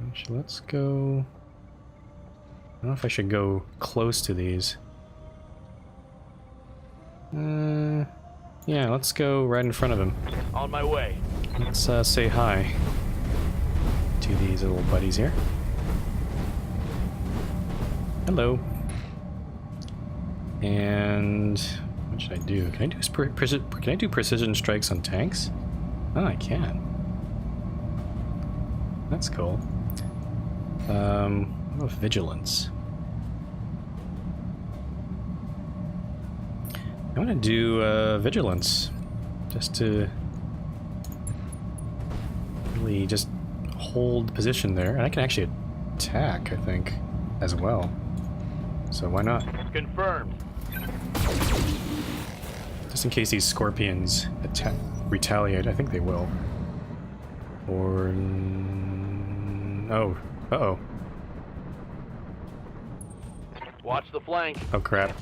Actually, let's go... I don't know if I should go close to these. Yeah, let's go right in front of him.
On my way.
Let's say hi to these little buddies here. Hello. And what should I do? Can I do precision strikes on tanks? Oh, I can. That's cool. What about vigilance? I want to do vigilance, just to really just hold position there, and I can actually attack, I think, as well. So why not?
Confirmed.
Just in case these scorpions retaliate, I think they will. Or oh, uh-oh.
Watch the flank.
Oh crap.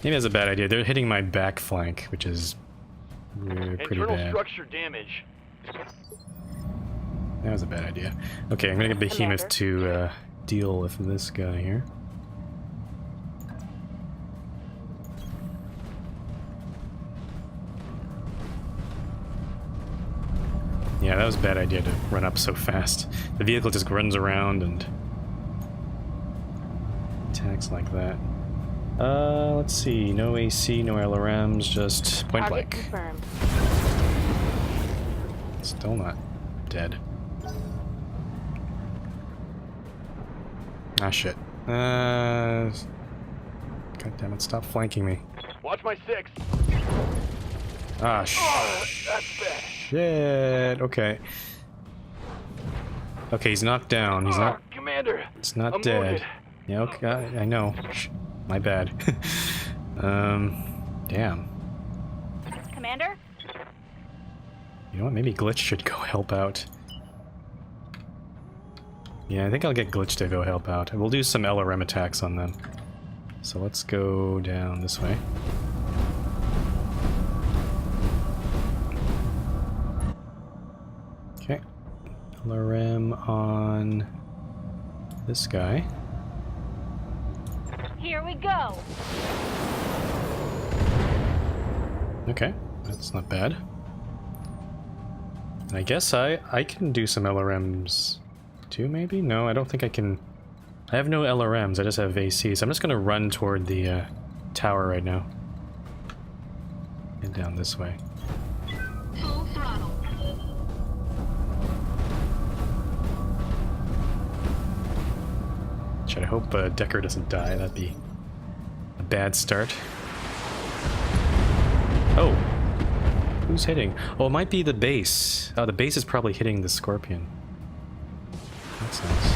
Maybe that's a bad idea. They're hitting my back flank, which is pretty
Internal
bad.
structure damage.
That was a bad idea. Okay, I'm gonna get Behemoth to deal with this guy here. Yeah, that was a bad idea to run up so fast. The vehicle just runs around and attacks like that. Let's see. No AC, no LRMs, just point
Target
blank.
confirmed.
Still not dead. Ah, shit. God damn it, stop flanking me.
Watch my 6.
Ah,
That's bad.
shit. Okay. Okay, he's knocked down. He's not.
Commander.
It's not
I'm
dead.
wounded.
Yeah, okay, I know. My bad. Damn.
Commander?
You know what? Maybe Glitch should go help out. Yeah, I think I'll get Glitch to go help out. We'll do some LRM attacks on them. So let's go down this way. Okay. LRM on this guy.
Here we go.
Okay, that's not bad. And I guess I can do some LRMs too, maybe? No, I don't think I can. I have no LRMs, I just have AC, so I'm just gonna run toward the tower right now. And down this way.
Full throttle.
Shit, I hope Decker doesn't die, that'd be a bad start. Oh! Who's hitting? Oh, it might be the base. Oh, the base is probably hitting the Scorpion. That's nice.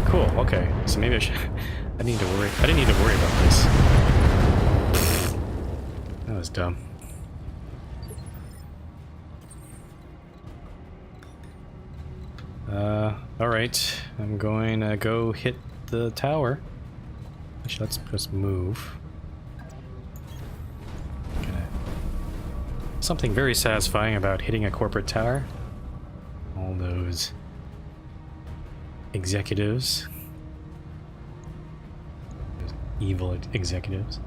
Cool, okay. So maybe I should... I didn't need to worry about this. That was dumb. Alright. I'm going to go hit the tower. Actually, let's just move. Something very satisfying about hitting a corporate tower. All those executives. Those evil executives.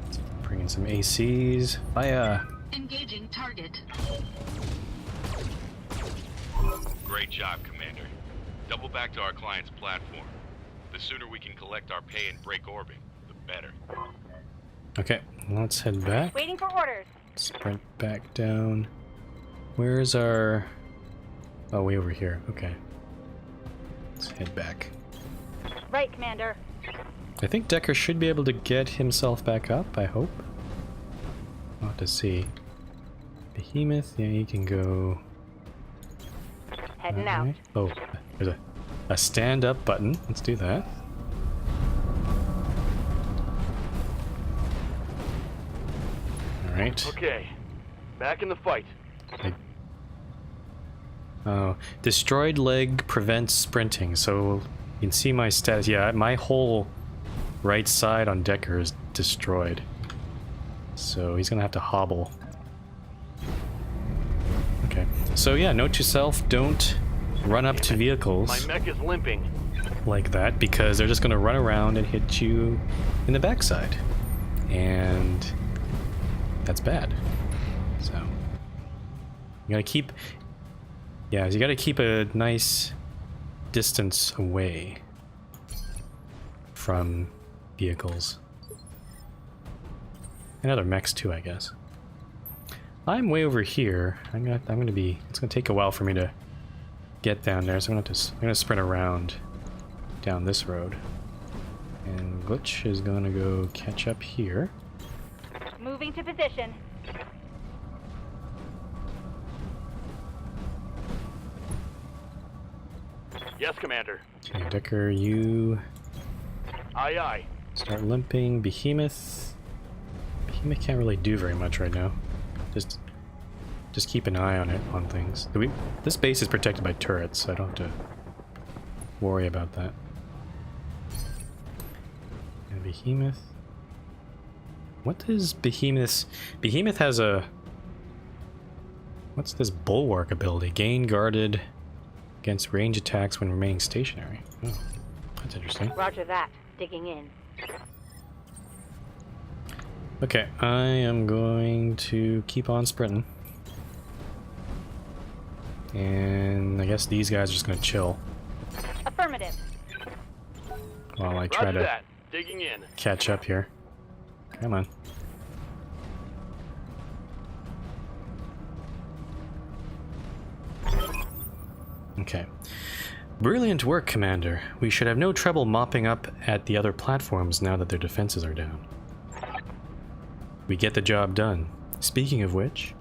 Let's bring in some ACs. Fire!
Engaging target.
Great job, Commander. Double back to our client's platform. The sooner we can collect our pay and break orbit, the better.
Okay, let's head back.
Waiting for orders.
Sprint back down. Where's our... Oh, way over here. Okay. Let's head back.
Right, Commander.
I think Decker should be able to get himself back up, I hope. We'll have to see. Behemoth, yeah, he can go...
Heading out.
Oh, there's a stand-up button. Let's do that. Alright.
Okay. Back in the fight.
Oh, destroyed leg prevents sprinting. So you can see my status. Yeah, my whole right side on Decker is destroyed. So he's gonna have to hobble. Okay. So yeah, note to self, don't run up to vehicles
My mech is limping.
like that, because they're just gonna run around and hit you in the backside. And that's bad. So you gotta keep, yeah, you gotta keep a nice distance away from vehicles and other mechs too, I guess. I'm way over here. I'm gonna be. It's gonna take a while for me to get down there, so I'm gonna sprint around down this road. And Glitch is gonna go catch up here.
Moving to position.
Yes, Commander.
Okay, Decker, you
Aye, aye.
start limping. Behemoth. Behemoth can't really do very much right now. Just keep an eye on it, on things. This base is protected by turrets, so I don't have to worry about that. And Behemoth. What is Behemoth's? Behemoth has a... What's this bulwark ability? Gain guarded against range attacks when remaining stationary. Oh, that's interesting.
Roger that. Digging in.
Okay, I am going to keep on sprinting. And I guess these guys are just gonna chill
Affirmative.
while I try
Roger
to
that. Digging in.
catch up here. Come on. Okay. Brilliant work, Commander. We should have no trouble mopping up at the other platforms now that their defenses are down. We get the job done. Speaking of which,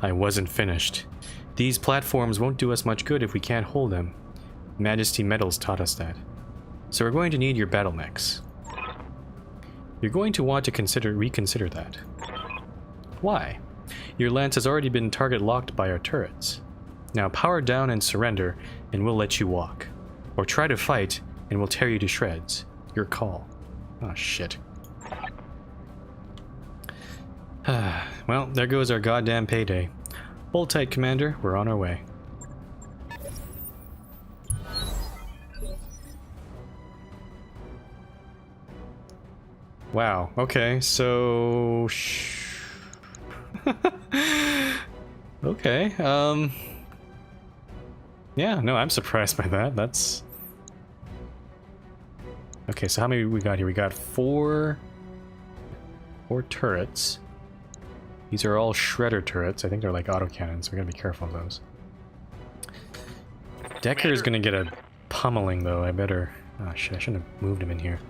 I wasn't finished. These platforms won't do us much good if we can't hold them. Majesty Metals taught us that. So we're going to need your battle mechs. You're going to want to reconsider that. Why? Your lance has already been target locked by our turrets. Now power down and surrender, and we'll let you walk. Or try to fight, and we'll tear you to shreds. Your call. Oh shit. Well, there goes our goddamn payday. Hold tight, Commander. We're on our way. Wow. Okay, so... okay, yeah, no, I'm surprised by that. That's... Okay, so how many we got here? We got four turrets. These are all shredder turrets. I think they're like autocannons, so we gotta be careful of those. Decker is gonna get a pummeling, though. I better... Oh, shit, I shouldn't have moved him in here.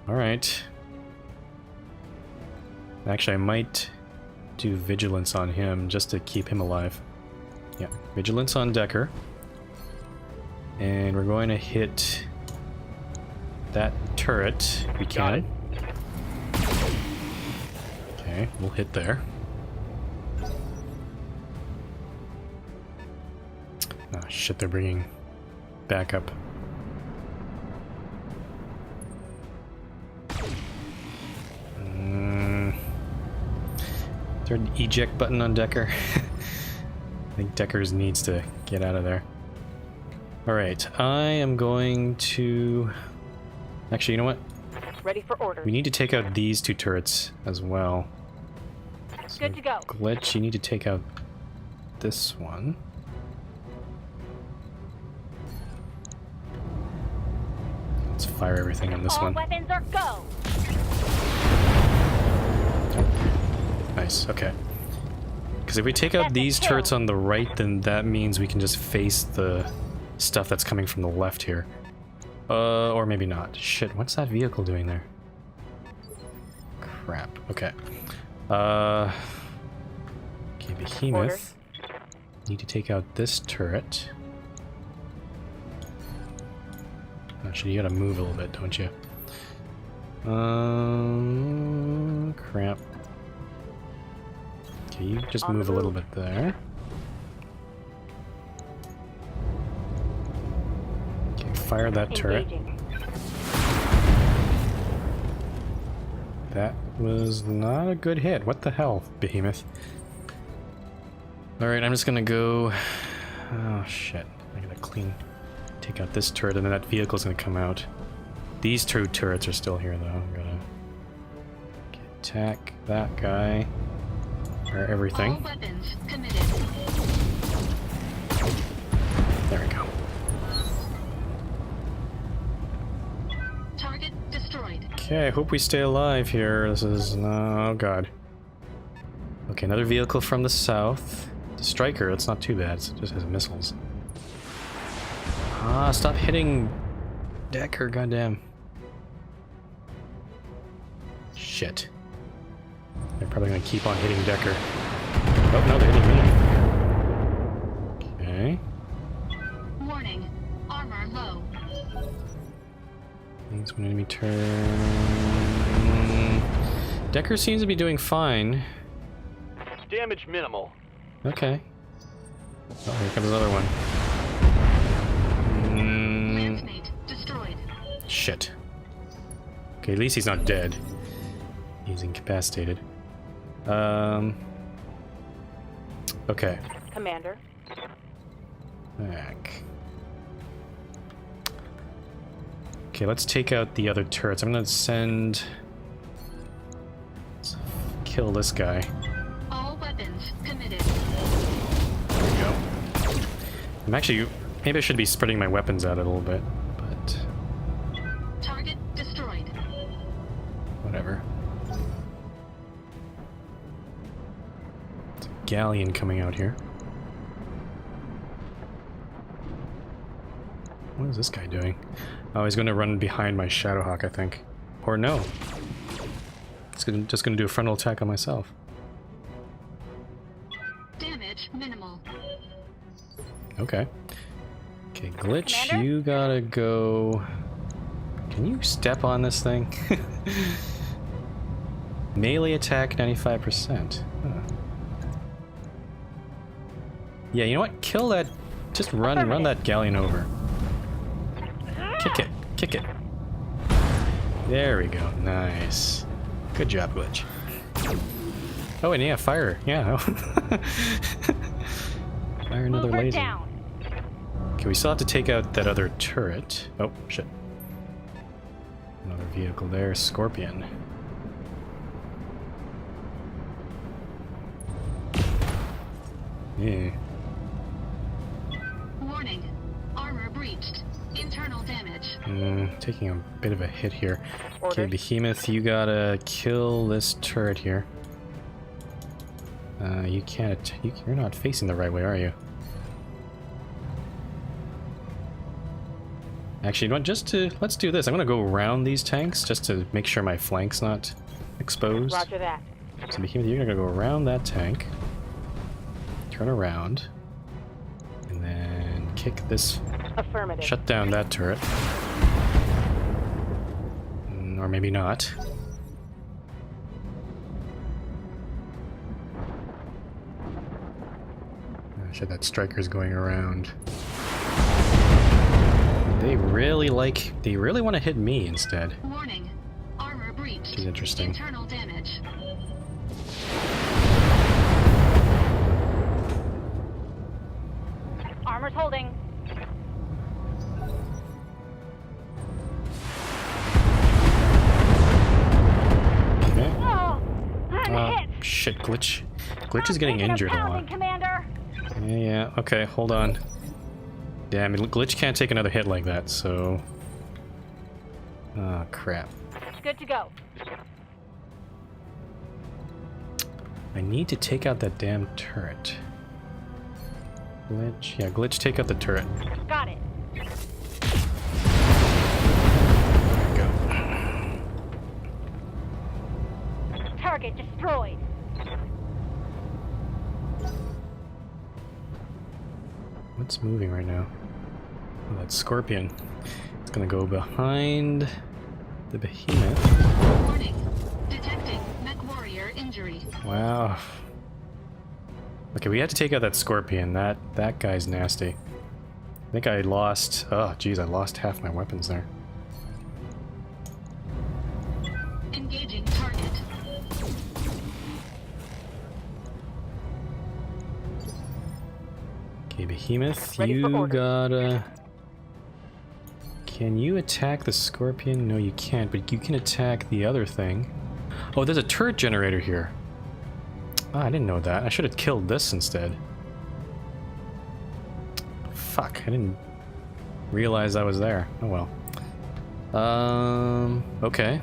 Alright. Actually, I might do vigilance on him just to keep him alive. Yeah, vigilance on Decker. And we're going to hit that turret. We can. Okay, we'll hit there. Oh shit, they're bringing backup. Is there an eject button on Decker? I think Deckers needs to get out of there. Alright, I am going to... Actually, you know what?
Ready for orders.
We need to take out these two turrets as well. So
Good to go.
Glitch, you need to take out this one. Let's fire everything on this
All
one.
weapons are go.
Nice, okay. Because if we take out these turrets on the right, then that means we can just face the stuff that's coming from the left here. Or maybe not. Shit, what's that vehicle doing there? Crap, okay. Okay, Behemoth. Need to take out this turret. Actually, you gotta move a little bit, don't you? Crap. Okay, you just move a little bit there. Okay, fire that turret. That was not a good hit. What the hell, Behemoth? Alright, I'm just gonna go... Oh, shit. I gotta take out this turret, and then that vehicle's gonna come out. These two turrets are still here, though. I'm gonna attack that guy. Or everything.
All weapons committed.
There we go.
Target destroyed.
Okay, I hope we stay alive here. This is... oh god. Okay, another vehicle from the south. The Striker, that's not too bad. It just has missiles. Ah, stop hitting Decker, goddamn. Shit. They're probably gonna keep on hitting Decker. Oh, no, they're hitting me. Okay.
Warning. Armor low.
Needs one enemy turn. Decker seems to be doing fine.
Damage minimal.
Okay. Oh, here comes another one.
Lancemate destroyed.
Shit. Okay, at least he's not dead. He's incapacitated. Okay.
Commander.
Back. Okay, let's take out the other turrets. I'm gonna send... let's kill this guy.
All weapons committed.
There we go. I'm actually... maybe I should be spreading my weapons out a little bit, but...
Target destroyed.
whatever. It's a galleon coming out here. What is this guy doing? Oh, he's going to run behind my Shadowhawk, I think. Or no. It's just going to do a frontal attack on myself.
Damage minimal.
Okay. Okay, Glitch,
Commander?
you gotta go... can you step on this thing? Melee attack 95%. Huh. Yeah, you know what? Kill that... just run that galleon over. Kick it. Kick it. There we go. Nice. Good job, Glitch. Oh, and yeah, fire. Yeah. Fire another
Mover
laser.
down.
Okay, we still have to take out that other turret. Oh, shit. Another vehicle there. Scorpion. Yeah.
Warning. Armor breached. Internal damage.
Taking a bit of a hit here. Okay,
Orders.
Behemoth, you gotta kill this turret here. You can't... you're not facing the right way, are you? Actually, you know what? Just to... let's do this. I'm gonna go around these tanks just to make sure my flank's not exposed.
Roger that.
So Behemoth, you're gonna go around that tank. Turn around. And then kick this...
Affirmative.
shut down that turret. Or maybe not. Shit, that Striker's going around. They really want to hit me instead.
Warning. Armor breached.
Which is interesting.
Internal damage.
Armor's holding.
Okay.
Oh, I'm hit.
Shit, Glitch. Glitch is getting
Taking
injured a
pounding,
lot.
Commander.
Yeah, okay, hold on. Damn, Glitch can't take another hit like that, so... oh, crap.
Good to go.
I need to take out that damn turret. Glitch? Yeah, Glitch, take out the turret.
Got it.
There we go.
Target destroyed.
What's moving right now? Oh, that Scorpion. It's gonna go behind the Behemoth.
Warning. Detecting mech warrior injury.
Wow. Okay, we had to take out that Scorpion. That guy's nasty. I think I lost... oh, geez, I lost half my weapons there.
Engaging target. Okay, Behemoth,
Ready for
you
orders.
gotta... Can you attack the Scorpion? No, you can't, but you can attack the other thing. Oh, there's a turret generator here. Ah, I didn't know that. I should have killed this instead. Fuck, I didn't realize I was there. Oh well. Okay.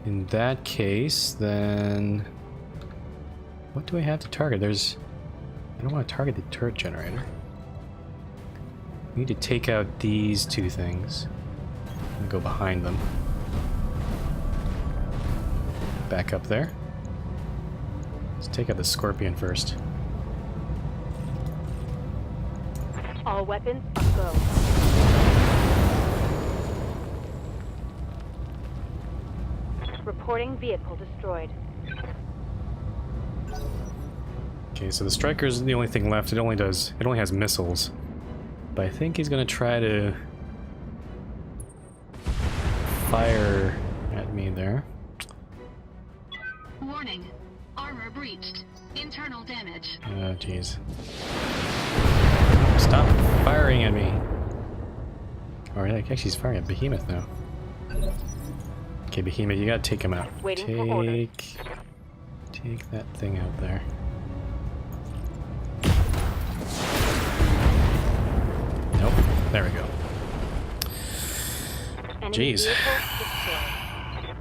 In that case, then... What do I have to target? There's... I don't want to target the turret generator. We need to take out these two things. And go behind them. Back up there. Let's take out the Scorpion first.
All weapons are go. Reporting vehicle destroyed.
Okay, so the Striker's the only thing left. It only has missiles. But I think he's gonna try to fire at me there.
Warning. Armor breached. Internal damage.
Oh, jeez. Stop firing at me. Alright, actually he's firing at Behemoth now. Okay, Behemoth, you gotta take him out.
Waiting for orders.
Take that thing out there. Nope. There we go.
Enemy
Jeez.
vehicle destroyed.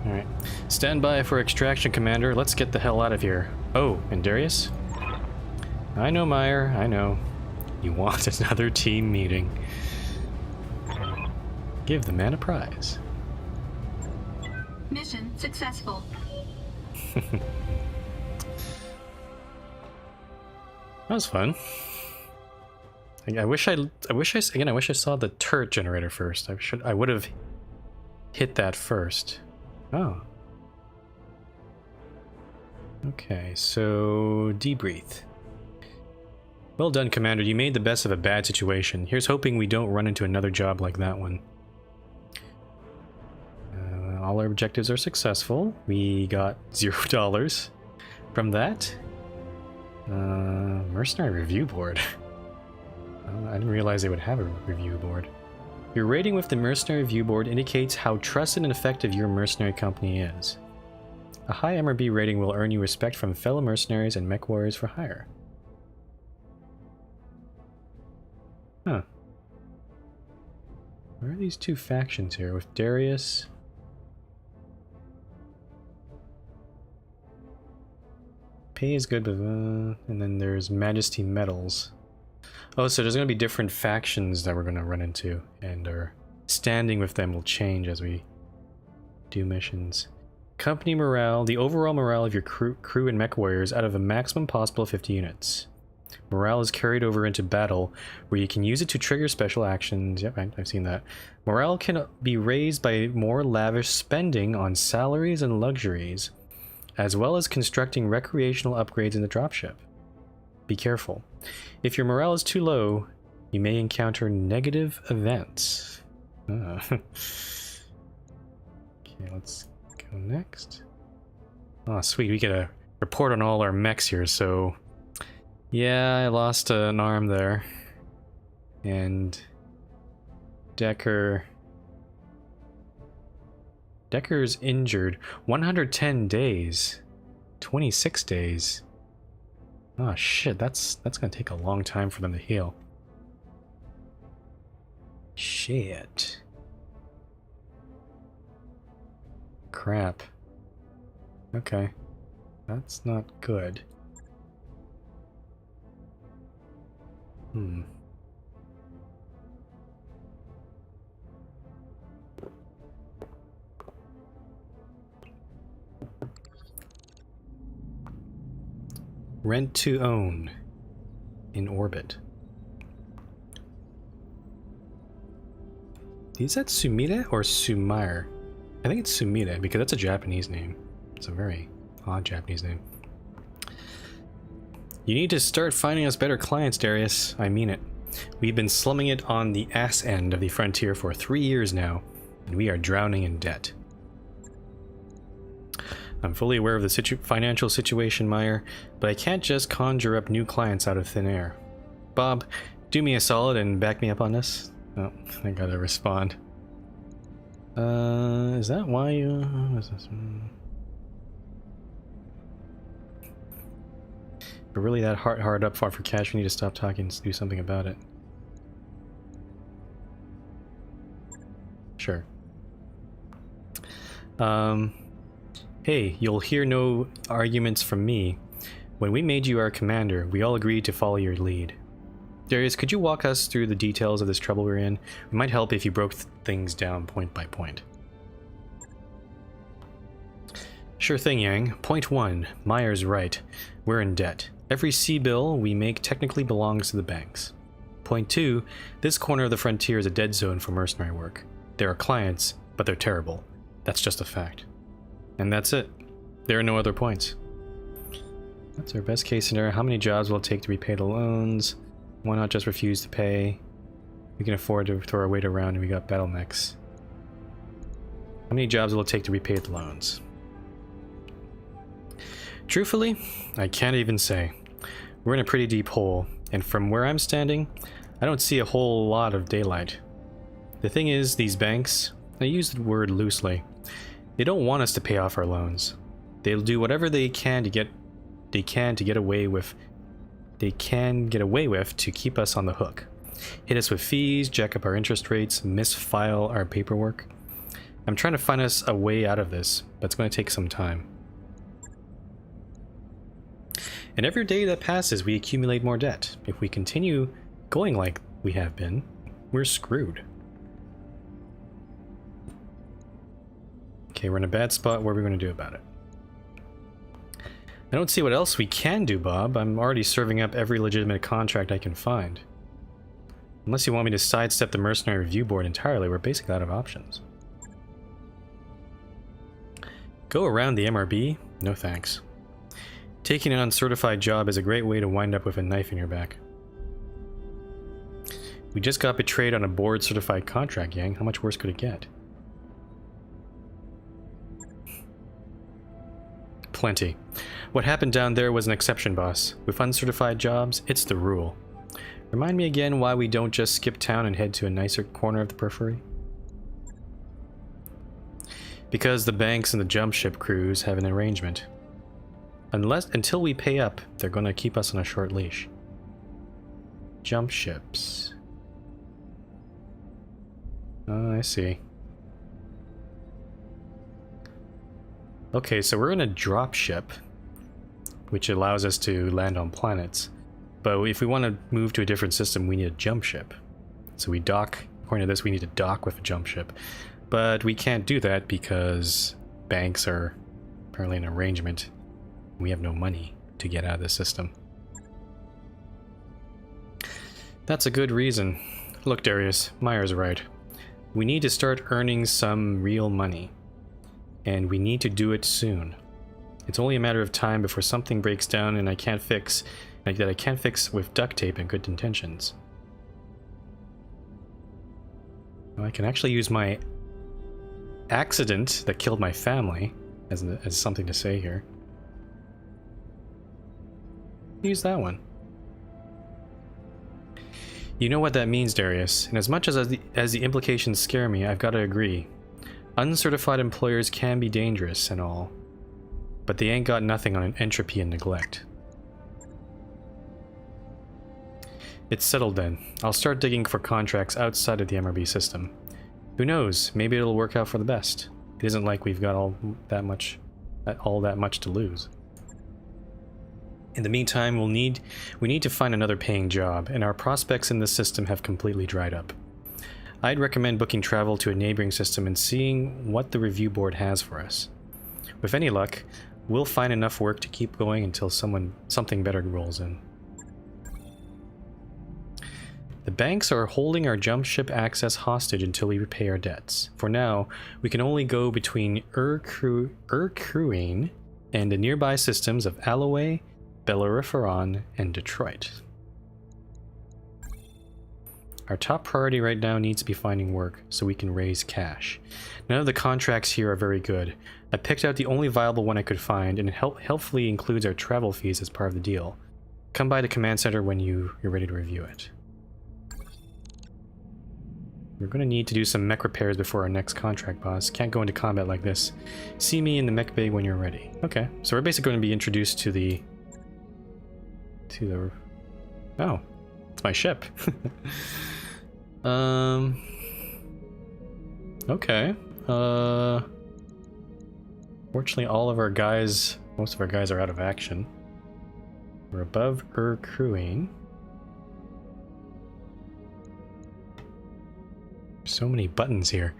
Alright. Stand by for extraction, Commander. Let's get the hell out of here. Oh, and Darius? I know, Meyer. I know. You want another team meeting. Give the man a prize.
Mission successful.
That was fun. I wish I saw the turret generator first. I would have hit that first. Oh. Okay, so debrief. Well done, Commander. You made the best of a bad situation. Here's hoping we don't run into another job like that one. All our objectives are successful. We got $0 from that. Mercenary review board. I didn't realize they would have a review board. Your rating with the mercenary review board indicates how trusted and effective your mercenary company is. A high MRB rating will earn you respect from fellow mercenaries and mech warriors for hire. Huh. Where are these two factions here with Darius? Pay is good, but and then there's Majesty Medals. Oh, so there's going to be different factions that we're going to run into, and our standing with them will change as we do missions. Company morale, the overall morale of your crew and mech warriors out of a maximum possible 50 units. Morale is carried over into battle, where you can use it to trigger special actions. Yep, I've seen that. Morale can be raised by more lavish spending on salaries and luxuries, as well as constructing recreational upgrades in the dropship. Be careful. If your morale is too low, you may encounter negative events. Okay, let's go next. Oh, sweet, we get a report on all our mechs here, so... Yeah, I lost an arm there. And... Decker's injured. 110 days. 26 days. Oh shit, that's gonna take a long time for them to heal. Shit. Crap. Okay. That's not good. Rent to own in orbit. Is that Sumida or Sumire? I think it's Sumida because that's a Japanese name. It's a very odd Japanese name. You need to start finding us better clients, Darius. I mean it. We've been slumming it on the ass end of the frontier for 3 years now, and we are drowning in debt. I'm fully aware of the financial situation, Meyer, but I can't just conjure up new clients out of thin air. Bob, do me a solid and back me up on this? Oh, I gotta respond. Is that why you... Is this... But really that hard up far for cash, we need to stop talking and do something about it. Sure. Hey, you'll hear no arguments from me. When we made you our commander, we all agreed to follow your lead. Darius, could you walk us through the details of this trouble we're in? It might help if you broke things down point by point. Sure thing, Yang. Point 1. Meyer's right. We're in debt. Every sea bill we make technically belongs to the banks. Point 2. This corner of the frontier is a dead zone for mercenary work. There are clients, but they're terrible. That's just a fact. And that's it. There are no other points. That's our best case scenario. How many jobs will it take to repay the loans? Why not just refuse to pay? We can afford to throw our weight around and we got BattleMechs. How many jobs will it take to repay the loans? Truthfully, I can't even say. We're in a pretty deep hole, and from where I'm standing, I don't see a whole lot of daylight. The thing is, these banks, I use the word loosely, they don't want us to pay off our loans. They'll do whatever they can to get away with to keep us on the hook. Hit us with fees, jack up our interest rates, misfile our paperwork. I'm trying to find us a way out of this, but it's going to take some time. And every day that passes, we accumulate more debt. If we continue going like we have been, we're screwed. Okay, we're in a bad spot. What are we going to do about it? I don't see what else we can do, Bob. I'm already serving up every legitimate contract I can find. Unless you want me to sidestep the Mercenary Review Board entirely, we're basically out of options. Go around the MRB? No thanks. Taking an uncertified job is a great way to wind up with a knife in your back. We just got betrayed on a board-certified contract, Yang. How much worse could it get? Plenty. What happened down there was an exception, boss. With uncertified jobs, it's the rule. Remind me again why we don't just skip town and head to a nicer corner of the periphery? Because the banks and the jump ship crews have an arrangement. Until we pay up, they're going to keep us on a short leash. Jump ships. Oh, I see. Okay, so we're in a drop ship, which allows us to land on planets. But if we want to move to a different system, we need a jump ship. So we dock, according to this, we need to dock with a jump ship. But we can't do that because banks are apparently an arrangement. We have no money to get out of the system. That's a good reason. Look, Darius, Meyer's right. We need to start earning some real money. And we need to do it soon. It's only a matter of time before something breaks down and I can't fix with duct tape and good intentions. Well, I can actually use my accident that killed my family as something to say here. Use that one. You know what that means, Darius, and as much as the implications scare me, I've got to agree. Uncertified employers can be dangerous and all, but they ain't got nothing on entropy and neglect. It's settled then. I'll start digging for contracts outside of the MRB system. Who knows, maybe it'll work out for the best. It isn't like we've got all that much to lose. In the meantime, we need to find another paying job, and our prospects in this system have completely dried up. I'd recommend booking travel to a neighboring system and seeing what the review board has for us. With any luck, we'll find enough work to keep going until something better rolls in. The banks are holding our jump ship access hostage until we repay our debts. For now, we can only go between Urkruine and the nearby systems of Alloway, Bellerophon, and Detroit. Our top priority right now needs to be finding work, so we can raise cash. None of the contracts here are very good. I picked out the only viable one I could find, and it helpfully includes our travel fees as part of the deal. Come by the command center when you're ready to review it. We're gonna need to do some mech repairs before our next contract, boss. Can't go into combat like this. See me in the mech bay when you're ready. Okay, so we're basically going to be introduced to the... Oh, it's my ship. Okay. Fortunately, all of our guys, most of our guys are out of action. We're above crewing. So many buttons here.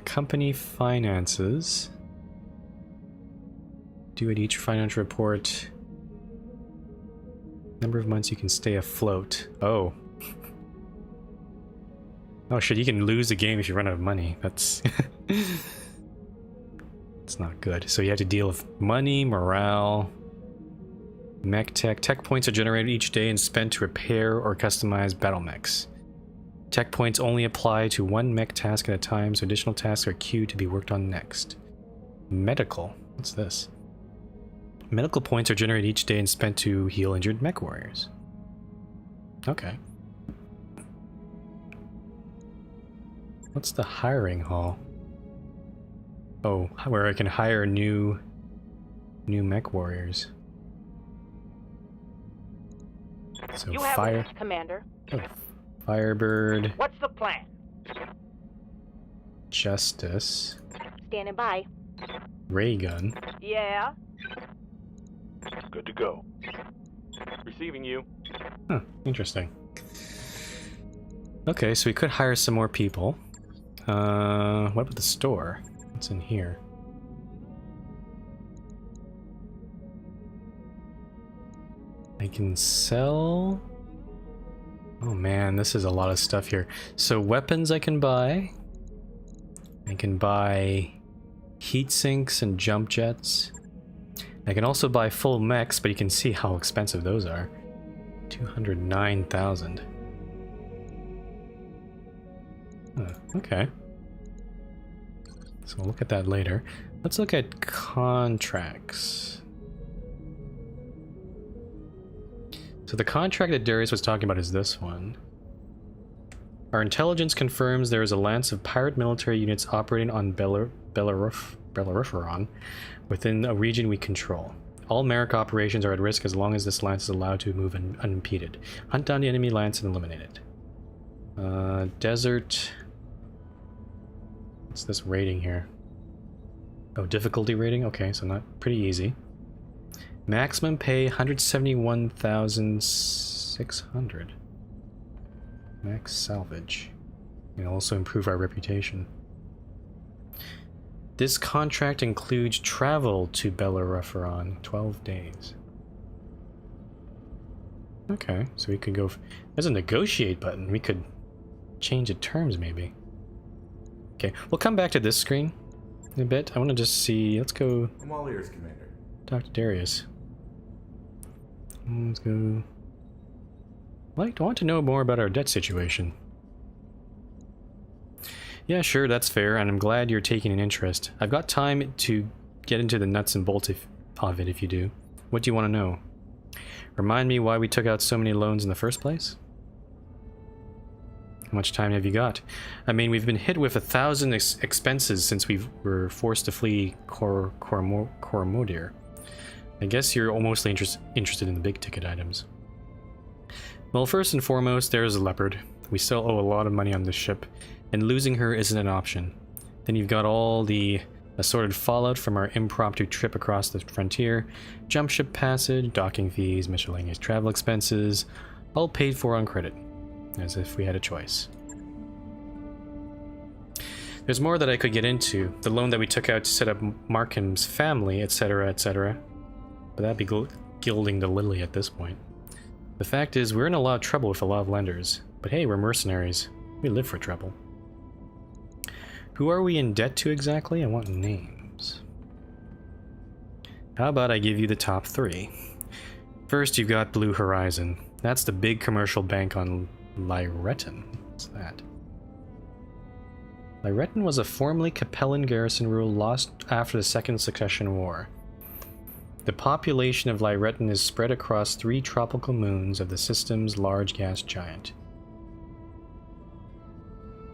Company finances. Due at each financial report. Number of months you can stay afloat. Oh. Oh shit, you can lose the game if you run out of money. That's... It's not good. So you have to deal with money, morale, mech tech. Tech points are generated each day and spent to repair or customize battle mechs. Tech points only apply to one mech task at a time, so additional tasks are queued to be worked on next. Medical. What's this? Medical points are generated each day and spent to heal injured mech warriors. Okay. What's the hiring hall? Oh, where I can hire new mech warriors. So
You have
fire.
it, Commander.
Oh, Firebird.
What's the plan?
Justice.
Standing by.
Ray gun.
Yeah.
Good to go. Receiving you.
Huh, interesting. Okay, so we could hire some more people. What about the store? What's in here? I can sell... Oh man, this is a lot of stuff here. So weapons I can buy. I can buy heat sinks and jump jets. I can also buy full mechs, but you can see how expensive those are. 209,000. Okay. So we'll look at that later. Let's look at contracts. So the contract that Darius was talking about is this one. Our intelligence confirms there is a lance of pirate military units operating on Bellerophon within a region we control. All Merrick operations are at risk as long as this lance is allowed to move unimpeded. Hunt down the enemy lance and eliminate it. Desert... What's this rating here? Oh, difficulty rating? Okay, so not pretty easy. Maximum pay 171,600. Max salvage. And also improve our reputation. This contract includes travel to Bellerophon, 12 days. Okay, so we could go... There's a negotiate button. We could change the terms, maybe. Okay, we'll come back to this screen in a bit. I want to just see... Let's go...
I'm all ears, Commander.
Talk to Darius. Let's go... I want to know more about our debt situation. Yeah, sure, that's fair, and I'm glad you're taking an interest. I've got time to get into the nuts and bolts of it if you do. What do you want to know? Remind me why we took out so many loans in the first place? How much time have you got? I mean, we've been hit with 1,000 expenses since we were forced to flee Cormodir. I guess you're mostly interested in the big ticket items. Well, first and foremost, there's a leopard. We still owe a lot of money on this ship, and losing her isn't an option. Then you've got all the assorted fallout from our impromptu trip across the frontier, jump ship passage, docking fees, miscellaneous travel expenses, all paid for on credit, as if we had a choice. There's more that I could get into, the loan that we took out to set up Markham's family, etc., etc. But that'd be gilding the lily at this point. The fact is, we're in a lot of trouble with a lot of lenders, but hey, we're mercenaries. We live for trouble. Who are we in debt to exactly? I want names. How about I give you the top 3? First, you've got Blue Horizon. That's the big commercial bank on Lyreton. What's that? Lyreton was a formerly Capellan garrison rule lost after the Second Succession War. The population of Lyreton is spread across 3 tropical moons of the system's large gas giant.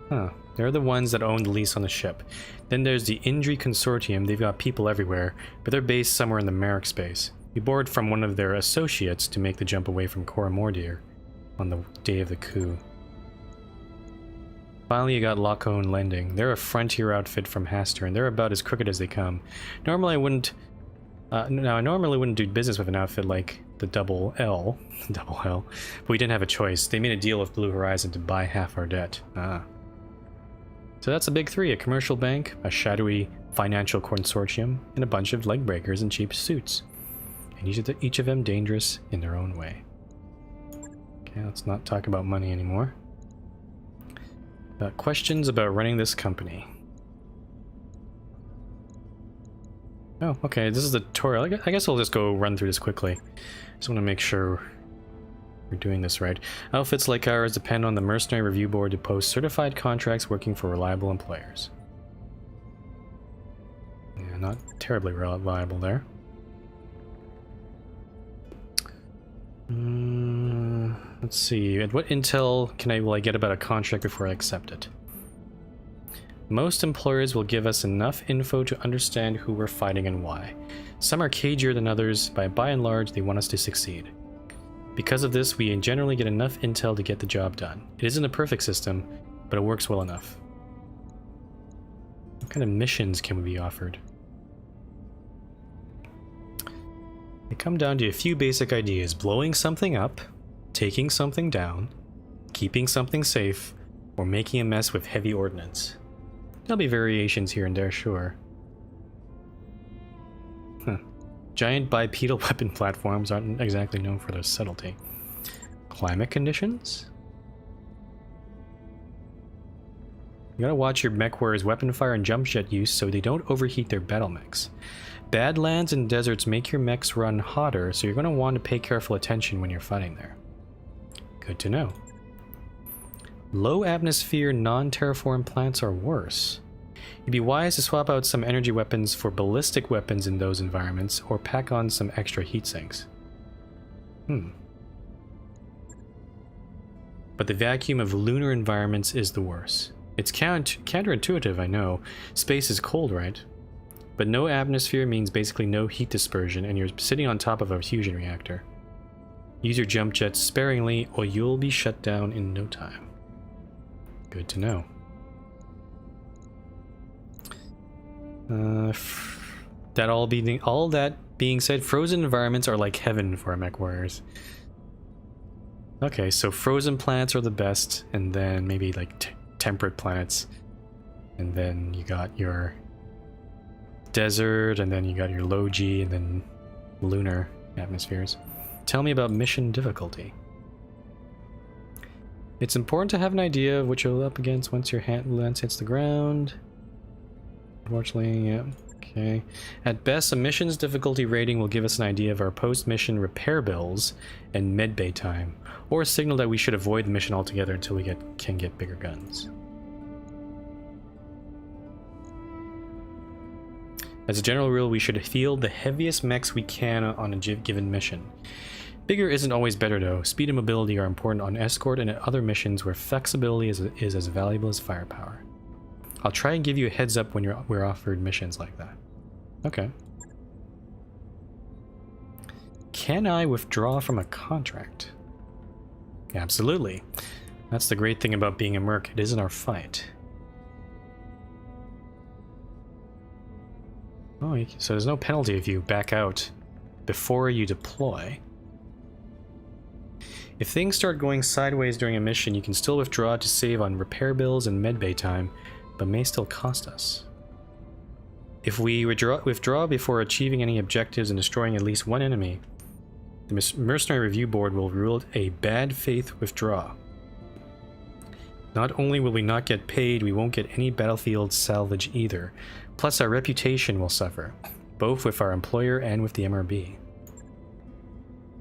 Huh. They're the ones that own the lease on the ship. Then there's the Indri Consortium. They've got people everywhere, but they're based somewhere in the Merrick space. We borrowed from one of their associates to make the jump away from Cora Mordir on the day of the coup. Finally, you got Lacone Lending. They're a frontier outfit from Haster, and they're about as crooked as they come. Normally, I wouldn't do business with an outfit like the Double L, but we didn't have a choice. They made a deal with Blue Horizon to buy half our debt. So that's the big three: a commercial bank, a shadowy financial consortium, and a bunch of leg breakers in cheap suits. And each of them dangerous in their own way. Okay, let's not talk about money anymore. Questions about running this company. Oh, okay, this is the tutorial. I guess I'll just go run through this quickly. Just want to make sure we're doing this right. Outfits like ours depend on the Mercenary Review Board to post certified contracts working for reliable employers. Yeah, not terribly reliable there. Let's see, what intel will I get about a contract before I accept it? Most employers will give us enough info to understand who we're fighting and why. Some are cagier than others, but by and large they want us to succeed. Because of this, we generally get enough intel to get the job done. It isn't a perfect system, but it works well enough. What kind of missions can we be offered? They come down to a few basic ideas: blowing something up, taking something down, keeping something safe, or making a mess with heavy ordnance. There'll be variations here and there, sure. Giant bipedal weapon platforms aren't exactly known for their subtlety. Climate conditions? You gotta watch your mech warriors' weapon fire and jump jet use so they don't overheat their battle mechs. Bad lands and deserts make your mechs run hotter, so you're gonna want to pay careful attention when you're fighting there. Good to know. Low atmosphere non-terraform plants are worse. You'd be wise to swap out some energy weapons for ballistic weapons in those environments, or pack on some extra heat sinks. But the vacuum of lunar environments is the worst. It's counterintuitive, I know. Space is cold, right? But no atmosphere means basically no heat dispersion, and you're sitting on top of a fusion reactor. Use your jump jets sparingly, or you'll be shut down in no time. Good to know. All that being said, frozen environments are like heaven for our mech warriors. Okay, so frozen planets are the best, and then maybe like temperate planets, and then you got your desert, and then you got your low G, and then lunar atmospheres. Tell me about mission difficulty. It's important to have an idea of what you're up against once your lance hits the ground. Unfortunately, yeah, okay. At best, a mission's difficulty rating will give us an idea of our post-mission repair bills and medbay time, or a signal that we should avoid the mission altogether until we can get bigger guns. As a general rule, we should field the heaviest mechs we can on a given mission. Bigger isn't always better though. Speed and mobility are important on escort and at other missions where flexibility is as valuable as firepower. I'll try and give you a heads up when we're offered missions like that. Okay. Can I withdraw from a contract? Absolutely. That's the great thing about being a merc. It isn't our fight. Oh, so there's no penalty if you back out before you deploy. If things start going sideways during a mission, you can still withdraw to save on repair bills and medbay time, but may still cost us. If we withdraw before achieving any objectives and destroying at least one enemy, the Mercenary Review Board will rule it a bad faith withdrawal. Not only will we not get paid, we won't get any battlefield salvage either. Plus our reputation will suffer, both with our employer and with the MRB.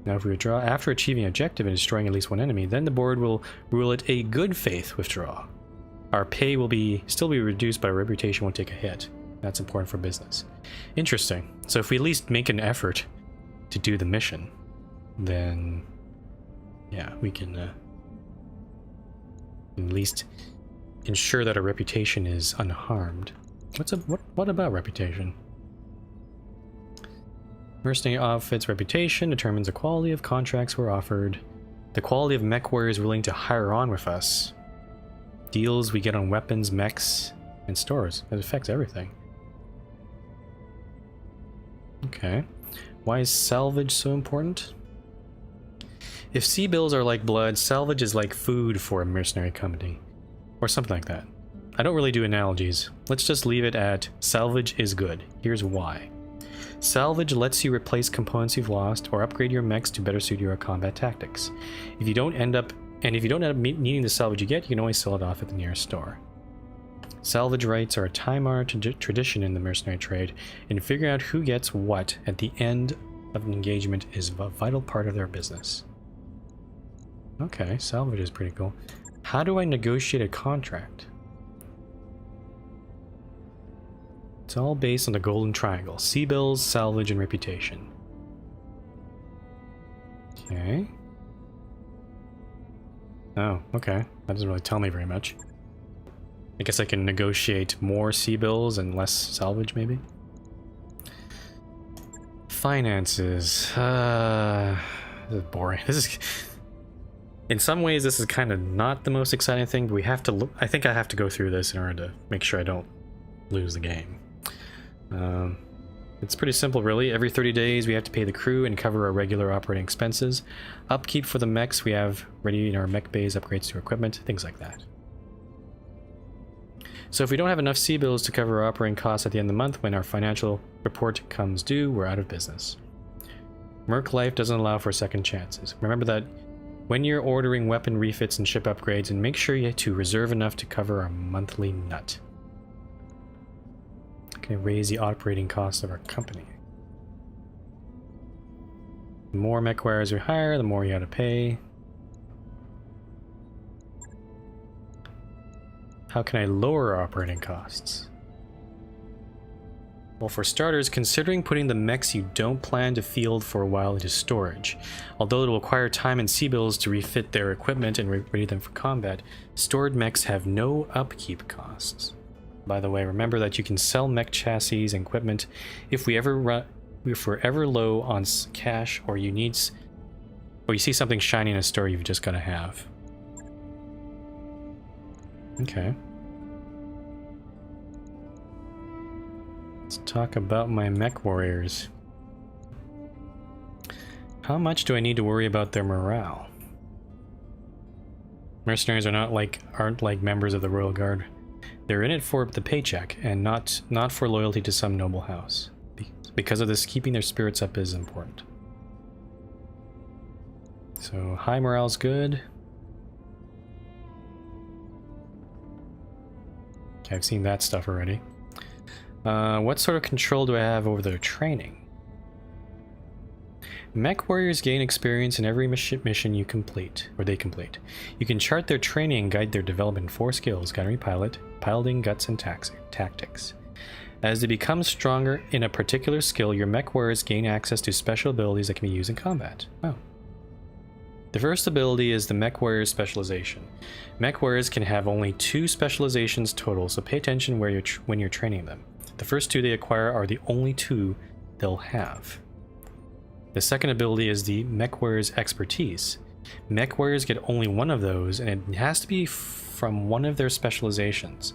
Now if we withdraw after achieving an objective and destroying at least one enemy, then the board will rule it a good faith withdrawal. Our pay will still be reduced, but our reputation won't take a hit. That's important for business. Interesting. So if we at least make an effort to do the mission, then yeah, we can at least ensure that our reputation is unharmed. What about reputation? Mercenary outfit's reputation determines the quality of contracts we're offered, the quality of mech warriors willing to hire on with us, deals we get on weapons, mechs, and stores. It affects everything. Okay. Why is salvage so important? If sea bills are like blood, salvage is like food for a mercenary company. Or something like that. I don't really do analogies. Let's just leave it at salvage is good. Here's why. Salvage lets you replace components you've lost or upgrade your mechs to better suit your combat tactics. If you don't end up needing the salvage you get, you can always sell it off at the nearest store. Salvage rights are a time-honored tradition in the mercenary trade, and figuring out who gets what at the end of an engagement is a vital part of their business. Okay, salvage is pretty cool. How do I negotiate a contract? It's all based on the golden triangle. Sea bills, salvage, and reputation. Okay. Oh, okay. That doesn't really tell me very much. I guess I can negotiate more sea bills and less salvage, maybe? Finances. This is boring. This is... In some ways, this is kind of not the most exciting thing, but we have to look... I think I have to go through this in order to make sure I don't lose the game. It's pretty simple, really. Every 30 days, we have to pay the crew and cover our regular operating expenses. Upkeep for the mechs we have ready in our mech bays, upgrades to equipment, things like that. So if we don't have enough sea bills to cover our operating costs at the end of the month, when our financial report comes due, we're out of business. Merc life doesn't allow for second chances. Remember that when you're ordering weapon refits and ship upgrades, and make sure you to reserve enough to cover our monthly nut. Okay, raise the operating costs of our company. The more mech warriors we hire, the more you have to pay. How can I lower our operating costs? Well, for starters, considering putting the mechs you don't plan to field for a while into storage. Although it will require time and sea bills to refit their equipment and ready them for combat, stored mechs have no upkeep costs. By the way, remember that you can sell mech chassis and equipment if we're ever low on cash, or you see something shiny in a store you've just got to have. Okay. Let's talk about my mech warriors. How much do I need to worry about their morale? Mercenaries aren't like members of the Royal Guard. They're in it for the paycheck and not for loyalty to some noble house. Because of this, keeping their spirits up is important. So high morale's good. Okay, I've seen that stuff already. What sort of control do I have over their training? Mech warriors gain experience in every mission you complete, or they complete. You can chart their training and guide their development in 4 skills: gunnery pilot, piloting, guts, and tactics. As they become stronger in a particular skill, your mech warriors gain access to special abilities that can be used in combat. Oh. The first ability is the Mech Warrior's specialization. Mech Warriors can have only 2 specializations total, so pay attention when you're training them. The first 2 they acquire are the only 2 they'll have. The second ability is the Mech Warrior's expertise. Mech Warriors get only 1 of those, and it has to be from one of their specializations.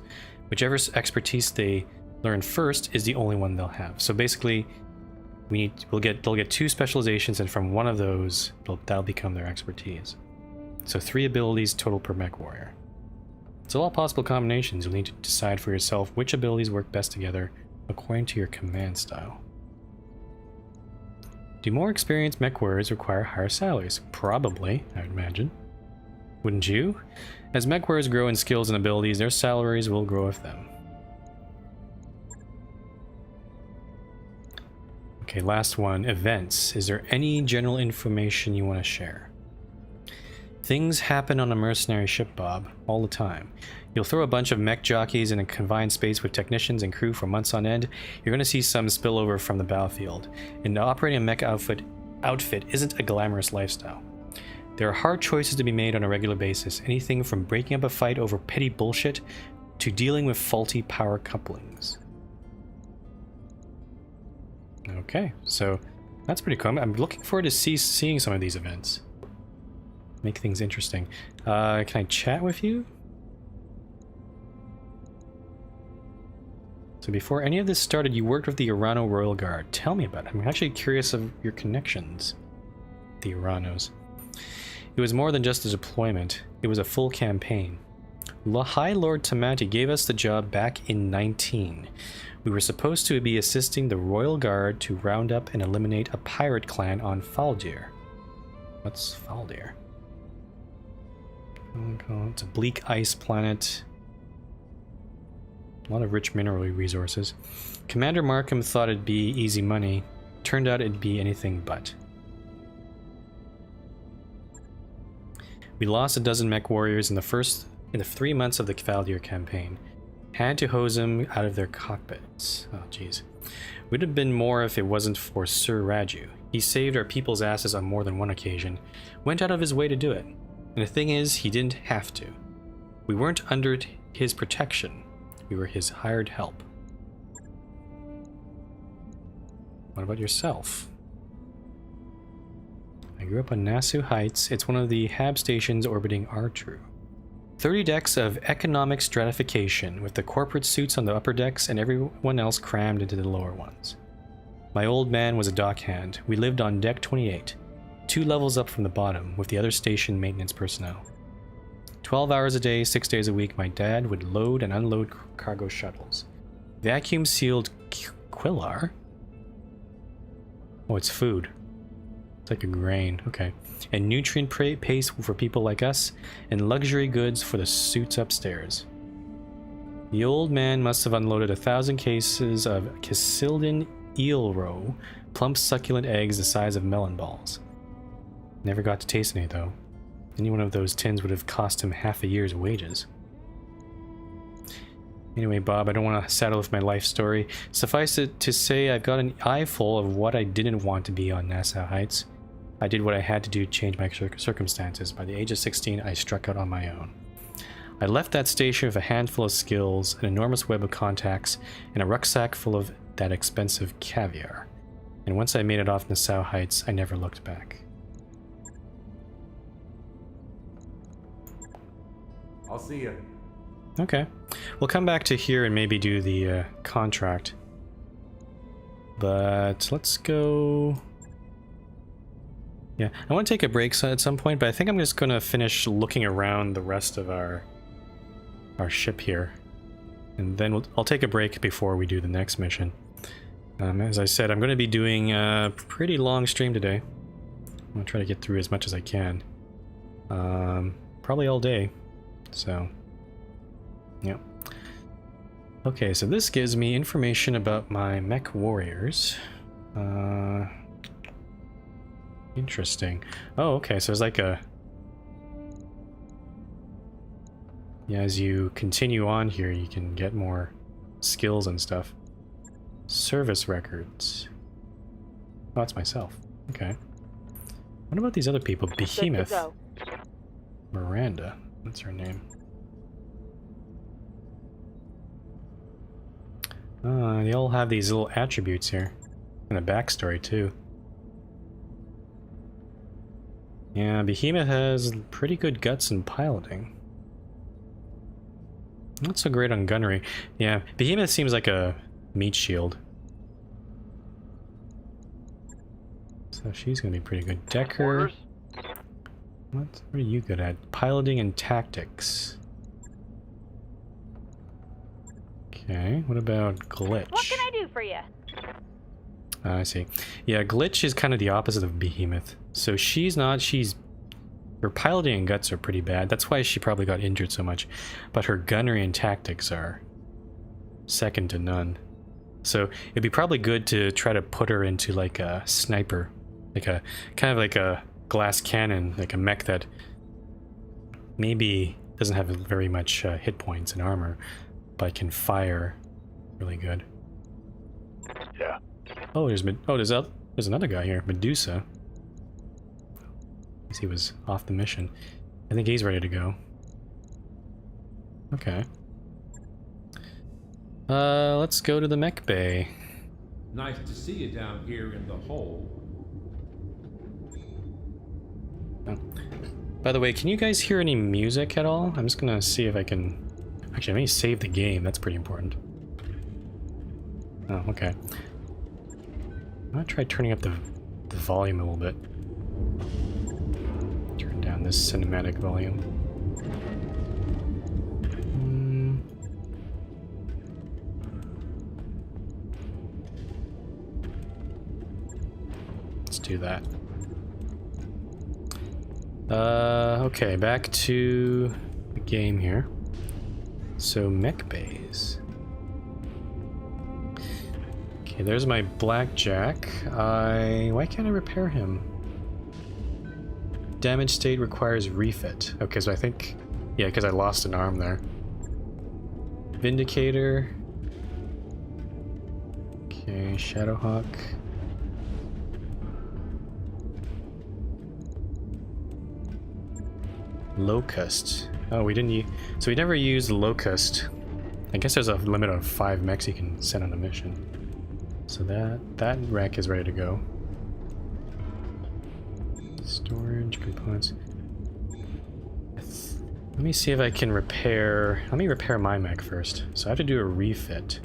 Whichever expertise they learn first is the only one they'll have. So basically, they'll get 2 specializations, and from one of those, that'll become their expertise. So 3 abilities total per Mech Warrior. It's all possible combinations. You'll need to decide for yourself which abilities work best together according to your command style. Do more experienced Mech Warriors require higher salaries? Probably, I would imagine. Wouldn't you? As Mech Warriors grow in skills and abilities, their salaries will grow with them. Okay, last one. Events. Is there any general information you want to share? Things happen on a mercenary ship, Bob, all the time. You'll throw a bunch of mech jockeys in a confined space with technicians and crew for months on end. You're going to see some spillover from the battlefield. And operating a mech outfit isn't a glamorous lifestyle. There are hard choices to be made on a regular basis, anything from breaking up a fight over petty bullshit to dealing with faulty power couplings. Okay, so that's pretty cool. I'm looking forward to seeing some of these events. Make things interesting. Can I chat with you? So before any of this started, you worked with the Urano Royal Guard. Tell me about it. I'm actually curious of your connections. The Uranos. It was more than just a deployment. It was a full campaign. High Lord Tamati gave us the job back in 19. We were supposed to be assisting the Royal Guard to round up and eliminate a pirate clan on Faldir. What's Faldir? It's a bleak ice planet. A lot of rich mineral resources. Commander Markham thought it'd be easy money. Turned out it'd be anything but. We lost a dozen mech warriors in the 3 months of the Faldir campaign. Had to hose them out of their cockpits. Oh jeez. Would have been more if it wasn't for Sir Raju. He saved our people's asses on more than one occasion. Went out of his way to do it. And the thing is, he didn't have to. We weren't under his protection. We were his hired help. What about yourself? I grew up on Nassau Heights. It's one of the HAB stations orbiting Artru. 30 decks of economic stratification, with the corporate suits on the upper decks and everyone else crammed into the lower ones. My old man was a dockhand. We lived on deck 28, 2 levels up from the bottom, with the other station maintenance personnel. 12 hours a day, 6 days a week, my dad would load and unload cargo shuttles. Vacuum-sealed quillar? Oh, it's food. It's like a grain, okay. And nutrient paste for people like us, and luxury goods for the suits upstairs. The old man must have unloaded 1,000 cases of Casildan eel roe, plump succulent eggs the size of melon balls. Never got to taste any though. Any one of those tins would have cost him half a year's wages. Anyway, Bob, I don't want to saddle with my life story. Suffice it to say, I've got an eyeful of what I didn't want to be on Nassau Heights. I did what I had to do to change my circumstances. By the age of 16, I struck out on my own. I left that station with a handful of skills, an enormous web of contacts, and a rucksack full of that expensive caviar. And once I made it off Nassau Heights, I never looked back.
I'll see you.
Okay. We'll come back to here and maybe do the contract. But let's go... Yeah, I want to take a break at some point, but I think I'm just going to finish looking around the rest of our ship here. And then I'll take a break before we do the next mission. As I said, I'm going to be doing a pretty long stream today. I'm going to try to get through as much as I can. Probably all day. So, yeah. Okay, so this gives me information about my mech warriors. Interesting. Oh, okay, so it's like a... Yeah, as you continue on here, you can get more skills and stuff. Service records. Oh, that's myself. Okay. What about these other people? Behemoth. Miranda. That's her name. They all have these little attributes here. And a backstory, too. Yeah, Behemoth has pretty good guts in piloting. Not so great on gunnery. Yeah, Behemoth seems like a meat shield. So she's gonna be pretty good. Decker. What are you good at? Piloting and tactics. Okay, what about Glitch?
What can I do for you?
I see. Yeah, Glitch is kind of the opposite of Behemoth. So her piloting and guts are pretty bad. That's why she probably got injured so much. But her gunnery and tactics are second to none. So it'd be probably good to try to put her into like a sniper. Like a, kind of like a glass cannon, like a mech that maybe doesn't have very much hit points and armor, but can fire really good.
Yeah.
Oh, there's another guy here, Medusa. Because he was off the mission. I think he's ready to go. Okay. Let's go to the mech bay.
Nice to see you down here in the hole.
Oh. By the way, can you guys hear any music at all? I'm just gonna see if I can... Actually, I may save the game. That's pretty important. Oh, okay. I'm gonna try turning up the volume a little bit. Turn down this cinematic volume. Let's do that. Okay, back to the game here. So, mech bays. Okay, there's my blackjack. Why can't I repair him? Damage state requires refit. Okay, so I think... Yeah, because I lost an arm there. Vindicator. Okay, Shadowhawk. Locust. Oh, we didn't use... So we never used Locust. I guess there's a limit of 5 mechs you can send on a mission. So that wreck is ready to go. Storage, components. Let me see if I can repair... Let me repair my mech first. So I have to do a refit.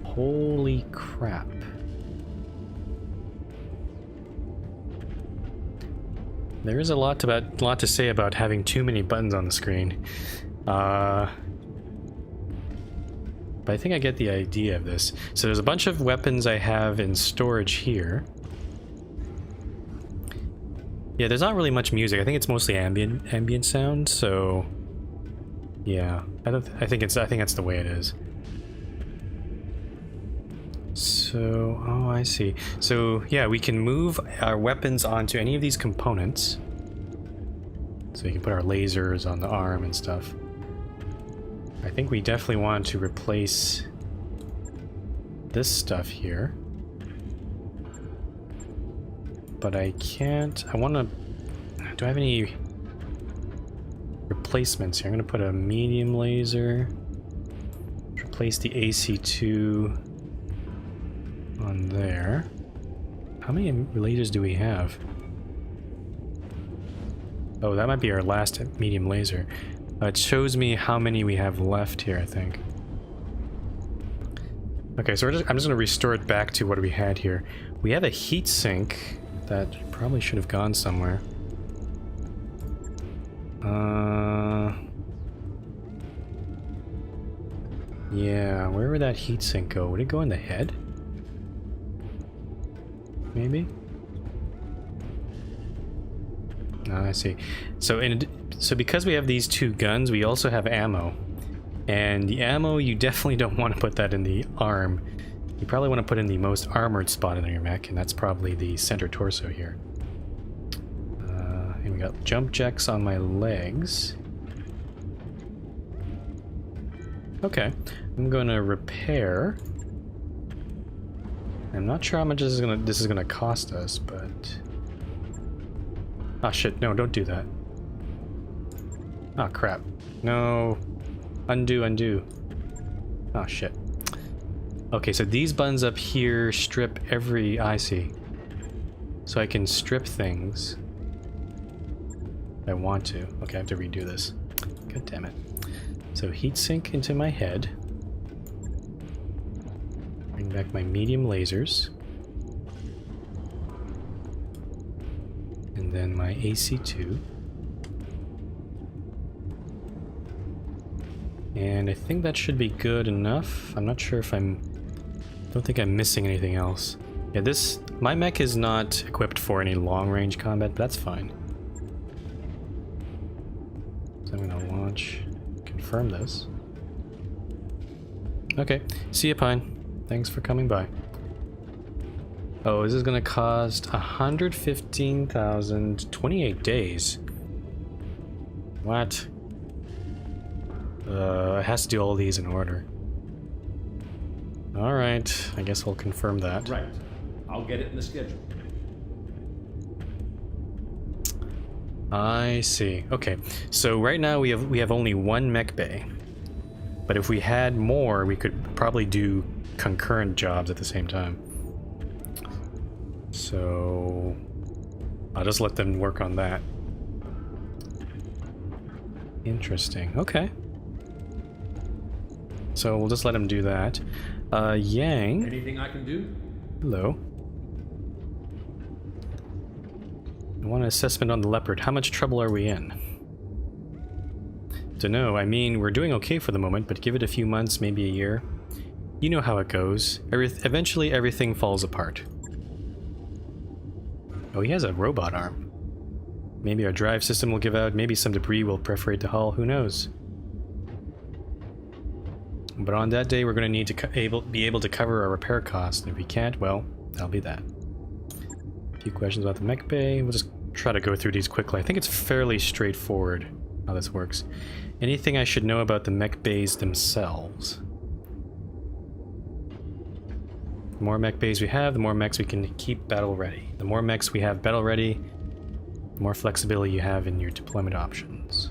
Holy crap. There is a lot to say about having too many buttons on the screen. But I think I get the idea of this. So there's a bunch of weapons I have in storage here. Yeah, there's not really much music. I think it's mostly ambient sound. So yeah, I think that's the way it is. So, oh, I see. So, yeah, we can move our weapons onto any of these components. So we can put our lasers on the arm and stuff. I think we definitely want to replace this stuff here. But I can't... I want to... Do I have any replacements here? I'm going to put a medium laser. Replace the AC2... on there. How many lasers do we have? Oh, that might be our last medium laser. It shows me how many we have left here, I think. Okay, so I'm just going to restore it back to what we had here. We have a heat sink that probably should have gone somewhere. Yeah, where would that heat sink go? Would it go in the head? Maybe? Oh, I see. So because we have these two guns, we also have ammo. And the ammo, you definitely don't want to put that in the arm. You probably want to put in the most armored spot in your mech, and that's probably the center torso here. And we got jump jacks on my legs. Okay, I'm going to repair. I'm not sure how much this is gonna cost us, but... Ah, shit, no, don't do that. Ah, crap. No. Undo, undo. Ah, shit. Okay, so these buttons up here strip every... I see. So I can strip things. If I want to. Okay, I have to redo this. God damn it. So heatsink into my head. Bring back my medium lasers. And then my AC2. And I think that should be good enough. I'm not sure if don't think I'm missing anything else. Yeah, my mech is not equipped for any long-range combat, but that's fine. So I'm gonna launch, confirm this. Okay, see ya, Pine. Thanks for coming by. Oh, this is gonna cost 115,000, 28 days. What? It has to do all these in order. Alright, I guess we'll confirm that.
Right. I'll get it in the schedule.
I see. Okay, so right now we have only one mech bay, but if we had more, we could probably do concurrent jobs at the same time. So I'll just let them work on that. Interesting. Okay. So we'll just let him do that. Yang.
Anything I can do?
Hello. I want an assessment on the Leopard. How much trouble are we in? Dunno, I mean, we're doing okay for the moment, but give it a few months, maybe a year. You know how it goes. Eventually everything falls apart. Oh, he has a robot arm. Maybe our drive system will give out, maybe some debris will perforate the hull, who knows? But on that day, we're going to need to be able to cover our repair costs, and if we can't, well, that'll be that. A few questions about the mech bay. We'll just try to go through these quickly. I think it's fairly straightforward how this works. Anything I should know about the mech bays themselves? The more mech bays we have, the more mechs we can keep battle ready. The more mechs we have battle ready, the more flexibility you have in your deployment options.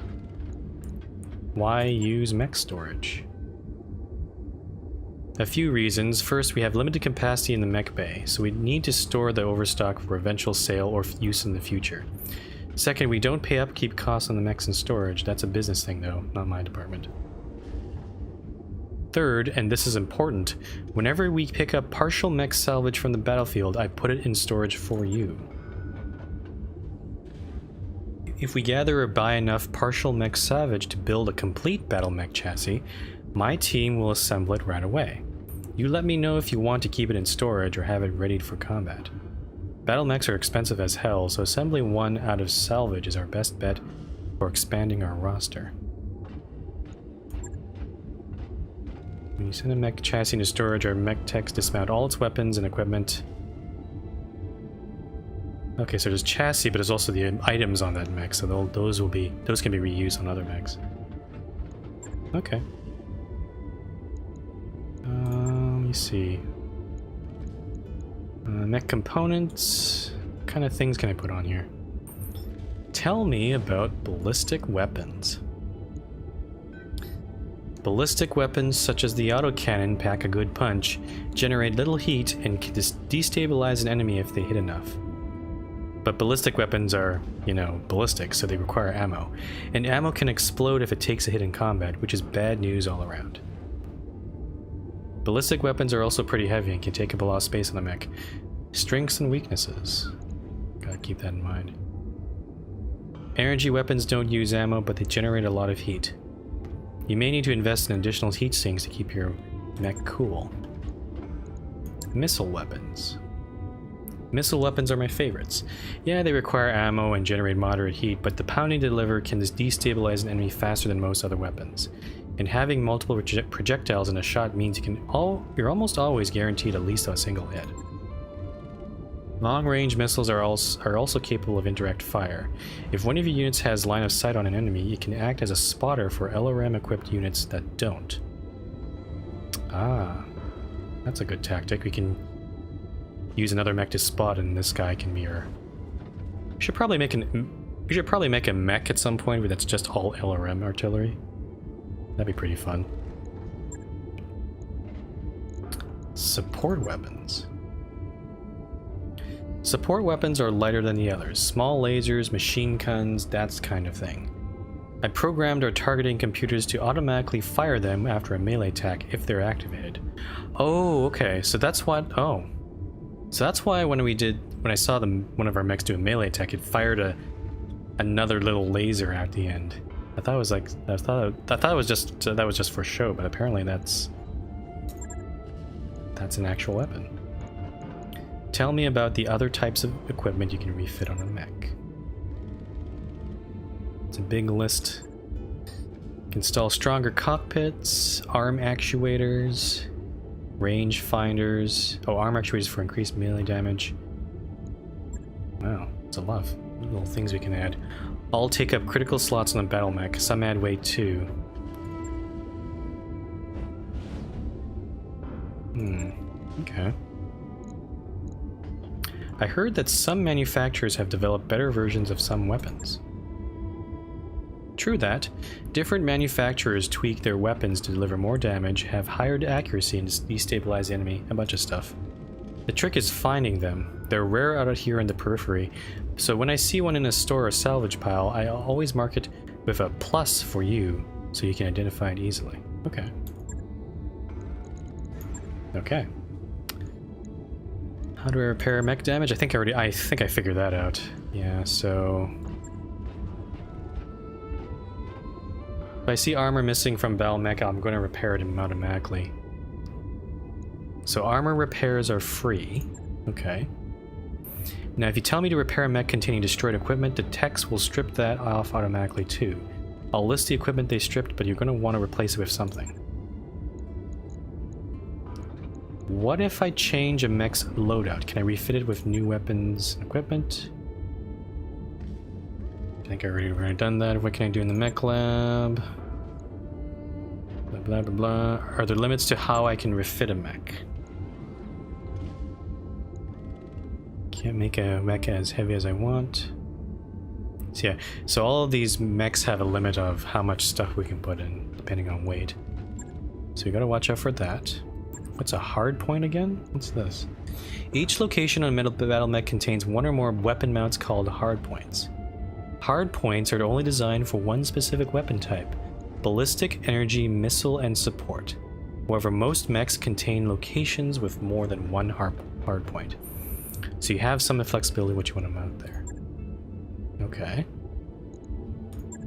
Why use mech storage? A few reasons. First, we have limited capacity in the mech bay, so we need to store the overstock for eventual sale or use in the future. Second, we don't pay upkeep costs on the mechs in storage. That's a business thing though, not my department. Third, and this is important, whenever we pick up partial mech salvage from the battlefield, I put it in storage for you. If we gather or buy enough partial mech salvage to build a complete battle mech chassis, my team will assemble it right away. You let me know if you want to keep it in storage or have it ready for combat. Battle mechs are expensive as hell, so assembling one out of salvage is our best bet for expanding our roster. When you send a mech chassis into storage, our mech techs dismount all its weapons and equipment. Okay, so there's chassis, but there's also the items on that mech, so those can be reused on other mechs. Okay. Let me see. Mech components. What kind of things can I put on here? Tell me about ballistic weapons. Ballistic weapons such as the autocannon pack a good punch, generate little heat, and can destabilize an enemy if they hit enough. But ballistic weapons are, you know, ballistic, so they require ammo. And ammo can explode if it takes a hit in combat, which is bad news all around. Ballistic weapons are also pretty heavy and can take up a lot of space on the mech. Strengths and weaknesses. Gotta keep that in mind. Energy weapons don't use ammo, but they generate a lot of heat. You may need to invest in additional heat sinks to keep your mech cool. Missile weapons. Missile weapons are my favorites. Yeah, they require ammo and generate moderate heat, but the pounding they deliver can destabilize an enemy faster than most other weapons. And having multiple projectiles in a shot means you're almost always guaranteed at least a single hit. Long-range missiles are also capable of indirect fire. If one of your units has line of sight on an enemy, it can act as a spotter for LRM-equipped units that don't. Ah, that's a good tactic. We can use another mech to spot, and this guy can be our... We should probably make a mech at some point that's just all LRM artillery. That'd be pretty fun. Support weapons. Support weapons are lighter than the others. Small lasers, machine guns, that kind of thing. I programmed our targeting computers to automatically fire them after a melee attack if they're activated. Oh, okay. So that's what... Oh. So that's why when I saw one of our mechs do a melee attack, it fired another little laser at the end. I thought it was like that was just for show, but apparently that's an actual weapon. Tell me about the other types of equipment you can refit on a mech. It's a big list. You can install stronger cockpits, arm actuators, range finders. Oh, arm actuators for increased melee damage. Wow, it's a lot of little things we can add. All take up critical slots on the battle mech. Some add weight too. Okay. I heard that some manufacturers have developed better versions of some weapons. True that. Different manufacturers tweak their weapons to deliver more damage, have higher accuracy, and destabilize the enemy, a bunch of stuff. The trick is finding them. They're rare out here in the periphery, so when I see one in a store or salvage pile, I always mark it with a plus for you, so you can identify it easily. Okay. Okay. How do I repair mech damage? I think I figured that out. Yeah, so if I see armor missing from Battle Mech, I'm going to repair it automatically. So armor repairs are free. Okay. Now if you tell me to repair a mech containing destroyed equipment, the techs will strip that off automatically too. I'll list the equipment they stripped, but you're going to want to replace it with something. What if I change a mech's loadout? Can I refit it with new weapons and equipment? I think I already done that. What can I do in the mech lab? Blah, blah, blah, blah. Are there limits to how I can refit a mech? Can't make a mech as heavy as I want. So yeah, so all of these mechs have a limit of how much stuff we can put in, depending on weight. So you gotta watch out for that. What's a hard point again? What's this? Each location on a battle mech contains one or more weapon mounts called hard points. Hard points are only designed for one specific weapon type: ballistic, energy, missile, and support. However, most mechs contain locations with more than one hard point. So you have some flexibility what you want to mount there. Okay.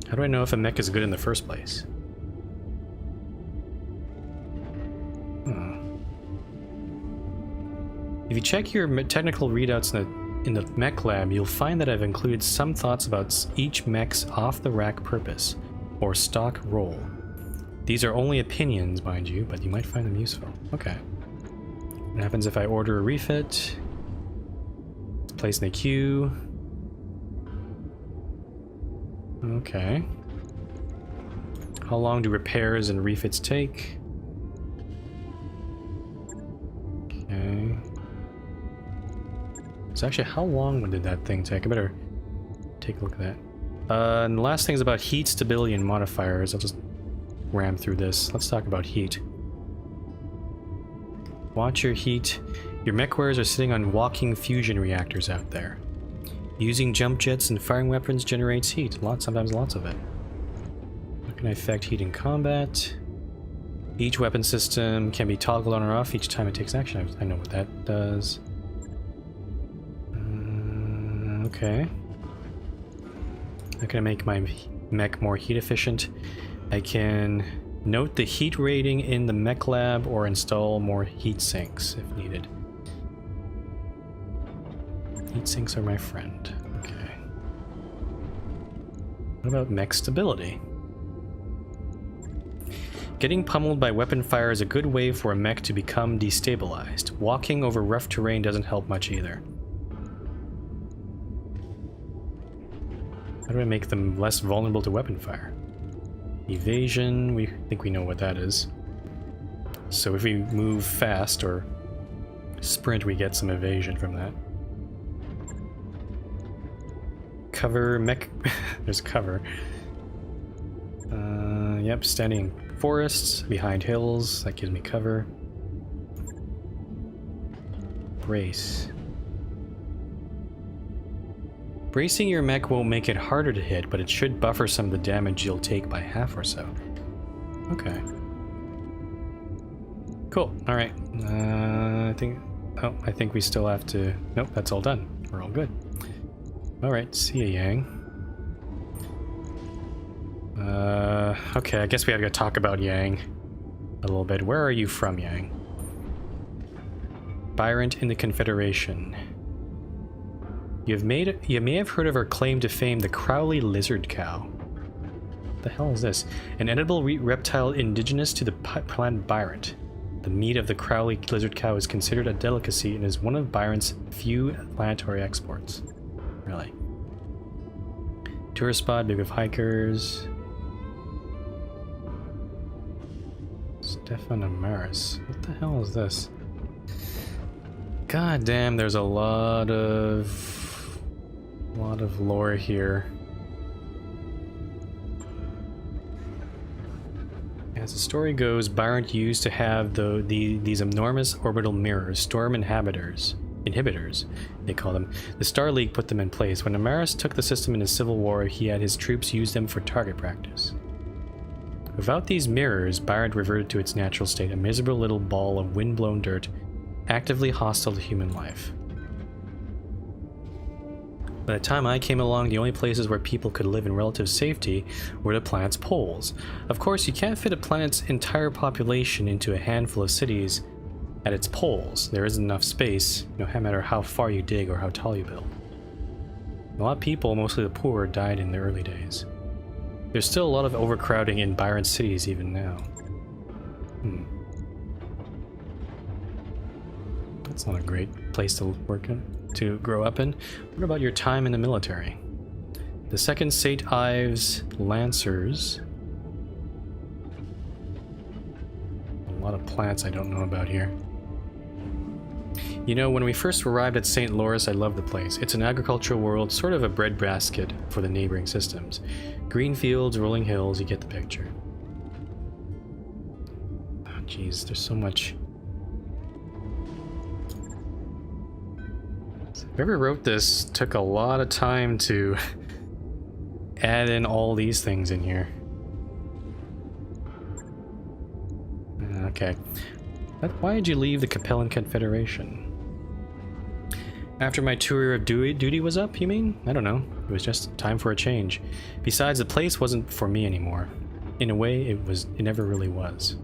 How do I know if a mech is good in the first place? If you check your technical readouts in the mech lab, you'll find that I've included some thoughts about each mech's off-the-rack purpose, or stock role. These are only opinions, mind you, but you might find them useful. Okay. What happens if I order a refit? It's placed in a queue. Okay. How long do repairs and refits take? Okay. So actually, how long did that thing take? I better take a look at that. And the last thing is about heat, stability, and modifiers. I'll just ram through this. Let's talk about heat. Watch your heat. Your mech warriors are sitting on walking fusion reactors out there. Using jump jets and firing weapons generates heat. Sometimes lots of it. How can I affect heat in combat? Each weapon system can be toggled on or off each time it takes action. I know what that does. Okay. How can I make my mech more heat efficient? I can note the heat rating in the mech lab or install more heat sinks if needed. Heat sinks are my friend. Okay. What about mech stability? Getting pummeled by weapon fire is a good way for a mech to become destabilized. Walking over rough terrain doesn't help much either. How do I make them less vulnerable to weapon fire? Evasion, we think we know what that is. So if we move fast or sprint, we get some evasion from that. Cover, mech... There's cover. Yep, standing in forests, behind hills, that gives me cover. Brace. Bracing your mech won't make it harder to hit, but it should buffer some of the damage you'll take by half or so. Okay. Cool. All right. I think we still have to... Nope, that's all done. We're all good. All right. See ya, Yang. Okay, I guess we have to talk about Yang a little bit. Where are you from, Yang? Byrant in the Confederation. You may have heard of our claim to fame, the Crowley lizard cow. What the hell is this? An edible reptile indigenous to the planet Byrant. The meat of the Crowley lizard cow is considered a delicacy and is one of Byrant's few planetary exports. Really. Tourist spot, big of hikers. Stefan Amaris. What the hell is this? God damn, there's a lot of lore here. As the story goes, Byron used to have these enormous orbital mirrors, storm inhibitors, they call them. The Star League put them in place. When Amaris took the system in his civil war, he had his troops use them for target practice. Without these mirrors, Byron reverted to its natural state, a miserable little ball of wind-blown dirt, actively hostile to human life. By the time I came along, the only places where people could live in relative safety were the planet's poles. Of course, you can't fit a planet's entire population into a handful of cities at its poles. There isn't enough space, no matter how far you dig or how tall you build. A lot of people, mostly the poor, died in the early days. There's still a lot of overcrowding in Byron cities even now. That's not a great place to work in, to grow up in. What about your time in the military? The 2nd St. Ives Lancers. A lot of plants I don't know about here. You know, when we first arrived at St. Louris, I loved the place. It's an agricultural world, sort of a breadbasket for the neighboring systems. Green fields, rolling hills, you get the picture. Oh, jeez, there's so much. Whoever wrote this took a lot of time to add in all these things in here. Okay. Why did you leave the Capellan Confederation? After my tour of duty was up, you mean? I don't know. It was just time for a change. Besides, the place wasn't for me anymore. In a way, it never really was.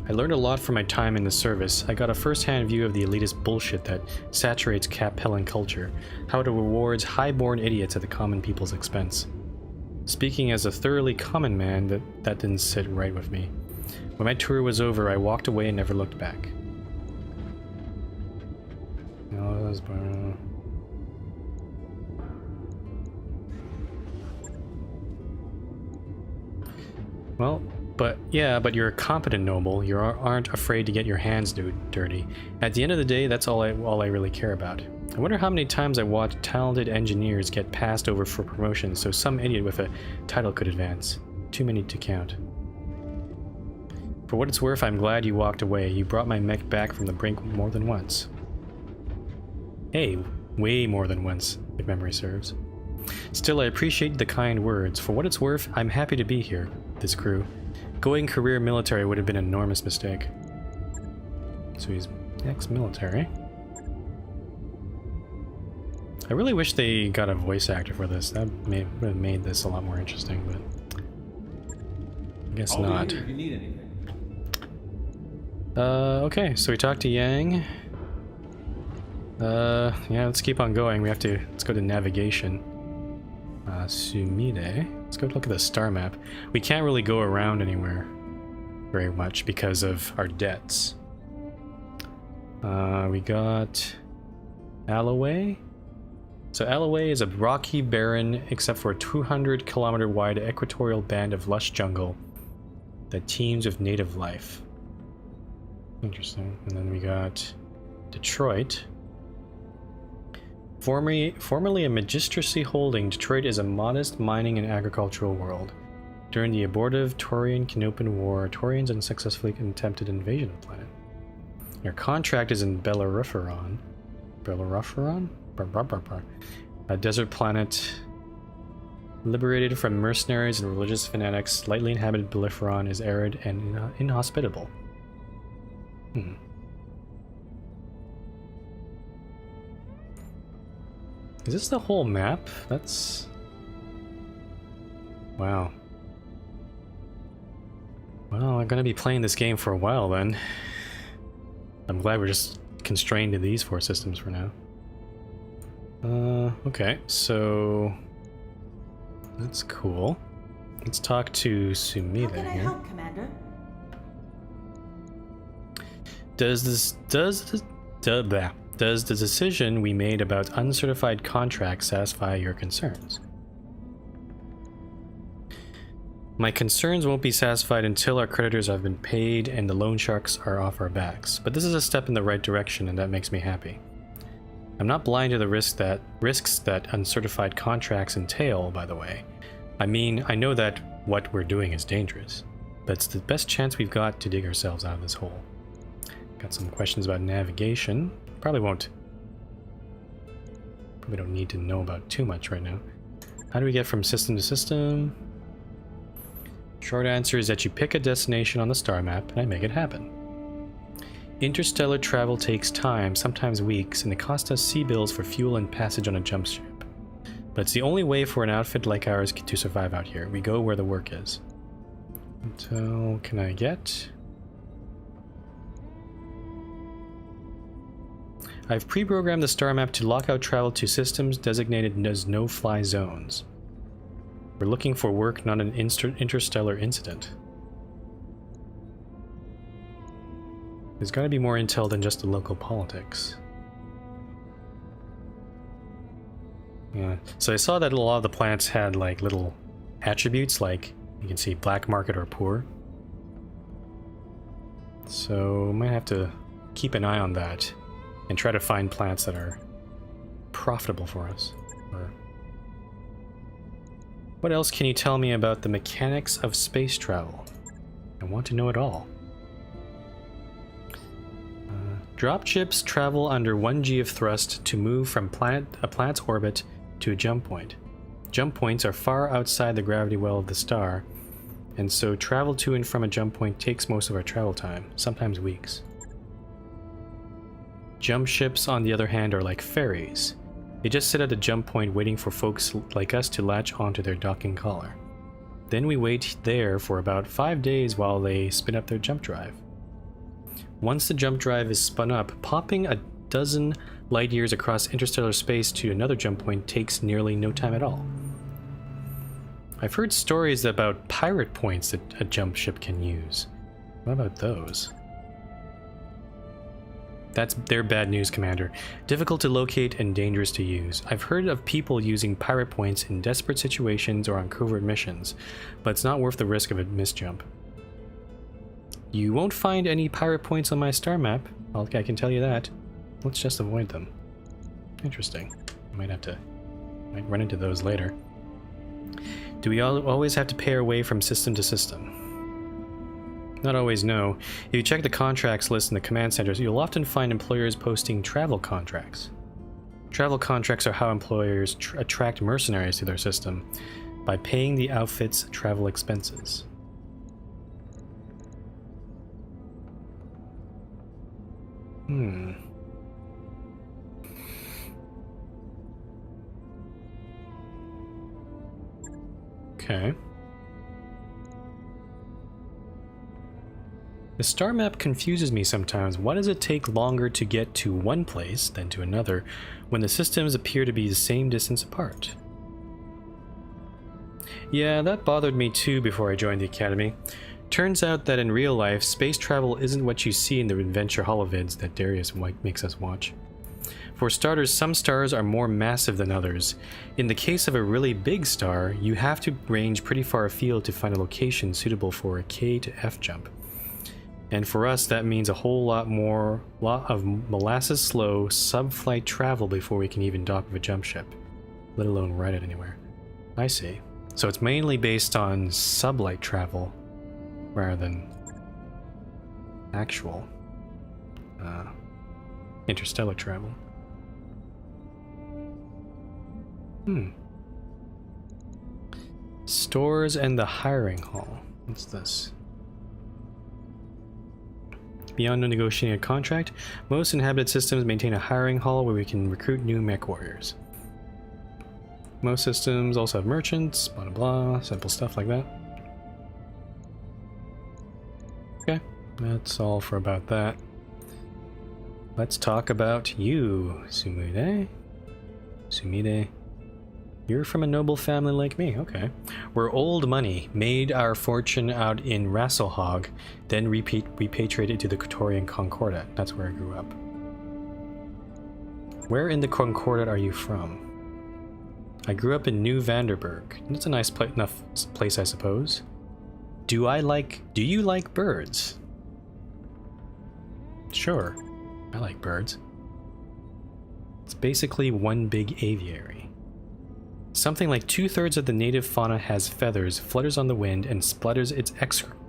I learned a lot from my time in the service. I got a first-hand view of the elitist bullshit that saturates Capellan culture, how it rewards high-born idiots at the common people's expense. Speaking as a thoroughly common man, that didn't sit right with me. When my tour was over, I walked away and never looked back. No, that was... Well, but you're a competent noble. You aren't afraid to get your hands dirty. At the end of the day, that's all I really care about. I wonder how many times I watched talented engineers get passed over for promotion so some idiot with a title could advance. Too many to count. For what it's worth, I'm glad you walked away. You brought my mech back from the brink more than once. Hey, way more than once, if memory serves. Still, I appreciate the kind words. For what it's worth, I'm happy to be here, this crew. Going career military would have been an enormous mistake. So he's ex-military. I really wish they got a voice actor for this. That would have made this a lot more interesting, but I guess not.
If you need anything.
Okay, so we talked to Yang. Yeah, let's keep on going. Let's go to navigation. Sumide. Let's go look at the star map. We can't really go around anywhere very much because of our debts. We got Alloway. So Alloway is a rocky, barren, except for a 200-kilometer wide equatorial band of lush jungle that teems with native life. Interesting. And then we got Detroit. Formerly a magistracy holding, Detroit is a modest mining and agricultural world. During the abortive Taurian-Canopan War, Taurians unsuccessfully attempted invasion of the planet. Their contract is in Bellerophon. A desert planet liberated from mercenaries and religious fanatics. Lightly inhabited Bellerophon is arid and inhospitable. Is this the whole map? That's... Wow. Well, I'm gonna be playing this game for a while then. I'm glad we're just constrained to these 4 systems for now. Okay, so... That's cool. Let's talk to Sumida
How can I
here.
help, Commander?
Does the decision we made about uncertified contracts satisfy your concerns? My concerns won't be satisfied until our creditors have been paid and the loan sharks are off our backs. But this is a step in the right direction, and that makes me happy. I'm not blind to the risks that uncertified contracts entail, by the way. I mean, I know that what we're doing is dangerous, but it's the best chance we've got to dig ourselves out of this hole. Got some questions about navigation. Probably don't need to know about too much right now. How do we get from system to system? Short answer is that you pick a destination on the star map and I make it happen. Interstellar travel takes time, sometimes weeks, and it costs us sea bills for fuel and passage on a jump ship. But it's the only way for an outfit like ours to survive out here. We go where the work is. So, can I get? I've pre-programmed the star map to lock out travel to systems designated as no-fly zones. We're looking for work, not an interstellar incident. There's got to be more intel than just the local politics. Yeah, so I saw that a lot of the planets had like little attributes, like you can see black market or poor. So might have to keep an eye on that and try to find planets that are profitable for us. Or what else can you tell me about the mechanics of space travel? I want to know it all. Dropships travel under 1g of thrust to move from a planet's orbit to a jump point. Jump points are far outside the gravity well of the star, and so travel to and from a jump point takes most of our travel time, sometimes weeks. Jump ships, on the other hand, are like ferries. They just sit at the jump point waiting for folks like us to latch onto their docking collar. Then we wait there for about 5 days while they spin up their jump drive. Once the jump drive is spun up, popping a dozen light years across interstellar space to another jump point takes nearly no time at all. I've heard stories about pirate points that a jump ship can use. What about those? That's their bad news, Commander. Difficult to locate and dangerous to use. I've heard of people using pirate points in desperate situations or on covert missions, but it's not worth the risk of a misjump. You won't find any pirate points on my star map, I can tell you that. Let's just avoid them. Interesting. Might run into those later. Do we always have to pay our way from system to system? Not always, no. If you check the contracts list in the command centers, you'll often find employers posting travel contracts. Travel contracts are how employers attract mercenaries to their system, by paying the outfit's travel expenses. Okay. The star map confuses me sometimes. Why does it take longer to get to one place than to another when the systems appear to be the same distance apart? Yeah, that bothered me too before I joined the Academy. Turns out that in real life, space travel isn't what you see in the adventure holovids that Darius makes us watch. For starters, some stars are more massive than others. In the case of a really big star, you have to range pretty far afield to find a location suitable for a K to F jump. And for us, that means a whole lot of molasses-slow sub-flight travel before we can even dock with a jump ship, let alone ride it anywhere. I see. So it's mainly based on sublight travel rather than actual interstellar travel. Stores and the hiring hall. What's this? Beyond negotiating a contract, most inhabited systems maintain a hiring hall where we can recruit new mech warriors. Most systems also have merchants, blah blah blah, simple stuff like that. Okay, that's all for about that. Let's talk about you, Sumide. Sumide. You're from a noble family like me, okay. We're old money, made our fortune out in Rasselhog, then repatriated to the Praetorian Concordat. That's where I grew up. Where in the Concordat are you from? I grew up in New Vanderburg. That's a nice enough place, I suppose. Do you like birds? Sure, I like birds. It's basically one big aviary. Something like 2/3 of the native fauna has feathers, flutters on the wind, and splatters its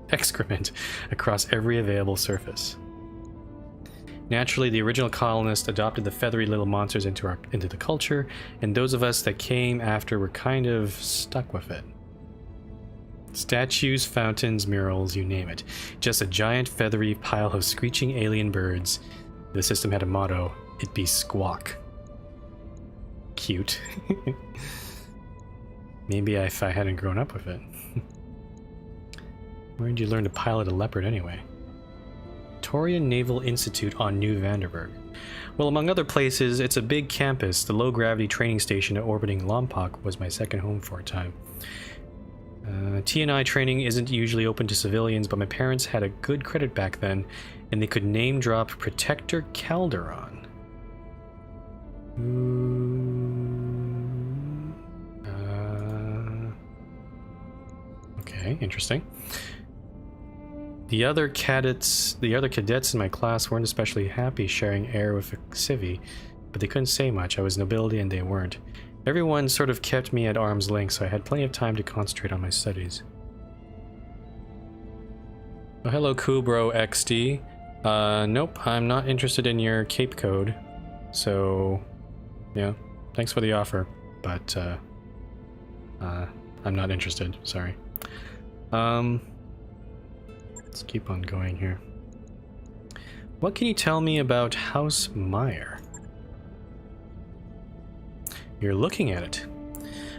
excrement across every available surface. Naturally, the original colonists adopted the feathery little monsters into the culture, and those of us that came after were kind of stuck with it. Statues, fountains, murals, you name it. Just a giant feathery pile of screeching alien birds. The system had a motto, "It be squawk." Cute. Maybe if I hadn't grown up with it. Where did you learn to pilot a leopard anyway? Torian Naval Institute on New Vanderburg. Well, among other places, it's a big campus. The low-gravity training station orbiting Lompoc was my second home for a time. T&I training isn't usually open to civilians, but my parents had a good credit back then, and they could name-drop Protector Calderon. Okay, interesting. The other cadets in my class weren't especially happy sharing air with a civvy, but they couldn't say much. I was nobility and they weren't. Everyone sort of kept me at arm's length, so I had plenty of time to concentrate on my studies. Oh, hello, Kubro XD. Nope, I'm not interested in your Cape Code. So, yeah, thanks for the offer, but, I'm not interested, sorry. Let's keep on going here. What can you tell me about House Meyer? You're looking at it.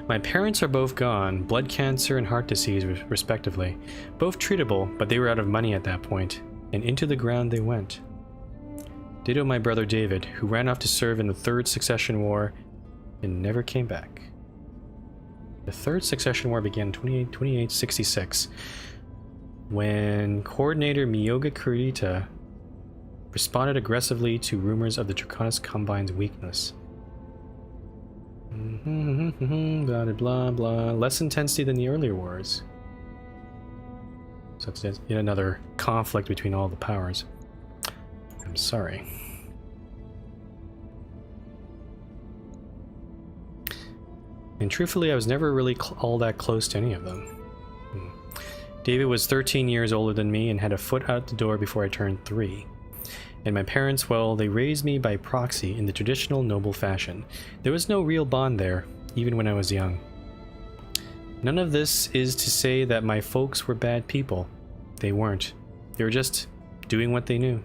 My parents are both gone, blood cancer and heart disease respectively. Both treatable, but they were out of money at that point, and into the ground they went. Ditto my brother David, who ran off to serve in the Third Succession War and never came back. The Third Succession War began in 2866, when Coordinator Miyoga Kurita responded aggressively to rumors of the Draconis Combine's weakness. Blah, blah, blah. Less intensity than the earlier wars. So it's yet another conflict between all the powers. I'm sorry. And truthfully, I was never really all that close to any of them. David was 13 years older than me and had a foot out the door before I turned 3. And my parents, well, they raised me by proxy in the traditional noble fashion. There was no real bond there, even when I was young. None of this is to say that my folks were bad people. They weren't. They were just doing what they knew.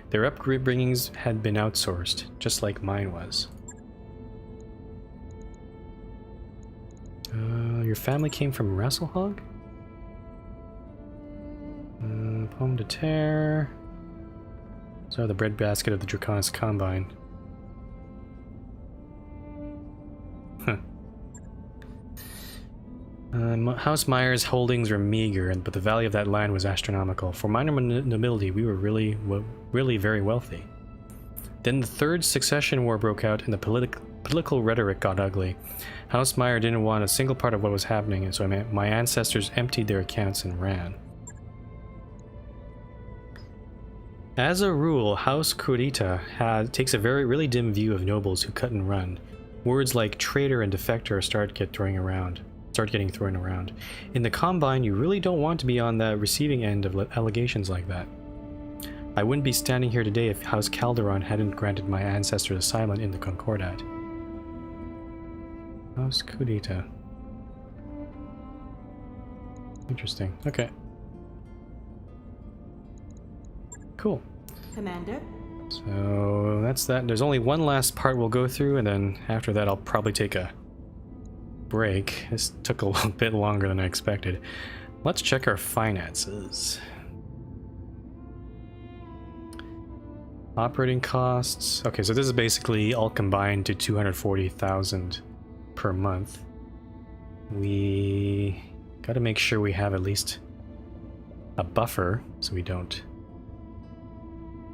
Their upbringings had been outsourced, just like mine was. Your family came from Rasselhog? Pomme de terre. So the breadbasket of the Draconis Combine. Huh. House Meyer's holdings were meager, but the value of that land was astronomical. For minor nobility, we were really very wealthy. Then the Third Succession War broke out, and the political rhetoric got ugly. House Meyer didn't want a single part of what was happening, and so my ancestors emptied their accounts and ran. As a rule, House Kurita takes a really dim view of nobles who cut and run. Words like traitor and defector start getting thrown around. In the Combine, you really don't want to be on the receiving end of allegations like that. I wouldn't be standing here today if House Calderon hadn't granted my ancestors asylum in the Concordat. House Kurita. Interesting. Okay. Cool.
Commander?
So that's that. There's only one last part we'll go through, and then after that I'll probably take a break. This took a little bit longer than I expected. Let's check our finances. Operating costs. Okay, so this is basically all combined to 240,000 per month. We gotta make sure we have at least a buffer so we don't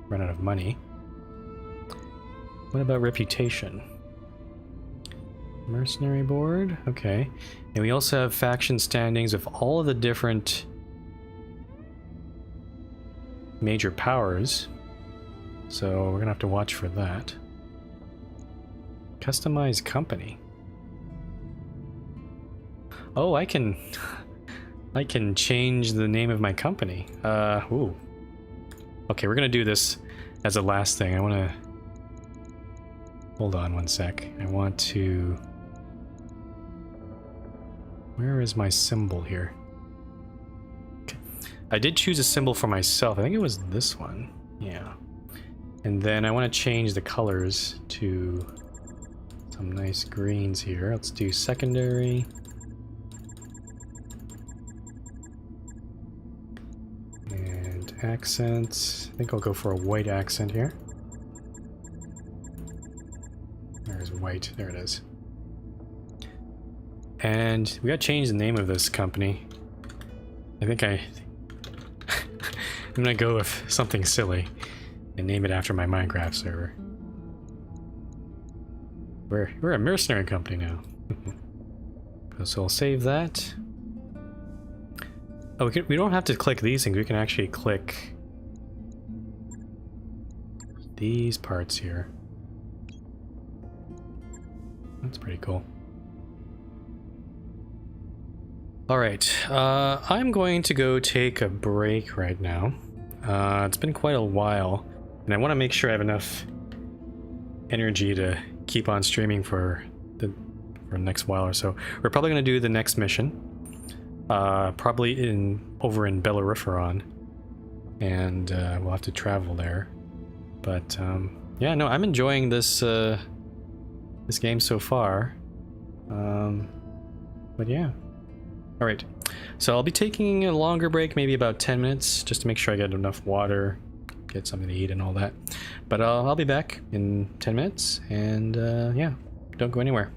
run out of money. What about reputation? Mercenary board, okay. And we also have faction standings of all of the different major powers, so we're gonna have to watch for that. Customize company. Oh, I can change the name of my company. Ooh. Okay, we're gonna do this as a last thing. I wanna... Hold on one sec. I want to... Where is my symbol here? Okay. I did choose a symbol for myself. I think it was this one. Yeah. And then I want to change the colors to some nice greens here. Let's do secondary. And accents. I think I'll go for a white accent here. There's white. There it is. And we gotta change the name of this company. I think I'm gonna go with something silly and name it after my Minecraft server. We're a mercenary company now. So I'll save that. Oh, we don't have to click these things. We can actually click these parts here. That's pretty cool. Alright, I'm going to go take a break right now. It's been quite a while, and I want to make sure I have enough energy to keep on streaming for the next while or so. We're probably going to do the next mission, probably over in Bellerophon, and we'll have to travel there. But yeah, no, I'm enjoying this this game so far. But yeah. Alright, so I'll be taking a longer break, maybe about 10 minutes, just to make sure I get enough water, get something to eat and all that. But I'll be back in 10 minutes, and yeah, don't go anywhere.